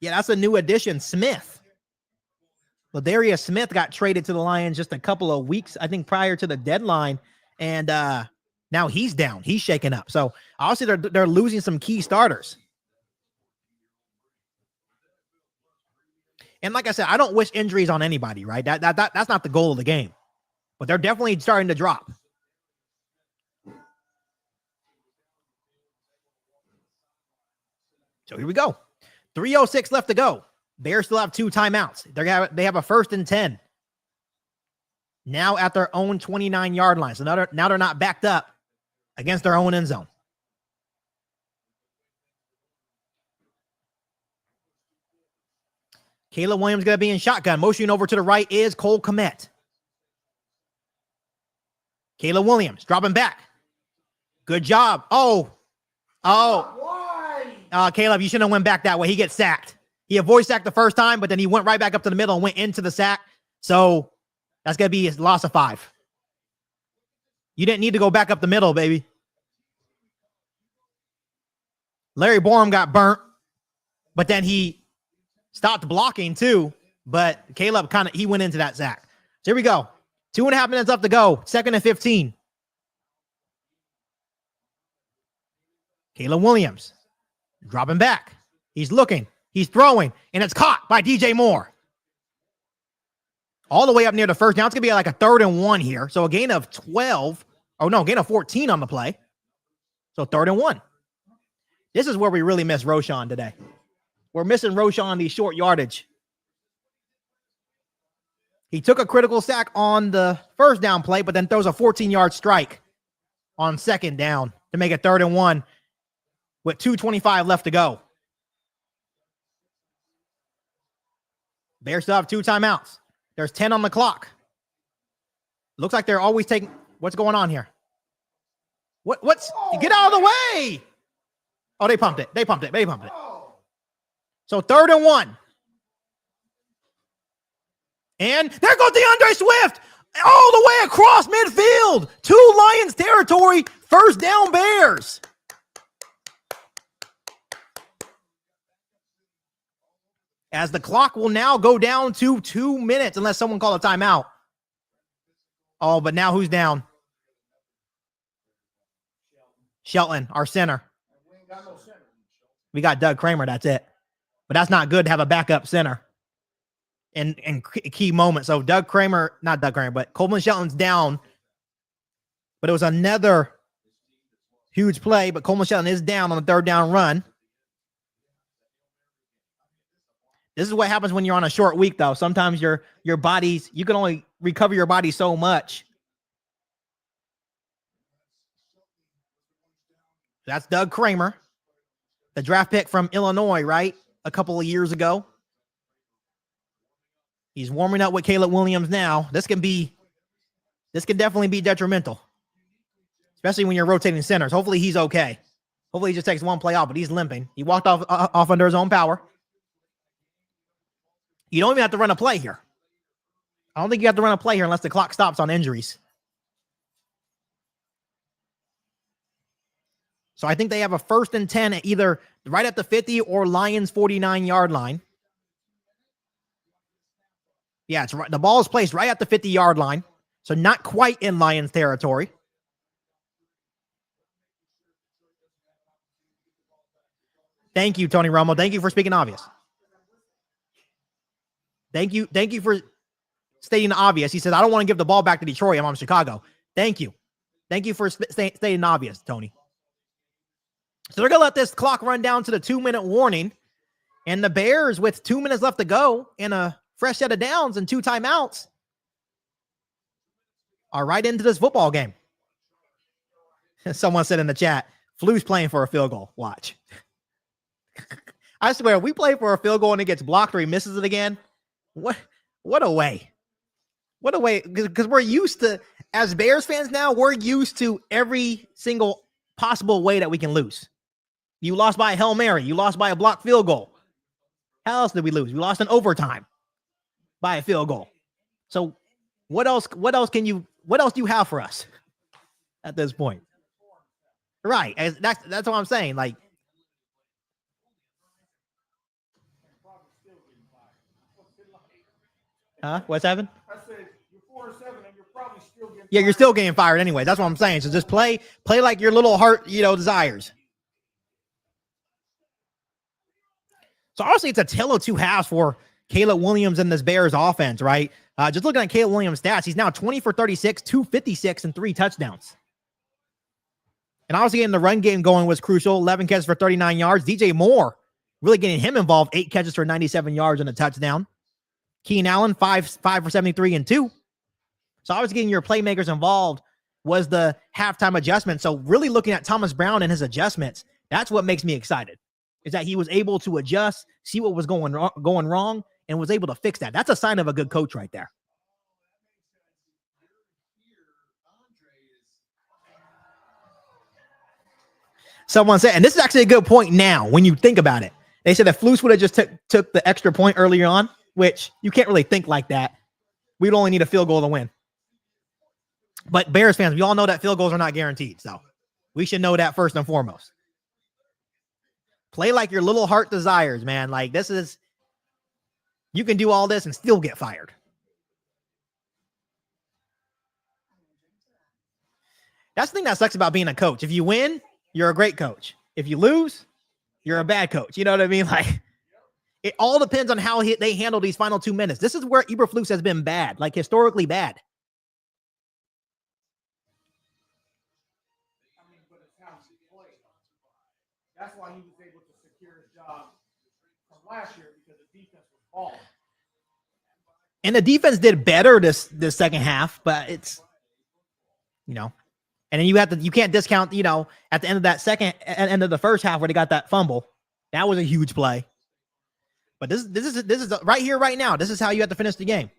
Yeah, that's a new addition, Smith. Ladarius Smith got traded to the Lions just a couple of weeks, I think, prior to the deadline, and now he's down. He's shaken up. So obviously they're losing some key starters. And like I said, I don't wish injuries on anybody, right? That's not the goal of the game. But they're definitely starting to drop. So here we go. 3:06 left to go. Bears still have 2 timeouts. They have a 1st and 10. Now at their own 29-yard line. So now they're not backed up against their own end zone. Caleb Williams going to be in shotgun. Motioning over to the right is Cole Kmet. Caleb Williams dropping back. Good job. Caleb, you shouldn't have went back that way. He gets sacked. He avoid sacked the first time, but then he went right back up to the middle and went into the sack. So that's going to be his loss of 5. You didn't need to go back up the middle, baby. Larry Borum got burnt, but then he stopped blocking too. But Caleb he went into that sack. So here we go. 2.5 minutes left to go. 2nd and 15. Caleb Williams dropping back. He's looking. He's throwing, and it's caught by DJ Moore. All the way up near the first. Now it's going to be like a 3rd and 1 here. So a gain of 12. Oh, no, gain of 14 on the play. So 3rd and 1. This is where we really miss Roschon today. We're missing Roschon on the short yardage. He took a critical sack on the first down play, but then throws a 14-yard strike on 2nd down to make it 3rd and 1 with 2:25 left to go. Bears still have 2 timeouts. There's 10 on the clock. Looks like they're always taking. What's going on here? What's get out of the way? Oh, they pumped it. So 3rd and 1. And there goes DeAndre Swift all the way across midfield to Lions territory. 1st down Bears. As the clock will now go down to 2 minutes unless someone call a timeout. Oh, but now who's down? Shelton, our center. We got Doug Kramer, that's it. But that's not good to have a backup center in key moments. So not Doug Kramer, but Coleman Shelton's down. But it was another huge play, but Coleman Shelton is down on the 3rd down run. This is what happens when you're on a short week, though. Sometimes your bodies, you can only recover your body so much. That's Doug Kramer, the draft pick from Illinois, right? A couple of years ago. He's warming up with Caleb Williams now. This can definitely be detrimental, especially when you're rotating centers. Hopefully he's okay. Hopefully he just takes one play off, but he's limping. He walked off under his own power. You don't even have to run a play here. I don't think you have to run a play here unless the clock stops on injuries. So I think they have a 1st and 10 at either right at the 50 or Lions 49-yard line. Yeah, it's right. The ball is placed right at the 50-yard line. So not quite in Lions territory. Thank you, Tony Romo. Thank you for speaking obvious. Thank you for stating the obvious. He said, I don't want to give the ball back to Detroit. I'm on Chicago. Thank you. Thank you for stating the obvious, Tony. So they're going to let this clock run down to the 2-minute warning. And the Bears, with 2 minutes left to go and a fresh set of downs and 2 timeouts, are right into this football game. Someone said in the chat, Flu's playing for a field goal. Watch. I swear, we play for a field goal and it gets blocked or he misses it again. What a way. What a way. Because we're used to, as Bears fans now, we're used to every single possible way that we can lose. You lost by a Hail Mary. You lost by a blocked field goal. How else did we lose? We lost in overtime by a field goal. So what else do you have for us at this point? Right. That's what I'm saying. Like, what's happened? I said you're 4-7 and you're probably still getting. Yeah, you're still getting fired anyway. That's what I'm saying. So just play like your little heart, desires. So honestly, it's a tale of two halves for Caleb Williams and this Bears offense, right? Just looking at Caleb Williams' stats, he's now 20 for 36, 256, and 3 touchdowns. And obviously getting the run game going was crucial. 11 catches for 39 yards. DJ Moore really getting him involved. 8 catches for 97 yards and a touchdown. Keenan Allen, 5 for 73 and 2. So obviously getting your playmakers involved was the halftime adjustment. So really looking at Thomas Brown and his adjustments, that's what makes me excited, is that he was able to adjust, see what was going wrong, and was able to fix that. That's a sign of a good coach right there. Someone said, and this is actually a good point now when you think about it. They said that Flus would have just took the extra point earlier on, which you can't really think like that. We'd only need a field goal to win. But Bears fans, we all know that field goals are not guaranteed. So we should know that first and foremost. Play like your little heart desires, man. Like you can do all this and still get fired. That's the thing that sucks about being a coach. If you win, you're a great coach. If you lose, you're a bad coach. You know what I mean? Like, it all depends on how they handle these final 2 minutes. This is where Eberflus has been bad, like historically bad. I mean, but it's how he played. That's why he was able to secure his job from last year, because the defense was balling. And the defense did better this second half, but it's, and then you can't discount, at the end of that end of the first half where they got that fumble. That was a huge play. But this is right here, right now. This is how you have to finish the game.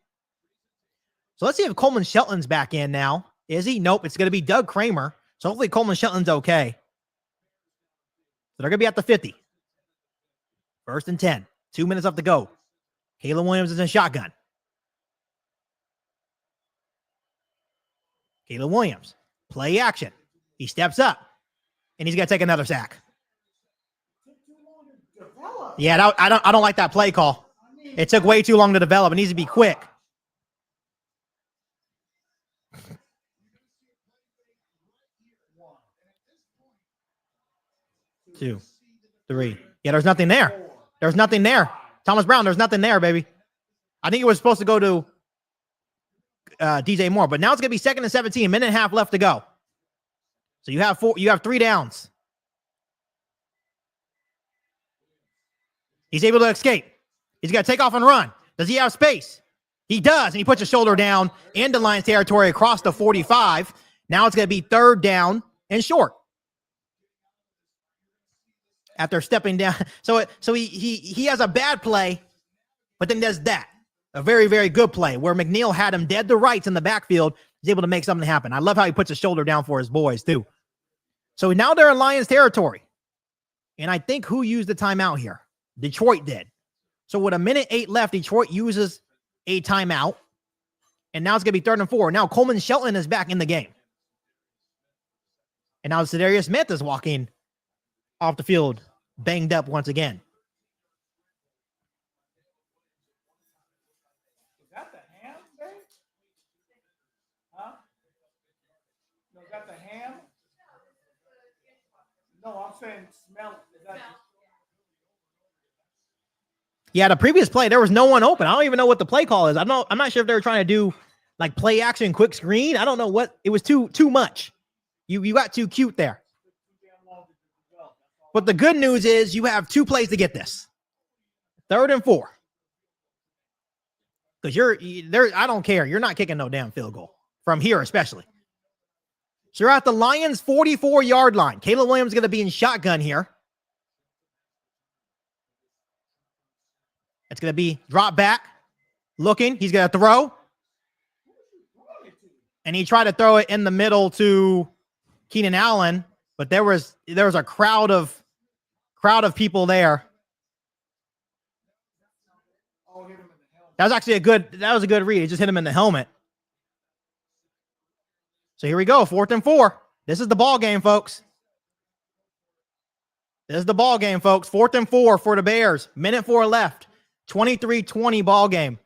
So let's see if Coleman Shelton's back in now. Is he? Nope. It's going to be Doug Kramer. So hopefully Coleman Shelton's okay. So they're going to be at the 50. 1st and 10. 2 minutes left to go. Caleb Williams is in shotgun. Caleb Williams. Play action. He steps up. And he's going to take another sack. Yeah, I don't like that play call. It took way too long to develop. It needs to be quick. Two, three. Yeah, there's nothing there. There's nothing there. Thomas Brown, there's nothing there, baby. I think it was supposed to go to DJ Moore, but now it's going to be 2nd and 17, minute and a half left to go. So you have 3 downs. He's able to escape. He's got to take off and run. Does he have space? He does, and he puts his shoulder down into Lions territory across the 45. Now it's going to be 3rd down and short. After stepping down. So he has a bad play, but then there's that. A very, very good play where McNeil had him dead to rights in the backfield. He's able to make something happen. I love how he puts his shoulder down for his boys, too. So now they're in Lions territory. And I think who used the timeout here? Detroit did. So with 1:08 left, Detroit uses a timeout. And now it's going to be 3rd and 4. Now Coleman Shelton is back in the game. And now Cedarius Smith is walking off the field, banged up once again. Is that the ham, babe? Huh? No, is that the ham? No, I'm saying smell. Is that? Yeah, the previous play, there was no one open. I don't even know what the play call is. I'm not sure if they were trying to do like play action, quick screen. I don't know what it was. Too much. You got too cute there. But the good news is you have 2 plays to get this. 3rd and 4. Because you're there. I don't care. You're not kicking no damn field goal from here, especially. So you're at the Lions 44-yard line. Caleb Williams is going to be in shotgun here. It's going to be drop back, looking. He's going to throw. And he tried to throw it in the middle to Keenan Allen, but there was a crowd of people there. That was a good read. It just hit him in the helmet. So here we go, 4th and 4. This is the ball game, folks. This is the ball game, folks. 4th and 4 for the Bears. 1:04 left. 23-20 ball game.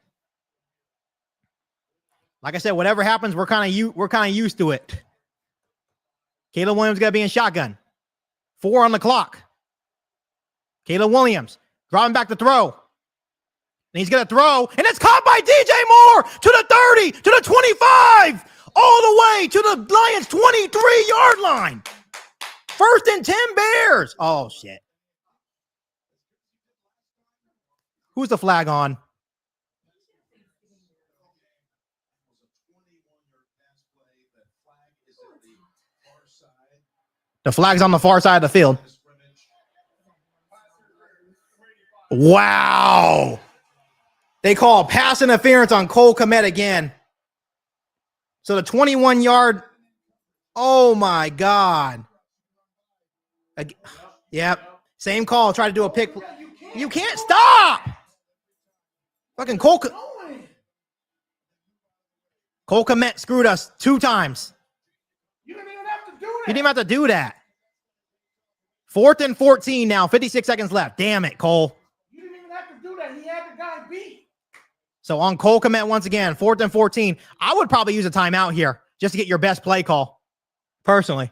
Like I said, whatever happens, we're kind of used to it. Caleb Williams got to be in shotgun. 4 on the clock. Caleb Williams driving back to throw. And he's going to throw, and it's caught by DJ Moore to the 30, to the 25, all the way to the Lions 23-yard line. 1st and 10 Bears. Oh, shit. Who's the flag on? The flag's on the far side of the field. Wow. They call pass interference on Cole Kmet again. So the 21-yard. Oh, my God. Yep. Same call. Try to do a pick. You can't stop. Fucking Cole Kmet screwed us 2 times. You didn't even have to do that. You didn't have to do that. 4th and 14 now. 56 seconds left. Damn it, Cole. You didn't even have to do that. He had the guy beat. So on Cole Kmet once again, 4th and 14. I would probably use a timeout here just to get your best play call, personally.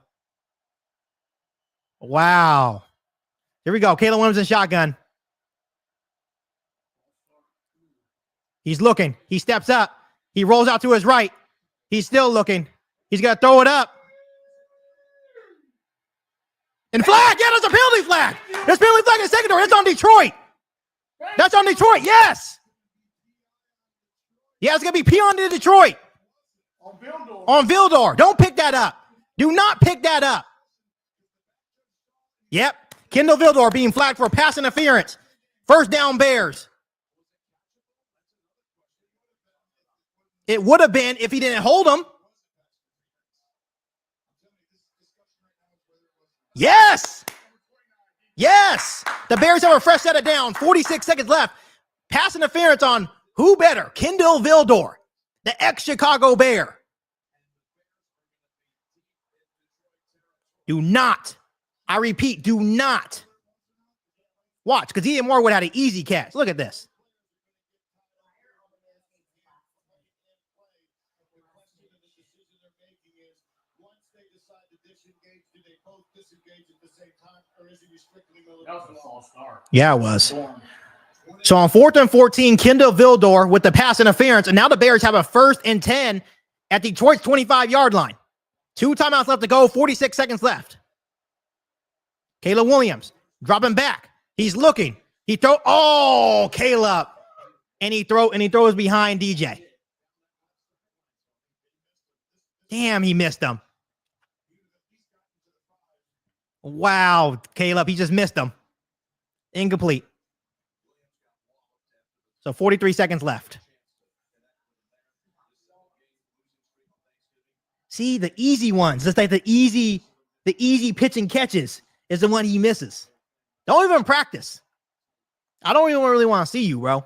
Wow. Here we go. Caleb Williams in shotgun. He's looking. He steps up. He rolls out to his right. He's still looking. He's going to throw it up. And flag. Yeah, there's a penalty flag. There's a penalty flag in secondary. It's on Detroit. That's on Detroit. Yes. Yeah, it's going to be peon to Detroit. On Vildor. Don't pick that up. Do not pick that up. Yep. Kendall Vildor being flagged for pass interference. 1st down Bears. It would have been if he didn't hold him. Yes. Yes. The Bears have a fresh set of down. 46 seconds left. Pass interference on who better? Kendall Vildor, the ex-Chicago Bear. Do not. I repeat, do not. Watch, because DJ Moore would have had an easy catch. Look at this. Yeah, it was. So on 4th and 14, Kendall Vildor with the pass interference, and now the Bears have a 1st and 10 at Detroit's 25-yard line. 2 timeouts left to go, 46 seconds left. Caleb Williams dropping back. He's looking. He throw. Oh, Caleb, and he throws behind DJ. Damn, he missed him. Wow, Caleb, he just missed him. Incomplete. So 43 seconds left. See, the easy ones, just like the easy pitch and catches is the one he misses. Don't even practice. I don't even really want to see you, bro.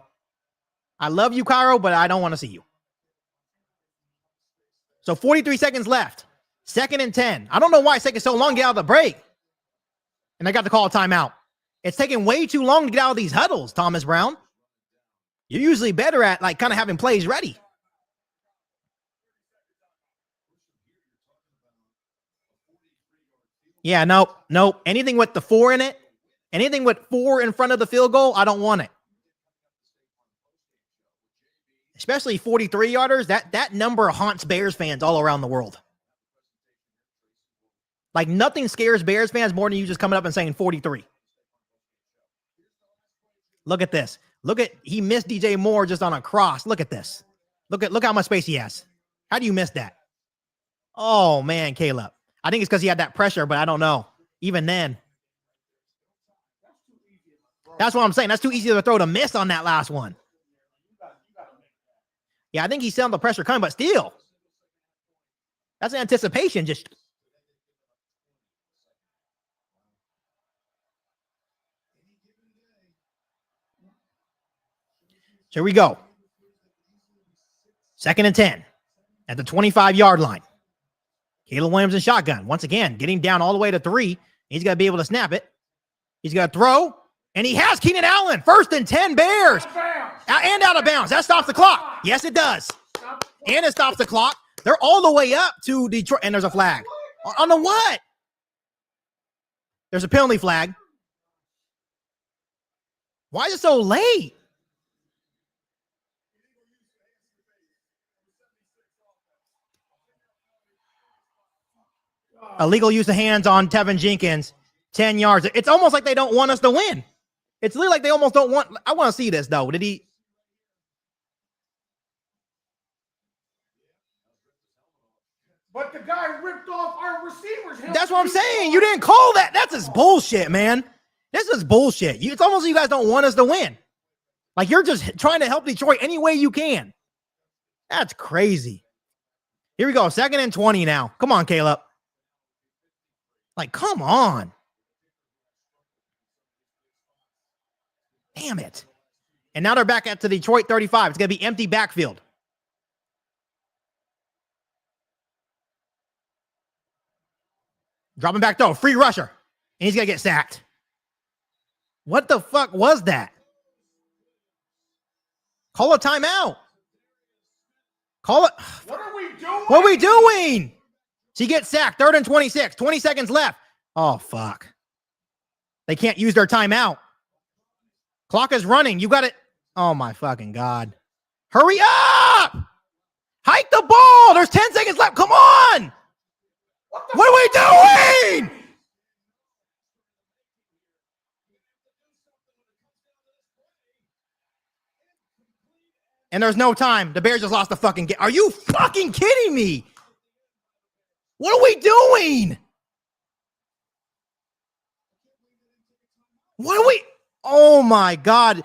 I love you, Cairo, but I don't want to see you. So 43 seconds left. 2nd and 10. I don't know why it's taking so long to get out of the break. And I got to call a timeout. It's taking way too long to get out of these huddles, Thomas Brown. You're usually better at like kind of having plays ready. Yeah, nope. Anything with the 4 in it, anything with 4 in front of the field goal, I don't want it. Especially 43-yarders, that number haunts Bears fans all around the world. Like nothing scares Bears fans more than you just coming up and saying 43. Look at this. He missed DJ Moore just on a cross. Look at this. Look how much space he has. How do you miss that? Oh man, Caleb. I think it's because he had that pressure, but I don't know. Even then. That's what I'm saying. That's too easy to throw to miss on that last one. Yeah, I think he's selling the pressure coming, but still. That's anticipation. Just. Here we go. 2nd and 10 at the 25-yard line. Caleb Williams in shotgun. Once again, getting down all the way to 3. He's got to be able to snap it. He's got to throw. And he has Keenan Allen. 1st and 10 Bears. And out of bounds. That stops the clock. Yes, it does. And it stops the clock. They're all the way up to Detroit. And there's a flag. On the what? There's a penalty flag. Why is it so late? Illegal use of hands on Tevin Jenkins, 10 yards. It's almost like they don't want us to win. It's literally like they almost don't want. I want to see this, though. Did he? But the guy ripped off our receiver's helmet. That's what I'm saying. You didn't call that. That's just bullshit, man. This is bullshit. It's almost like you guys don't want us to win. Like you're just trying to help Detroit any way you can. That's crazy. Here we go. 2nd and 20 now. Come on, Caleb. Like, come on. Damn it. And now they're back at the Detroit 35. It's going to be empty backfield. Dropping back though. Free rusher. And he's going to get sacked. What the fuck was that? Call a timeout. Call it. What are we doing? What are we doing? She gets sacked. 3rd and 26. 20 seconds left. Oh, fuck. They can't use their timeout. Clock is running. You got it. Oh, my fucking God. Hurry up. Hike the ball. There's 10 seconds left. Come on. What are we doing? And there's no time. The Bears just lost the fucking game. Are you fucking kidding me? What are we doing? What are we? Oh my God.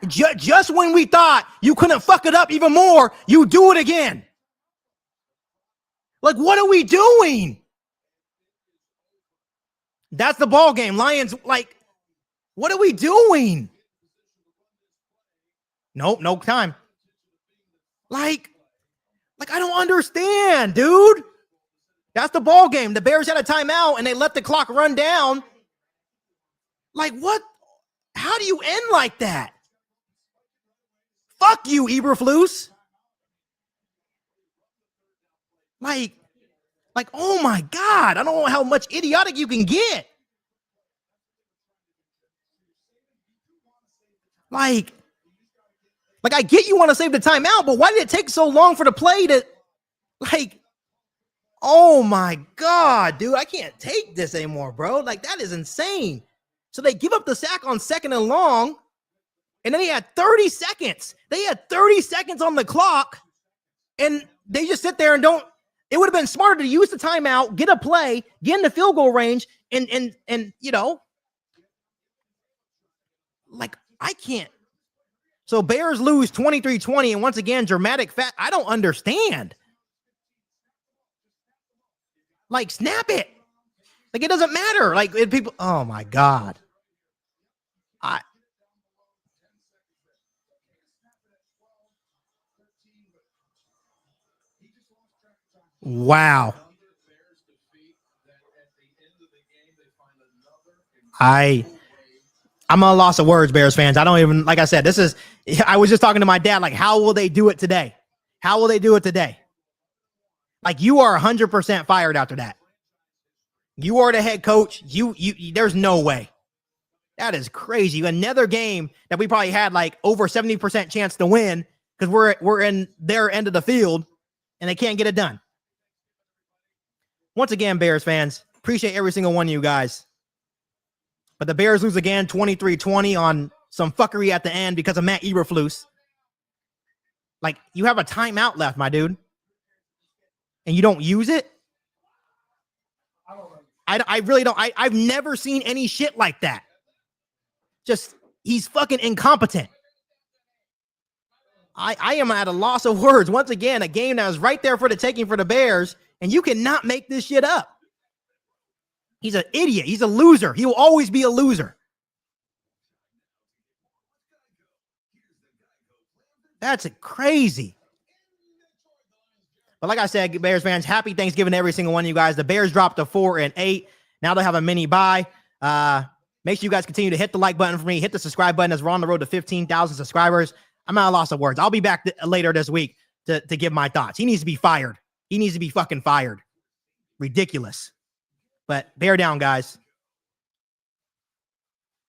Just when we thought you couldn't fuck it up even more, you do it again. Like, what are we doing? That's the ball game. Lions, like, what are we doing? Nope, no time. Like, I don't understand, dude. That's the ball game. The Bears had a timeout and they let the clock run down. Like, what? How do you end like that? Fuck you, Eberflus. Like, oh my God. I don't know how much idiotic you can get. Like I get you want to save the timeout, but why did it take so long for the play to, like, oh my God, dude, I can't take this anymore, bro. Like, that is insane. So they give up the sack on 2nd and long, and then he had 30 seconds. They had 30 seconds on the clock, and they just sit there and don't. It would have been smarter to use the timeout, get a play, get in the field goal range, and you know, like, I can't. So Bears lose 23-20, and once again, dramatic fact. I don't understand. Like, snap it. Like, it doesn't matter. Like, people, oh my God. Wow. I'm at a loss of words, Bears fans. I don't even, like I said, I was just talking to my dad, like, how will they do it today? How will they do it today? Like, you are 100% fired after that. You are the head coach. There's no way. That is crazy. Another game that we probably had like over 70% chance to win because we're in their end of the field and they can't get it done. Once again, Bears fans, appreciate every single one of you guys. But the Bears lose again, 23-20 on some fuckery at the end because of Matt Eberflus. Like, you have a timeout left, my dude, and you don't use it? I really don't. I've never seen any shit like that. Just, he's fucking incompetent. I am at a loss of words. Once again, a game that was right there for the taking for the Bears, and you cannot make this shit up. He's an idiot. He's a loser. He will always be a loser. That's crazy. But like I said, Bears fans, happy Thanksgiving to every single one of you guys. The Bears dropped to 4-8. Now they have a mini bye. Make sure you guys continue to hit the like button for me. Hit the subscribe button as we're on the road to 15,000 subscribers. I'm at a loss of words. I'll be back later this week to give my thoughts. He needs to be fired. He needs to be fucking fired. Ridiculous. But bear down, guys.